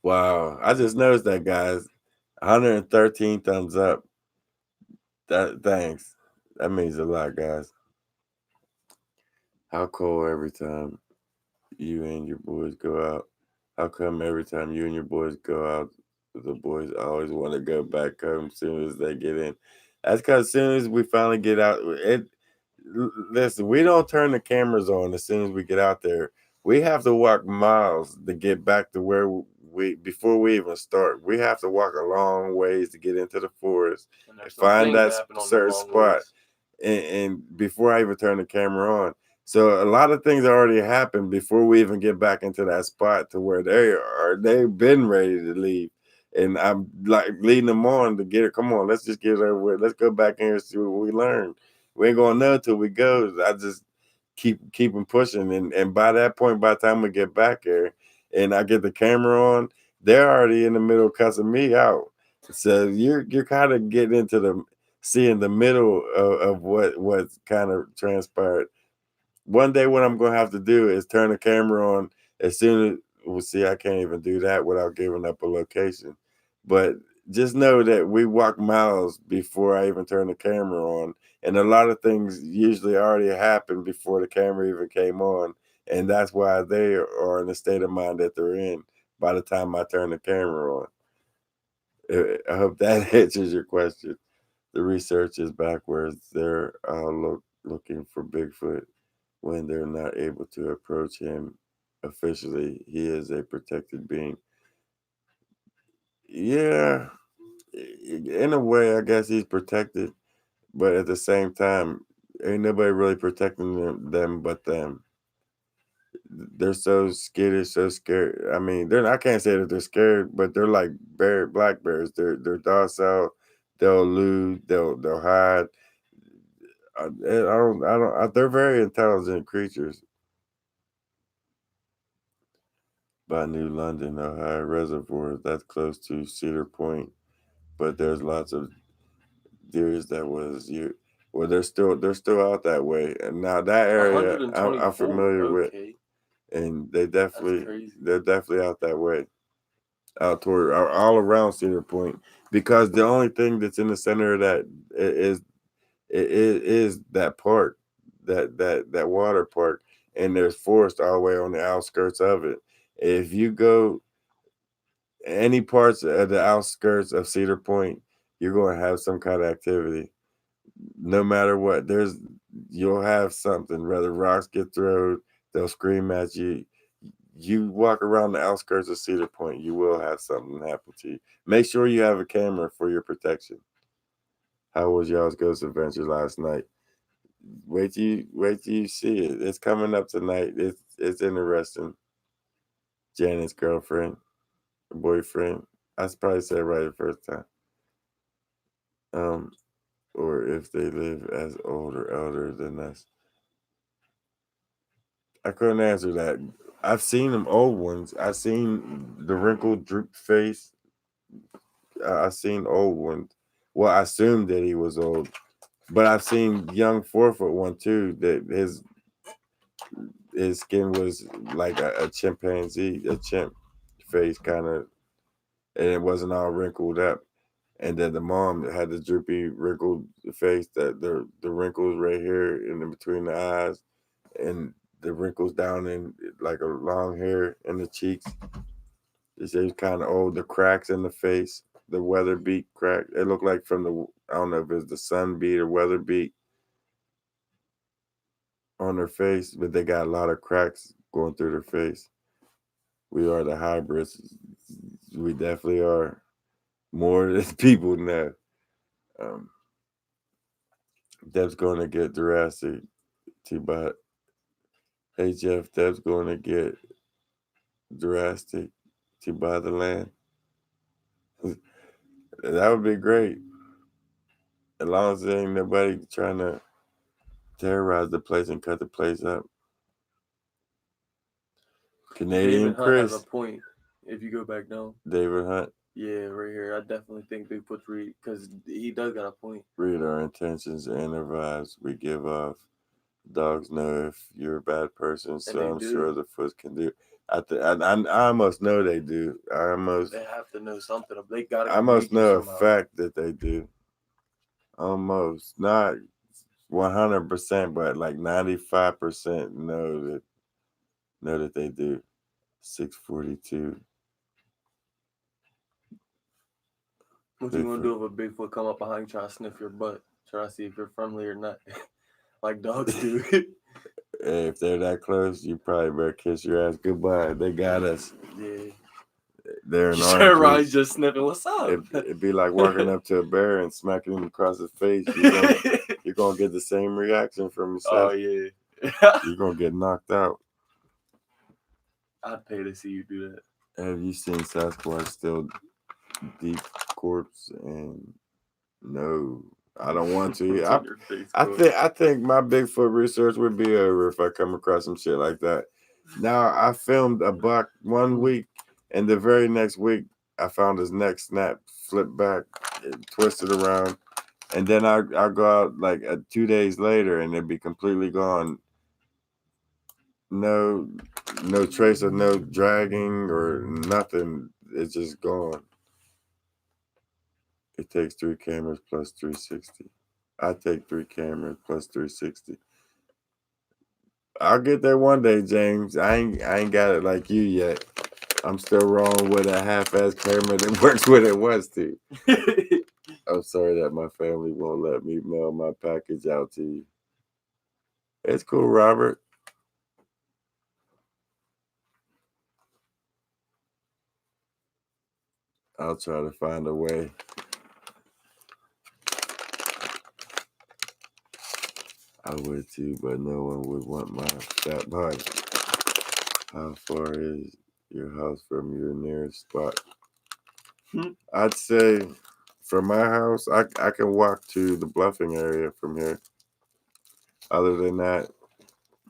Wow, I just noticed that, guys. 113 thumbs up. Thanks. That means a lot, guys. How cool every time you and your boys go out. How come every time you and your boys go out, the boys always want to go back home as soon as they get in? That's because as soon as we finally get out, listen, we don't turn the cameras on as soon as we get out there. We have to walk miles to get back to where before we even start. We have to walk a long ways to get into the forest and find that certain spot. And before I even turn the camera on. So a lot of things already happened before we even get back into that spot to where they are. They've been ready to leave. And I'm like leading them on to get it. Come on, let's just get it over with. Let's go back in here and see what we learned. We ain't gonna know until we go. I just keep them pushing. And by that point, by the time we get back here and I get the camera on, they're already in the middle cussing me out. So you're kind of getting into seeing the middle of what's kind of transpired. One day what I'm gonna have to do is turn the camera on as soon as we'll see. I can't even do that without giving up a location. But just know that we walk miles before I even turn the camera on. And a lot of things usually already happened before the camera even came on. And that's why they are in the state of mind that they're in by the time I turn the camera on. I hope that answers your question. The research is backwards. They're looking for Bigfoot when they're not able to approach him officially. He is a protected being. Yeah, in a way, I guess he's protected, but at the same time, ain't nobody really protecting them but them. They're so skittish, so scared. I mean, I can't say that they're scared, but they're like black bears. They're docile. They'll elude. They'll hide. They're very intelligent creatures. By New London, Ohio Reservoir, that's close to Cedar Point, but there's lots of deers that was you. Well, they're still out that way, and now that area I'm 124. familiar with, Okay. and That's crazy. they're definitely out that way, out toward all around Cedar Point, because the only thing that's in the center of that is that park, that water park, and there's forest all the way on the outskirts of it. If you go any parts of the outskirts of Cedar Point, you're going to have some kind of activity. No matter what, you'll have something. Whether rocks get thrown, they'll scream at you. You walk around the outskirts of Cedar Point, you will have something happen to you. Make sure you have a camera for your protection. How was y'all's ghost adventure last night? Wait till you see it. It's coming up tonight. It's interesting. Janet's girlfriend, boyfriend. I probably said it right the first time. Or if they live as old or elder than us. I couldn't answer that. I've seen them old ones. I've seen the wrinkled, drooped face. I've seen old ones. Well, I assumed that he was old, but I've seen young 4-foot one too. That his skin was like a chimpanzee, a chimp face kind of, and it wasn't all wrinkled up. And then the mom had the droopy, wrinkled face, that the wrinkles right here in between the eyes, and the wrinkles down in like a long hair in the cheeks. It was kind of old. The cracks in the face, the weather beat crack. It looked like from I don't know if it's the sun beat or weather beat on their face, but they got a lot of cracks going through their face. We are the hybrids. We definitely are more than people know. Deb's going to get Jurassic T-Bot. Hey Jeff, Deb's going to get Jurassic to buy the land. That would be great. As long as there ain't nobody trying to terrorize the place and cut the place up. Canadian David Hunt Chris. has a point. If you go back down. David Hunt. Yeah, right here. I definitely think Bigfoot's read because he does got a point. Read our intentions and our vibes we give off. Dogs know if you're a bad person, so I'm sure the Foots can do. I almost know they do. They have to know something. They got. I must know a fact that they do. Almost not 100%, but like 95% know that they do. 642. What you gonna do if a Bigfoot come up behind you, try to sniff your butt, try to see if you're friendly or not, like dogs do? Hey, if they're that close, you probably better kiss your ass goodbye. They got us. Yeah. They're an Everybody's just sniffing. What's up? It'd be like walking up to a bear and smacking him across the face. You're gonna get the same reaction from yourself. Oh yeah. You're gonna get knocked out. I'd pay to see you do that. Have you seen Sasquatch still deep corpse? And no, I don't want to. I think my Bigfoot research would be over if I come across some shit like that. Now I filmed a buck one week And the very next week, I found his neck snap, flipped back, twisted around. And then I'll go out like 2 days later and it'd be completely gone. No trace of no dragging or nothing. It's just gone. It takes 3 cameras plus 360. I take 3 cameras plus 360. I'll get there one day, James. I ain't got it like you yet. I'm still wrong with a half-ass camera that works when it wants to. I'm sorry that my family won't let me mail my package out to you. It's cool, Robert. I'll try to find a way. I would too, but no one would want my fat body. How far is your house from your nearest spot? I'd say from my house, I can walk to the bluffing area from here. Other than that,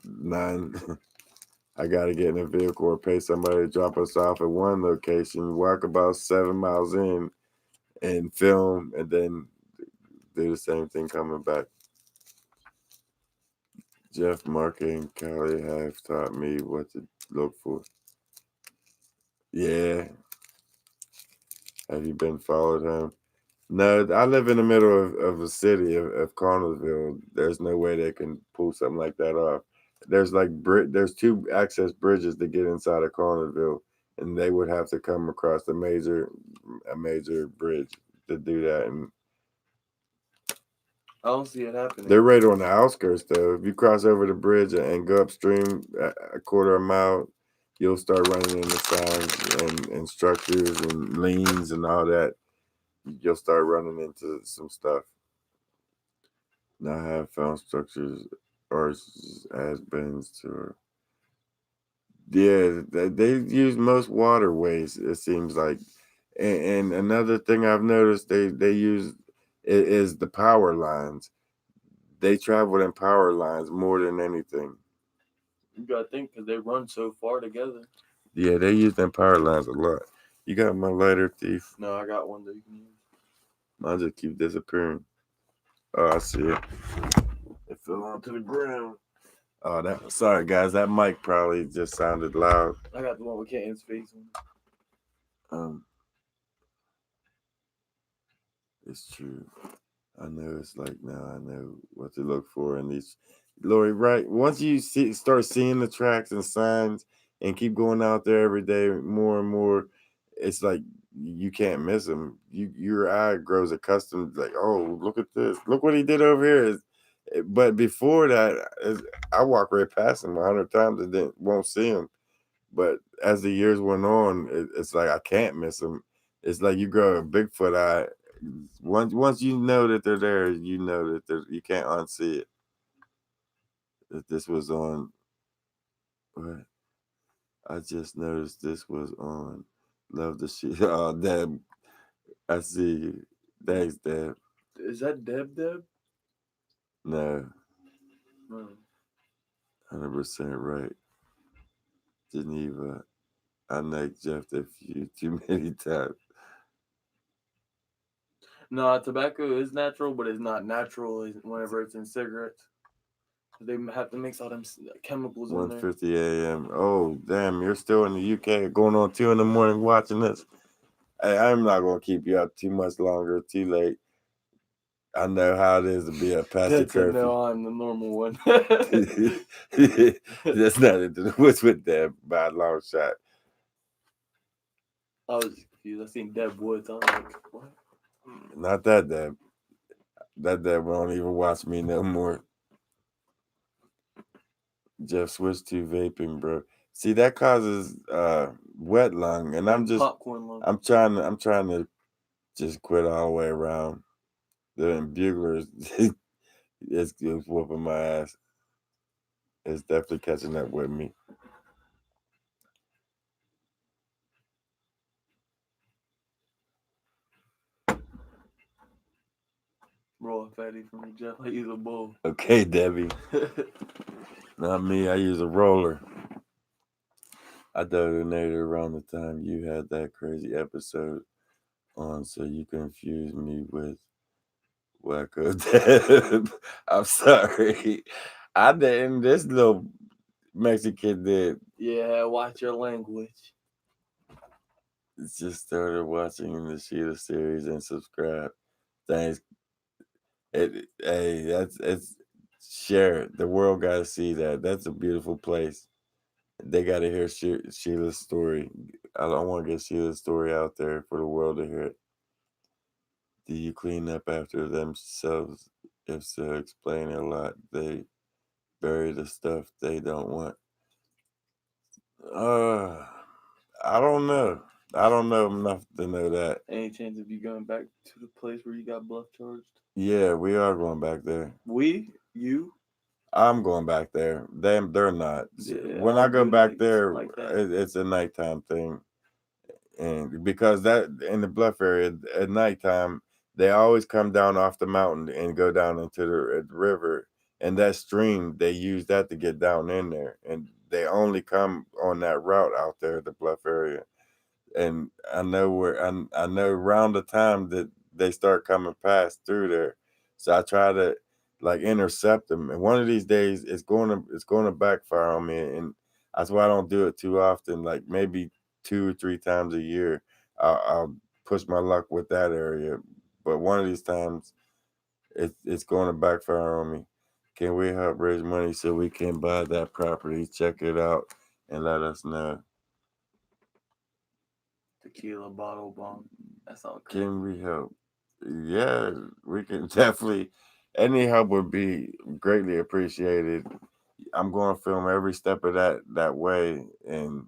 none. I got to get in a vehicle or pay somebody to drop us off at one location, walk about 7 miles in, and film, and then do the same thing coming back. Jeff, Mark, and Callie have taught me what to look for. Yeah. Have you been followed home? No, I live in the middle of a city of Connellsville. There's no way they can pull something like that off. There's like there's 2 access bridges to get inside of Connellsville, and they would have to come across a major bridge to do that. And I don't see it happening. they're right on the outskirts, though. If you cross over the bridge and go upstream a quarter of a mile, you'll start running into signs and structures and leans and all that. You'll start running into some stuff. Now I have found structures or has-beens to. Yeah, they use most waterways, it seems like. And another thing I've noticed they use is the power lines. They travel in power lines more than anything. You gotta think because they run so far together. Yeah, they use them power lines a lot. You got my lighter, thief? No, I got one that you can use. Mine just keep disappearing. Oh, I see it. It fell onto the ground. Oh, sorry guys, that mic probably just sounded loud. I got the one with Kenton's face on. It's true. I know it's like now I know what to look for in these. Lori, right? Once you start seeing the tracks and signs and keep going out there every day more and more, it's like you can't miss them. Your eye grows accustomed. Like, oh, look at this! Look what he did over here. But before that, I walk right past him 100 times and won't see him. But as the years went on, it's like I can't miss him. It's like you grow a Bigfoot eye. Once you know that they're there, you know that you can't unsee it. That this was on. What? I just noticed this was on. Love the shit. Oh, Deb. I see you. Thanks, Deb. Is that Deb? No. 100% right. Geneva. I knocked Jeff a few too many times. No, tobacco is natural, but it's not natural whenever it's in cigarettes. They have to mix all them chemicals in there. 1:50 a.m. Oh, damn, you're still in the UK going on 2 in the morning watching this. Hey, I'm not going to keep you up too much longer, too late. I know how it is to be a pastor curfew. No, I'm the normal one. That's nothing to do with that by a long shot. I was confused. I seen Deb Woods. I was like, what? Not that Deb. That Deb won't even watch me no more. Jeff switched to vaping, bro. See, that causes wet lung, and I'm popcorn lung. I'm trying to just quit all the way around. The buglers, it's whooping my ass. It's definitely catching up with me. Raw fatty from me, Jeff. I use a bowl. Okay, Debbie. Not me. I use a roller. I donated around the time you had that crazy episode on, so you confused me with Wacko Dad. I'm sorry. I didn't. This little Mexican did. Yeah, watch your language. Just started watching the Sheila series and subscribe. Thanks. Hey, it's share it. The world got to see that. That's a beautiful place. They got to hear Sheila's story. I want to get Sheila's story out there for the world to hear it. Do you clean up after themselves? If so, explain a lot. They bury the stuff they don't want. Uh, I don't know. I don't know enough to know that. Any chance of you going back to the place where you got bluff charged? Yeah, we are going back there. You? I'm going back there. They're not. Yeah, When I I don't go do back niggas there, like that. it's a nighttime thing, and because that in the bluff area at nighttime, they always come down off the mountain and go down into the river, and that stream they use that to get down in there, and they only come on that route out there, the bluff area. And I know I know around the time that they start coming past through there, so I try to like intercept them. And one of these days, it's going to backfire on me, and that's why I don't do it too often. Like maybe 2 or 3 times a year, I'll push my luck with that area. But one of these times, it's going to backfire on me. Can we help raise money so we can buy that property? Check it out and let us know. Tequila bottle bomb. That sounds crazy. Can we help? Yeah, we can definitely. Any help would be greatly appreciated. I'm going to film every step of that way, and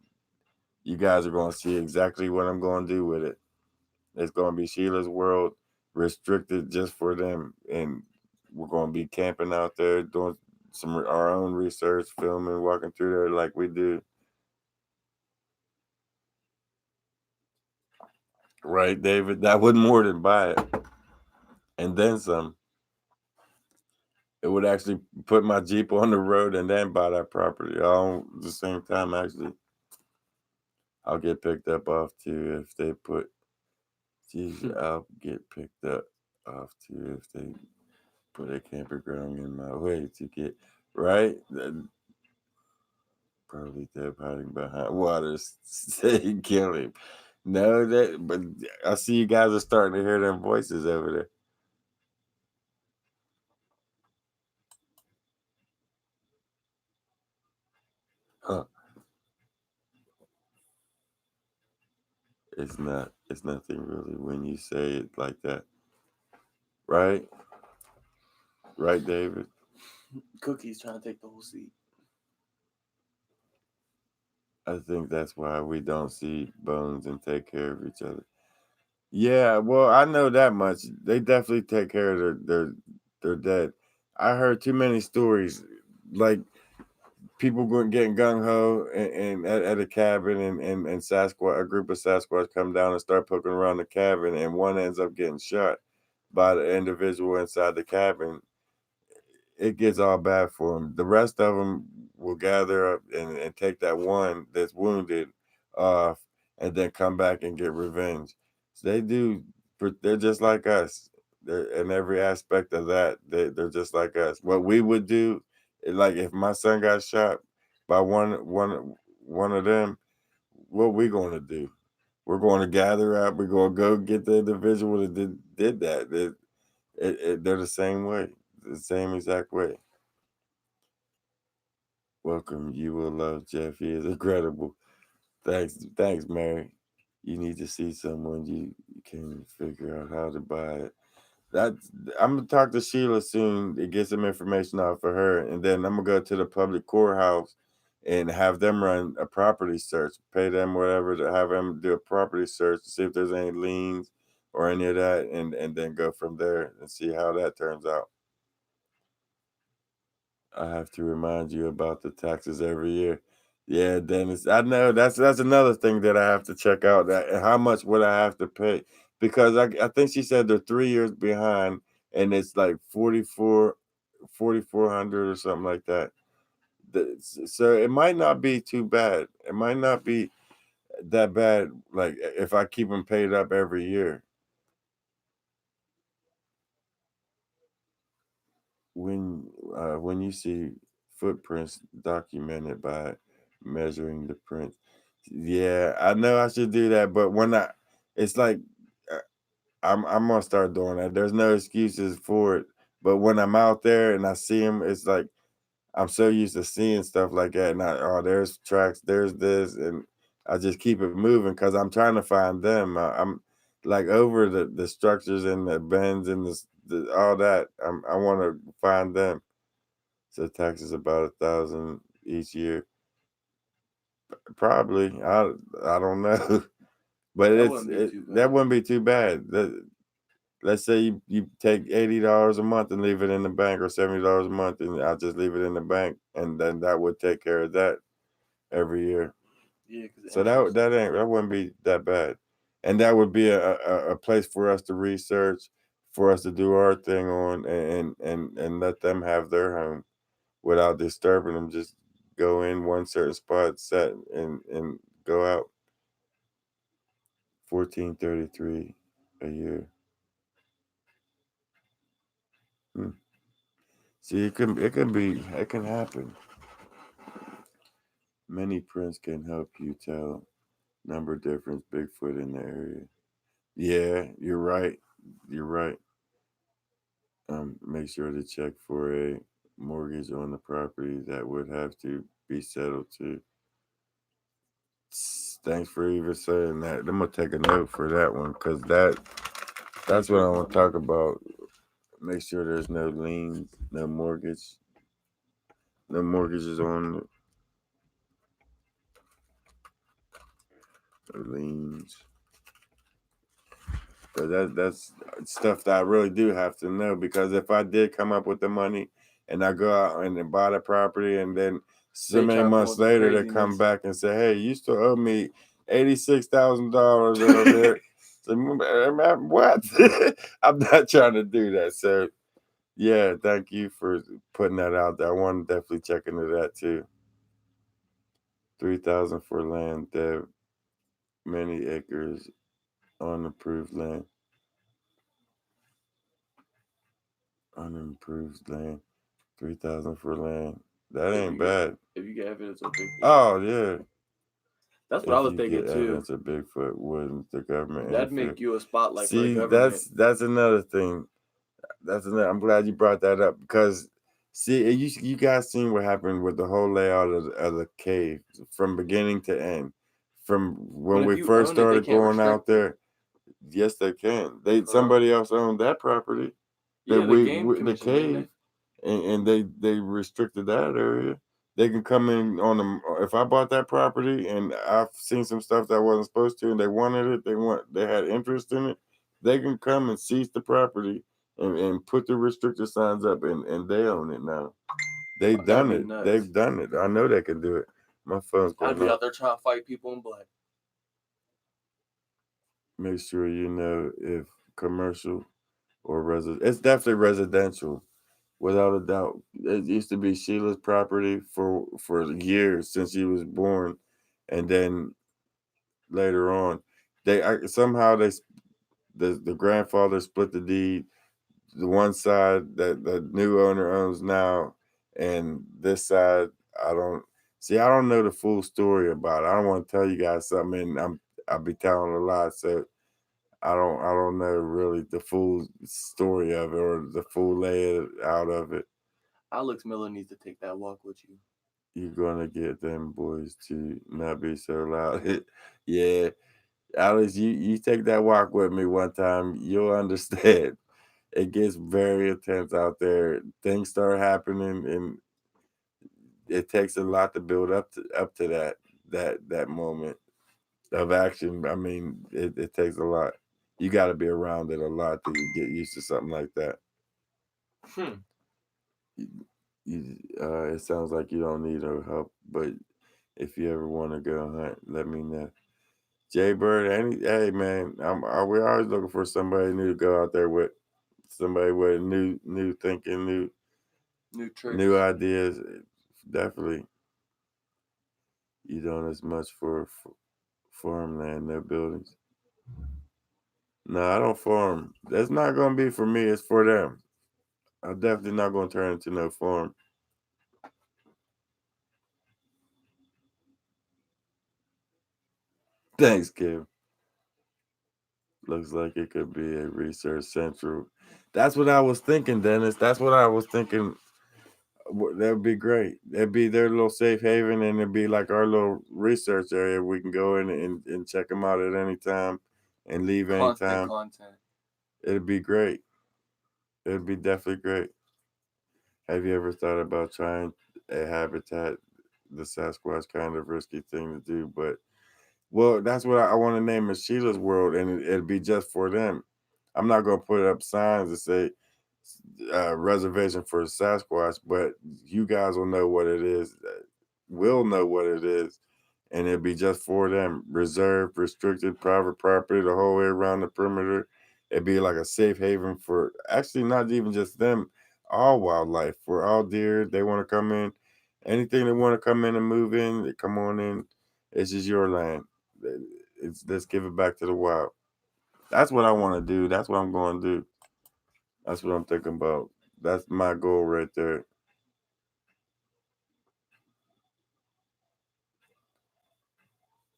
you guys are going to see exactly what I'm going to do with it. It's going to be Sheila's World, restricted just for them, and we're going to be camping out there, doing some our own research, filming, walking through there like we do. Right, David? That would more than buy it, and then some. It would actually put my Jeep on the road and then buy that property all at the same time. Actually, I'll get picked up off too if they put. Geez, I'll get picked up off too if they put a campground in my way to get right. Probably they're hiding behind water, saying kill him. No, but I see you guys are starting to hear them voices over there. Huh. It's not. It's nothing really when you say it like that, right? Right, David. Cookie's trying to take the whole seat. I think that's why we don't see bones and take care of each other. Yeah, well, I know that much. They definitely take care of their dead. I heard too many stories, like people going getting gung ho and at a cabin and Sasquatch, a group of Sasquatch come down and start poking around the cabin, and one ends up getting shot by the individual inside the cabin. It gets all bad for them. The rest of them will gather up and take that one that's wounded off and then come back and get revenge. So they do, they're just like us. They're, in every aspect of that, they're just like us. What we would do, like if my son got shot by one of them, what we going to do? We're going to gather up. We're going to go get the individual that did that. They're the same way, the same exact way. Welcome. You will love Jeff. He is incredible. Thanks, Mary. You need to see someone you can figure out how to buy it. That I'm gonna talk to Sheila soon to get some information out for her, and then I'm gonna go to the public courthouse and have them run a property search. Pay them whatever to have them do a property search to see if there's any liens or any of that, and then go from there and see how that turns out. I have to remind you about the taxes every year. Yeah, Dennis. I know that's another thing that I have to check out. That how much would I have to pay? Because I think she said they're 3 years behind, and it's like 4400 or something like that. So it might not be too bad. It might not be that bad. Like if I keep them paid up every year. When you see footprints documented by measuring the prints, yeah, I know I should do that, but it's like uh, I'm gonna start doing that. There's no excuses for it, but when I'm out there and I see them, it's like I'm so used to seeing stuff like that. And there's tracks, there's this, and I just keep it moving because I'm trying to find them. I'm like over the structures and the bends and all that. I want to find them. So taxes about 1,000 each year, probably. I don't know, but that wouldn't be too bad. Let's say you take $80 a month and leave it in the bank, or $70 a month, and I'll just leave it in the bank, and then that would take care of that every year. Yeah, so that wouldn't be that bad, and that would be a place for us to research, for us to do our thing on, and let them have their home without disturbing them. Just go in one certain spot, set, and go out. 1433 a year. See, it can happen. Many prints can help you tell number difference Bigfoot in the area. Yeah, you're right. You're right. Make sure to check for a mortgage on the property that would have to be settled too. Thanks for even saying that. I'm gonna take a note for that one because that's what I want to talk about. Make sure there's no liens, no mortgages on liens. But that's stuff that I really do have to know, because if I did come up with the money and I go out and then buy the property, and then so many months later they come back and say, "Hey, you still owe me $86,000 over there." So, what? I'm not trying to do that. So, yeah, thank you for putting that out there. I want to definitely check into that too. 3,000 for land, Dev. Many acres, unapproved land. Unimproved land. 3,000 for land. That ain't bad. If you get evidence of Bigfoot. Oh yeah. That's what I was thinking too. Evidence of Bigfoot, wouldn't the government? That'd make you a spotlight for the See, government. that's another thing. I'm glad you brought that up, because see, you guys seen what happened with the whole layout of the cave from beginning to end, from when we first started going out there. Yes, they can. Somebody else owned that property. Yeah, the cave, and they restricted that area. They can come in on them. If I bought that property and I've seen some stuff that wasn't supposed to, and they wanted it, they had interest in it, they can come and seize the property and put the restricted signs up, and they own it now. They've done it. Nuts. They've done it. I know they can do it. My phone's going. I'd be out there trying to fight people in black. Make sure you know if commercial or residential. It's definitely residential, without a doubt. It used to be Sheila's property for years since she was born, and then later on, the grandfather split the deed. The one side that the new owner owns now, and this side I don't know the full story about it. I don't want to tell you guys something, and I'll be telling a lot, so I don't know really the full story of it or the full layout of it. Alex Miller needs to take that walk with you. You're gonna get them boys to not be so loud. Yeah, Alex, you take that walk with me one time, you'll understand. It gets very intense out there. Things start happening, and it takes a lot to build up to that moment of action. I mean, it takes a lot. You got to be around it a lot to get used to something like that. It sounds like you don't need no help, but if you ever want to go hunt, let me know. Jay Bird, hey man, we're always looking for somebody new to go out there with, somebody with new thinking, new tricks, new ideas, definitely. You don't as much for farmland, no buildings. No, I don't farm. That's not gonna be for me. It's for them. I'm definitely not gonna turn into no farm. Thanks, Kim. Looks like it could be a research central. That's what I was thinking, Dennis. That's what I was thinking. That would be great. That'd be their little safe haven, and it'd be like our little research area. We can go in and check them out at any time and leave Constant anytime. content. It'd be great. It'd be definitely great. Have you ever thought about trying a habitat? The Sasquatch kind of risky thing to do, but well, that's what I want to name it Sheila's World, and it'd be just for them. I'm not gonna put up signs that say reservation for Sasquatch, but you guys will know what it is. We'll know what it is, and it'd be just for them. Reserved, restricted, private property the whole way around the perimeter. It'd be like a safe haven for actually not even just them, all wildlife, for all deer. They want to come in, anything they want to come in and move in, they come on in. It's just your land. Let's give it back to the wild. That's what I want to do. That's what I'm going to do. That's what I'm thinking about. That's my goal right there.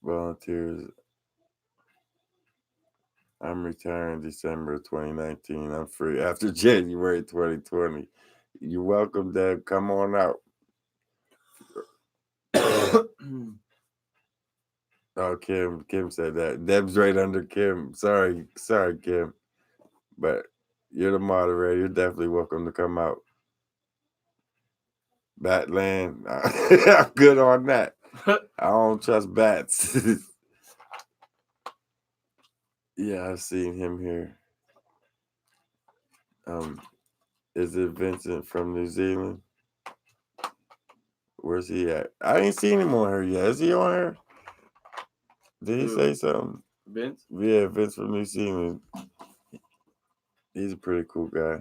Volunteers. I'm retiring December 2019. I'm free after January 2020. You're welcome, Deb. Come on out. Oh, Kim said that. Deb's right under Kim. Sorry, Kim. But you're the moderator. You're definitely welcome to come out. Batland. I'm good on that. I don't trust bats. Yeah, I've seen him here. Is it Vincent from New Zealand? Where's he at? I ain't seen him on here yet. Is he on here? Did he say something? Vince? Yeah, Vince from New Zealand. He's a pretty cool guy.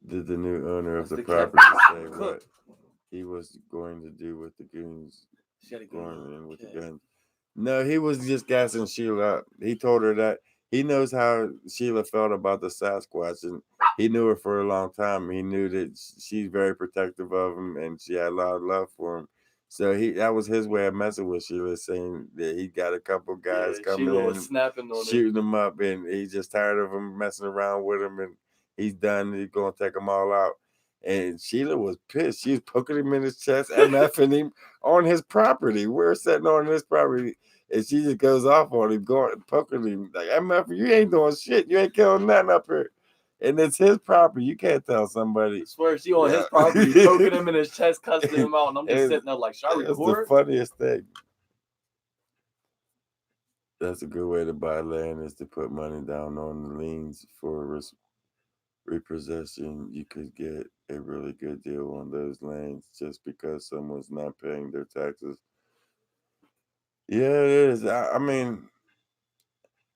Did the new owner of the property say what he was going to do with the goons going in with the guns? No, he was just gassing Sheila up. He told her that he knows how Sheila felt about the Sasquatch, and he knew her for a long time. He knew that she's very protective of him, and she had a lot of love for him. So that was his way of messing with Sheila, saying that he got a couple guys coming Sheila in, was snapping on shooting them up, and he's just tired of him messing around with him, and he's done. He's gonna take them all out. And Sheila was pissed. She was poking him in his chest, MFing him on his property. We're sitting on his property. And she just goes off on him, going poking him like, MF, you ain't doing shit. You ain't killing nothing up here. And it's his property. You can't tell somebody. I swear she on his property, poking him in his chest, cussing him out, and I'm just sitting there like, should I record? That's the funniest thing. That's a good way to buy land, is to put money down on the liens for repossession. You could get a really good deal on those lands just because someone's not paying their taxes. Yeah, it is. I mean,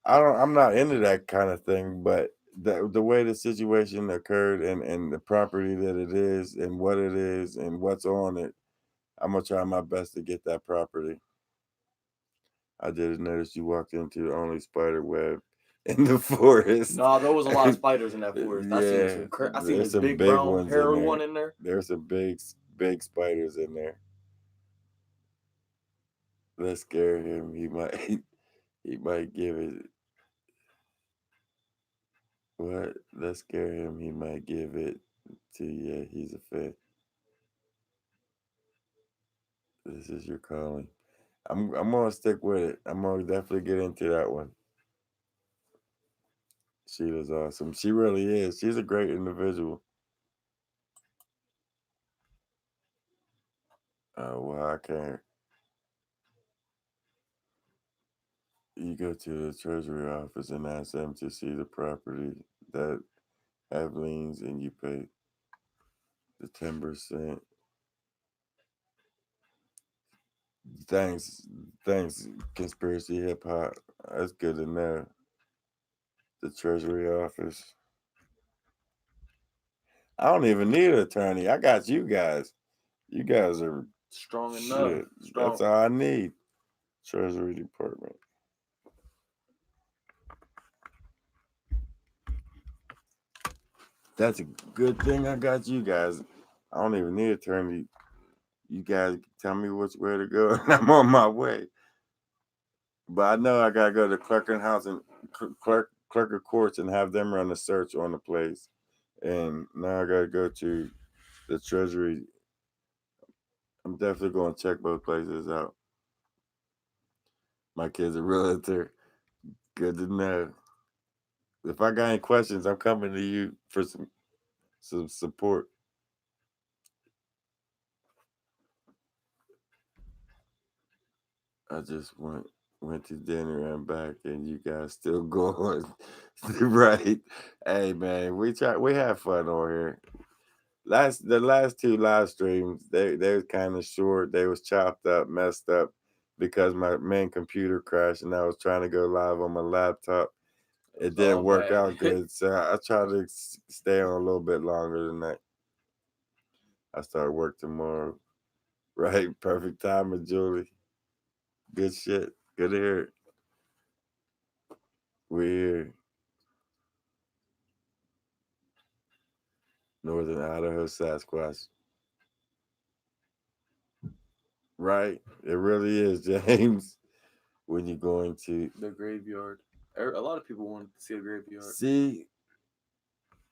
I'm not into that kind of thing, but the way the situation occurred, and the property that it is and what it is and what's on it, I'm gonna try my best to get that property. I did notice you walked into the only spider web in the forest. No, there was a lot of spiders in that forest. Yeah, I seen this some big big brown ones hairy in there. one in there. There's some big spiders in there. Let's scare him. He might give it. What? Let's scare him. He might give it to you. He's a fan. This is your calling. I'm gonna stick with it. I'm gonna definitely get into that one. Sheila's awesome. She really is. She's a great individual. Oh well, I can't. You go to the treasury office and ask them to see the property that have liens, and you pay the 10%. Thanks, conspiracy hip hop. That's good to know. The treasury office. I don't even need an attorney. I got you guys. You guys are Strong enough. shit. Strong. That's all I need. Treasury Department. That's a good thing I got you guys. I don't even need an attorney. You guys tell me which way to go, and I'm on my way. But I know I gotta go to clerk and house and clerk of courts and have them run a search on the place. And now I gotta go to the Treasury. I'm definitely gonna check both places out. My kid's a realtor. Good to know. If I got any questions, I'm coming to you for some support. I just went to dinner and back, and you guys still going. Right? Hey man, we have fun over here. The last two live streams, they was kind of short. They was chopped up, messed up because my main computer crashed, and I was trying to go live on my laptop. It didn't work out good, so I tried to stay on a little bit longer than that. I start work tomorrow. Right, perfect timing, Julie. Good shit. Good to hear it. We're here. Northern Idaho Sasquatch. Right? It really is, James. When you're going to the graveyard. A lot of people want to see a graveyard. see,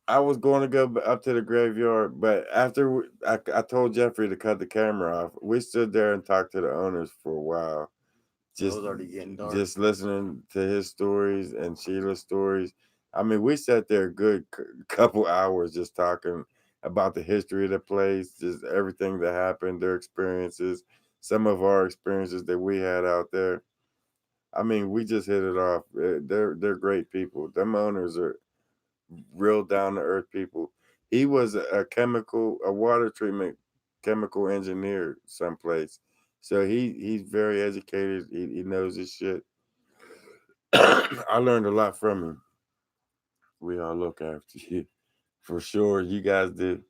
I was going to go up to the graveyard, but after I told Jeffrey to cut the camera off, we stood there and talked to the owners for a while. It was already getting dark. Just listening to his stories and Sheila's stories. I mean, we sat there a good couple hours just talking about the history of the place, just everything that happened, their experiences, some of our experiences that we had out there. I mean, we just hit it off. They're great people. Them owners are real down to earth people. He was a water treatment chemical engineer someplace. So he's very educated. He knows his shit. I learned a lot from him. We all look after you. For sure. You guys do.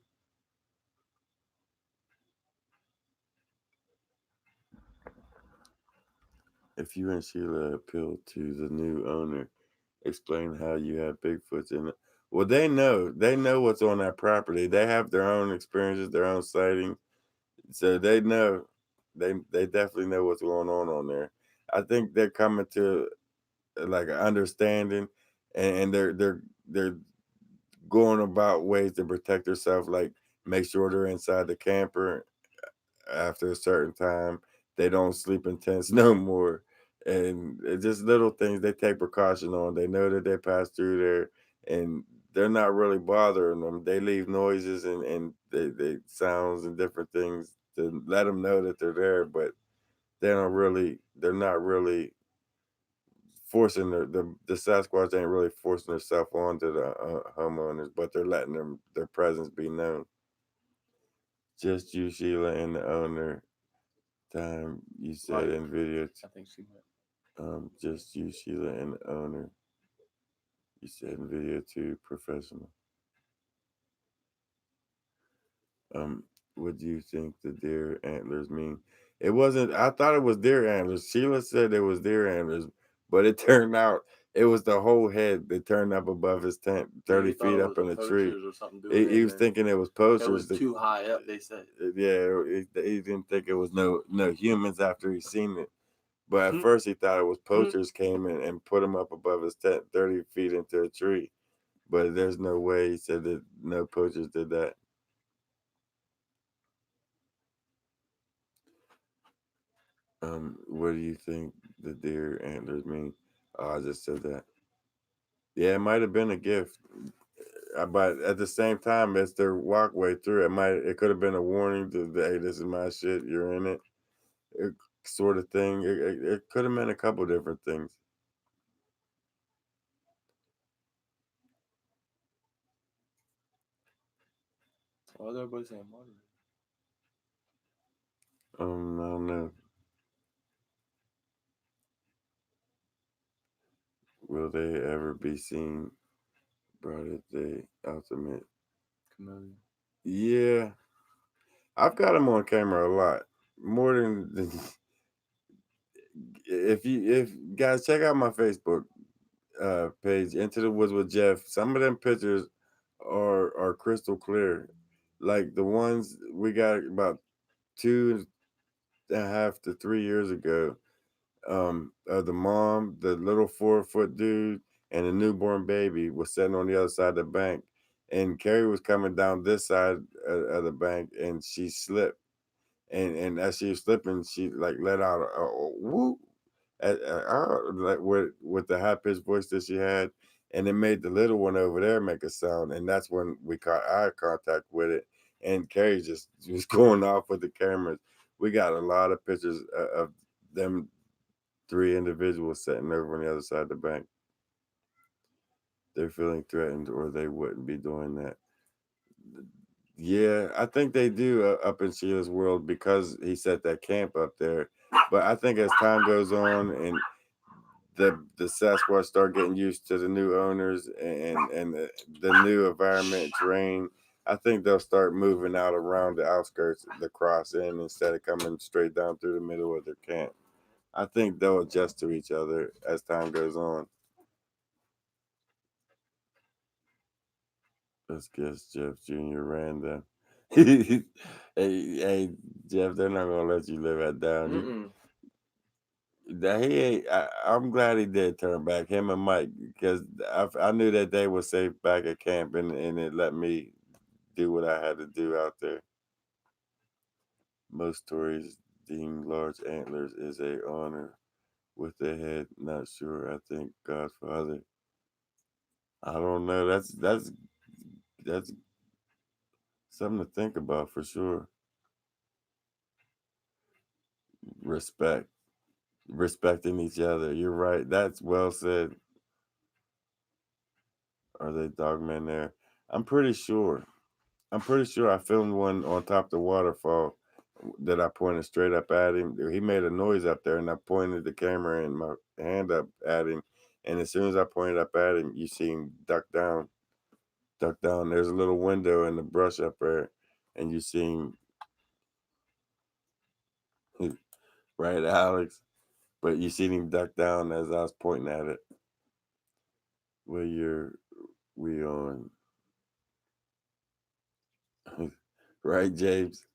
If you and Sheila appeal to the new owner, explain how you have Bigfoots in it. Well, they know. They know what's on that property. They have their own experiences, their own sightings. So they know. They definitely know what's going on there. I think they're coming to like an understanding, and they're going about ways to protect themselves, like make sure they're inside the camper after a certain time. They don't sleep in tents no more. And it's just little things they take precaution on. They know that they pass through there and they're not really bothering them. They leave noises and they sounds and different things to let them know that they're there, but they're not really forcing the Sasquatch ain't really forcing herself onto the homeowners, but they're letting their presence be known. Just you, Sheila, and the owner. Time you said in video. I think she went. Just you, Sheila, and the owner. You said in video too, professional. What do you think the deer antlers mean? It wasn't. I thought it was deer antlers. Sheila said it was deer antlers, but it turned out it was the whole head that turned up above his tent, 30 feet up in a tree. He was thinking it was poachers. It was too high up, they said. Yeah, he didn't think it was no humans after he seen it. But at first he thought it was poachers came in and put him up above his tent, 30 feet into a tree. But there's no way he said that no poachers did that. What do you think the deer antlers mean? Oh, I just said that. Yeah, it might have been a gift, but at the same time, it's their walkway through. It could have been a warning to, hey, this is my shit. You're in it sort of thing. It could have meant a couple different things. Why is everybody saying moderator? I don't know. Will they ever be seen? Brought it the ultimate Chameleon. Yeah, I've got them on camera a lot, more than if guys check out my Facebook page, Into the Woods with Jeff. Some of them pictures are crystal clear, like the ones we got about 2.5 to 3 years ago. The mom, the little 4 foot dude, and the newborn baby was sitting on the other side of the bank, and Carrie was coming down this side of the bank, and she slipped, and as she was slipping, she like let out a whoop, like with the high pitched voice that she had, and it made the little one over there make a sound, and that's when we caught eye contact with it, and Carrie just was going off with the cameras. We got a lot of pictures of them three individuals sitting over on the other side of the bank. They're feeling threatened, or they wouldn't be doing that. Yeah, I think they do up in Sheila's world because he set that camp up there. But I think as time goes on and the Sasquatch start getting used to the new owners and the new environment terrain, I think they'll start moving out around the outskirts, the cross in, instead of coming straight down through the middle of their camp. I think they'll adjust to each other as time goes on. Let's guess Jeff Jr. ran them. Hey, Jeff, they're not gonna let you live at down. He ain't. I'm glad he did turn back. Him and Mike, because I knew that they were safe back at camp, and it let me do what I had to do out there. Most stories deem large antlers is a honor with the head. Not sure. I think Godfather. I don't know. That's something to think about for sure. Respect, respecting each other. You're right. That's well said. Are they dogmen there? I'm pretty sure. I'm pretty sure I filmed one on top of the waterfall that I pointed straight up at him. He made a noise up there, and I pointed the camera and my hand up at him. And as soon as I pointed up at him, you see him duck down. Duck down. There's a little window in the brush up there, and you see him, right, Alex? But you see him duck down as I was pointing at it. What year we on? Right, James?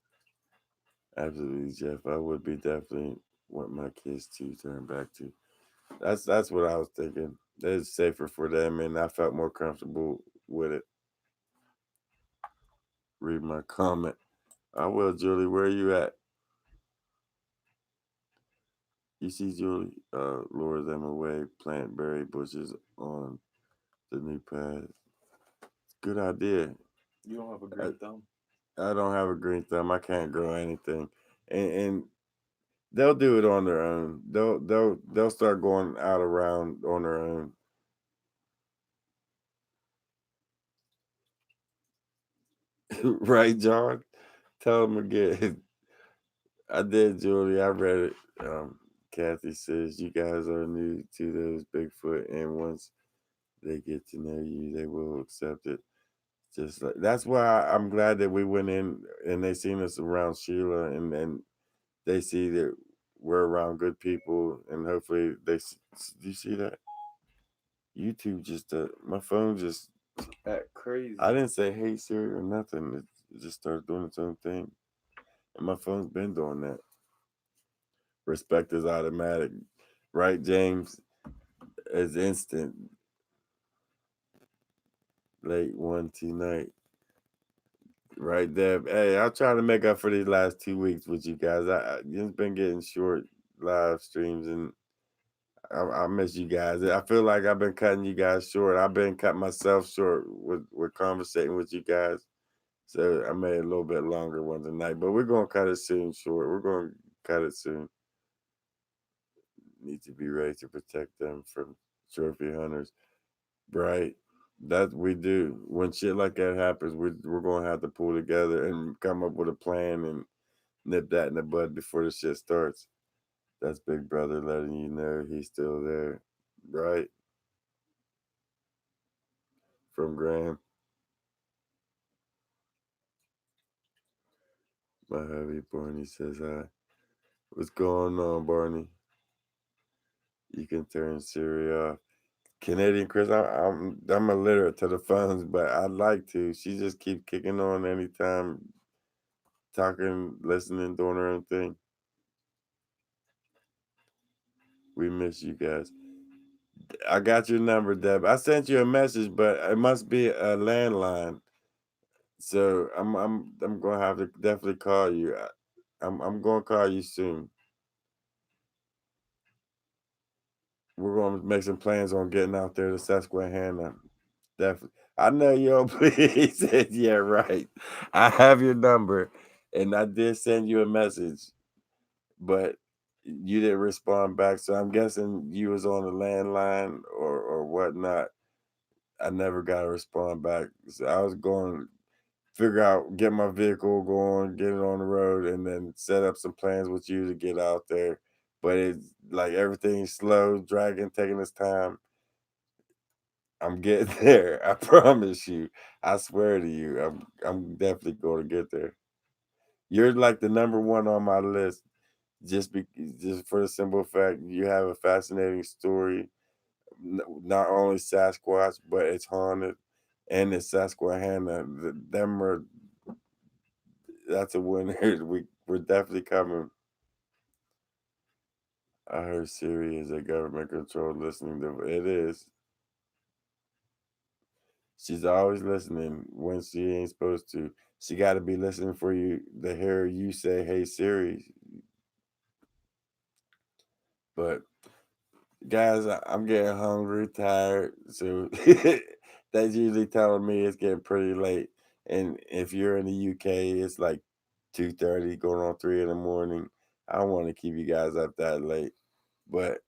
Absolutely, Jeff. I would be definitely want my kids to turn back to. That's what I was thinking. It's safer for them, and I felt more comfortable with it. Read my comment. I will, Julie. Where are you at? You see, Julie, lure them away. Plant berry bushes on the new path. Good idea. You don't have a green thumb? I don't have a green thumb. I can't grow anything, and they'll do it on their own. They'll start going out around on their own. Right, John? Tell them again. I did, Julie. I read it. Kathy says you guys are new to those Bigfoot, and once they get to know you, they will accept it. Just like that's why I'm glad that we went in and they seen us around Sheila, and they see that we're around good people, and hopefully they. Do you see that? YouTube just my phone just That crazy. I didn't say hey Siri or nothing. It just started doing its own thing, and my phone's been doing that. Respect is automatic, right, James? It's instant. Late one tonight, right, Deb? Hey, I'm trying to make up for these last 2 weeks with you guys. It's been getting short live streams, and I miss you guys. I feel like I've been cutting you guys short. I've been cutting myself short with conversating with you guys. So I made a little bit longer one tonight, but we're gonna cut it soon short. We're gonna cut it soon. Need to be ready to protect them from trophy hunters. Right. That we do. When shit like that happens, we're gonna have to pull together and come up with a plan and nip that in the bud before the shit starts. That's Big Brother letting you know he's still there. Right? From Graham. My hubby Barney says hi. What's going on, Barney? You can turn Siri off. Canadian Chris, I'm illiterate to the phones, but I'd like to. She just keeps kicking on anytime, talking, listening, doing her own thing. We miss you guys. I got your number, Deb. I sent you a message, but it must be a landline. So I'm gonna have to definitely call you. I'm gonna call you soon. We're gonna make some plans on getting out there to Susquehanna. Definitely. I know you don't believe. He said, yeah, right. I have your number and I did send you a message, but you didn't respond back. So I'm guessing you was on the landline or whatnot. I never got a respond back. So I was going to figure out, get my vehicle going, get it on the road, and then set up some plans with you to get out there. But it's like everything's slow, dragging, taking its time. I'm getting there. I promise you. I swear to you. I'm definitely going to get there. You're like the number one on my list. Just for the simple fact you have a fascinating story. Not only Sasquatch, but it's haunted, and it's Susquehanna. Them are that's a winner. We're definitely coming. I heard Siri is a government controlled listening device. It is. She's always listening when she ain't supposed to. She got to be listening for you to hear you say, "Hey Siri." But guys, I'm getting hungry, tired, so that's usually telling me it's getting pretty late. And if you're in the UK, it's like 2:30, going on 3 in the morning. I don't want to keep you guys up that late, but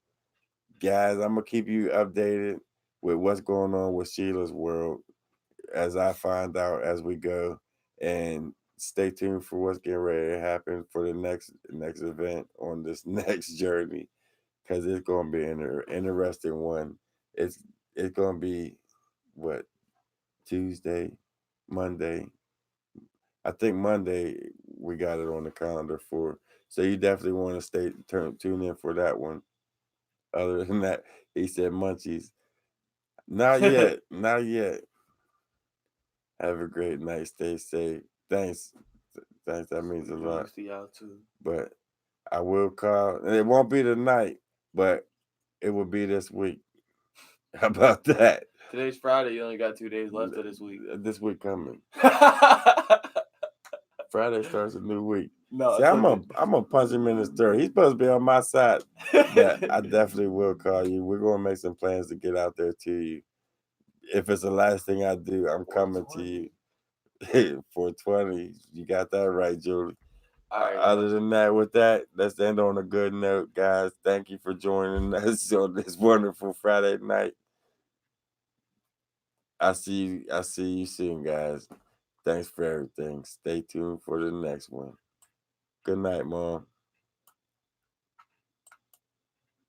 guys, I'm gonna keep you updated with what's going on with Sheila's world as I find out as we go, and stay tuned for what's getting ready to happen for the next event on this next journey, because it's gonna be an interesting one. It's it's gonna be what, Tuesday, Monday. I think Monday we got it on the calendar for. So you definitely want to tune in for that one. Other than that, he said munchies. Not yet. Not yet. Have a great night. Stay safe. Thanks. Thanks. That means a lot. To y'all too. But I will call. And it won't be tonight, but it will be this week. How about that? Today's Friday. You only got 2 days left of this week. This week coming. Friday starts a new week. No, see, I'm gonna punch him in his throat. He's supposed to be on my side, but I definitely will call you. We're gonna make some plans to get out there to you. If it's the last thing I do, I'm coming to you. 420. You got that right, Julie. Right, other than that, with that, let's end on a good note, guys. Thank you for joining us on this wonderful Friday night. I see you soon, guys. Thanks for everything. Stay tuned for the next one. Good night, Mom.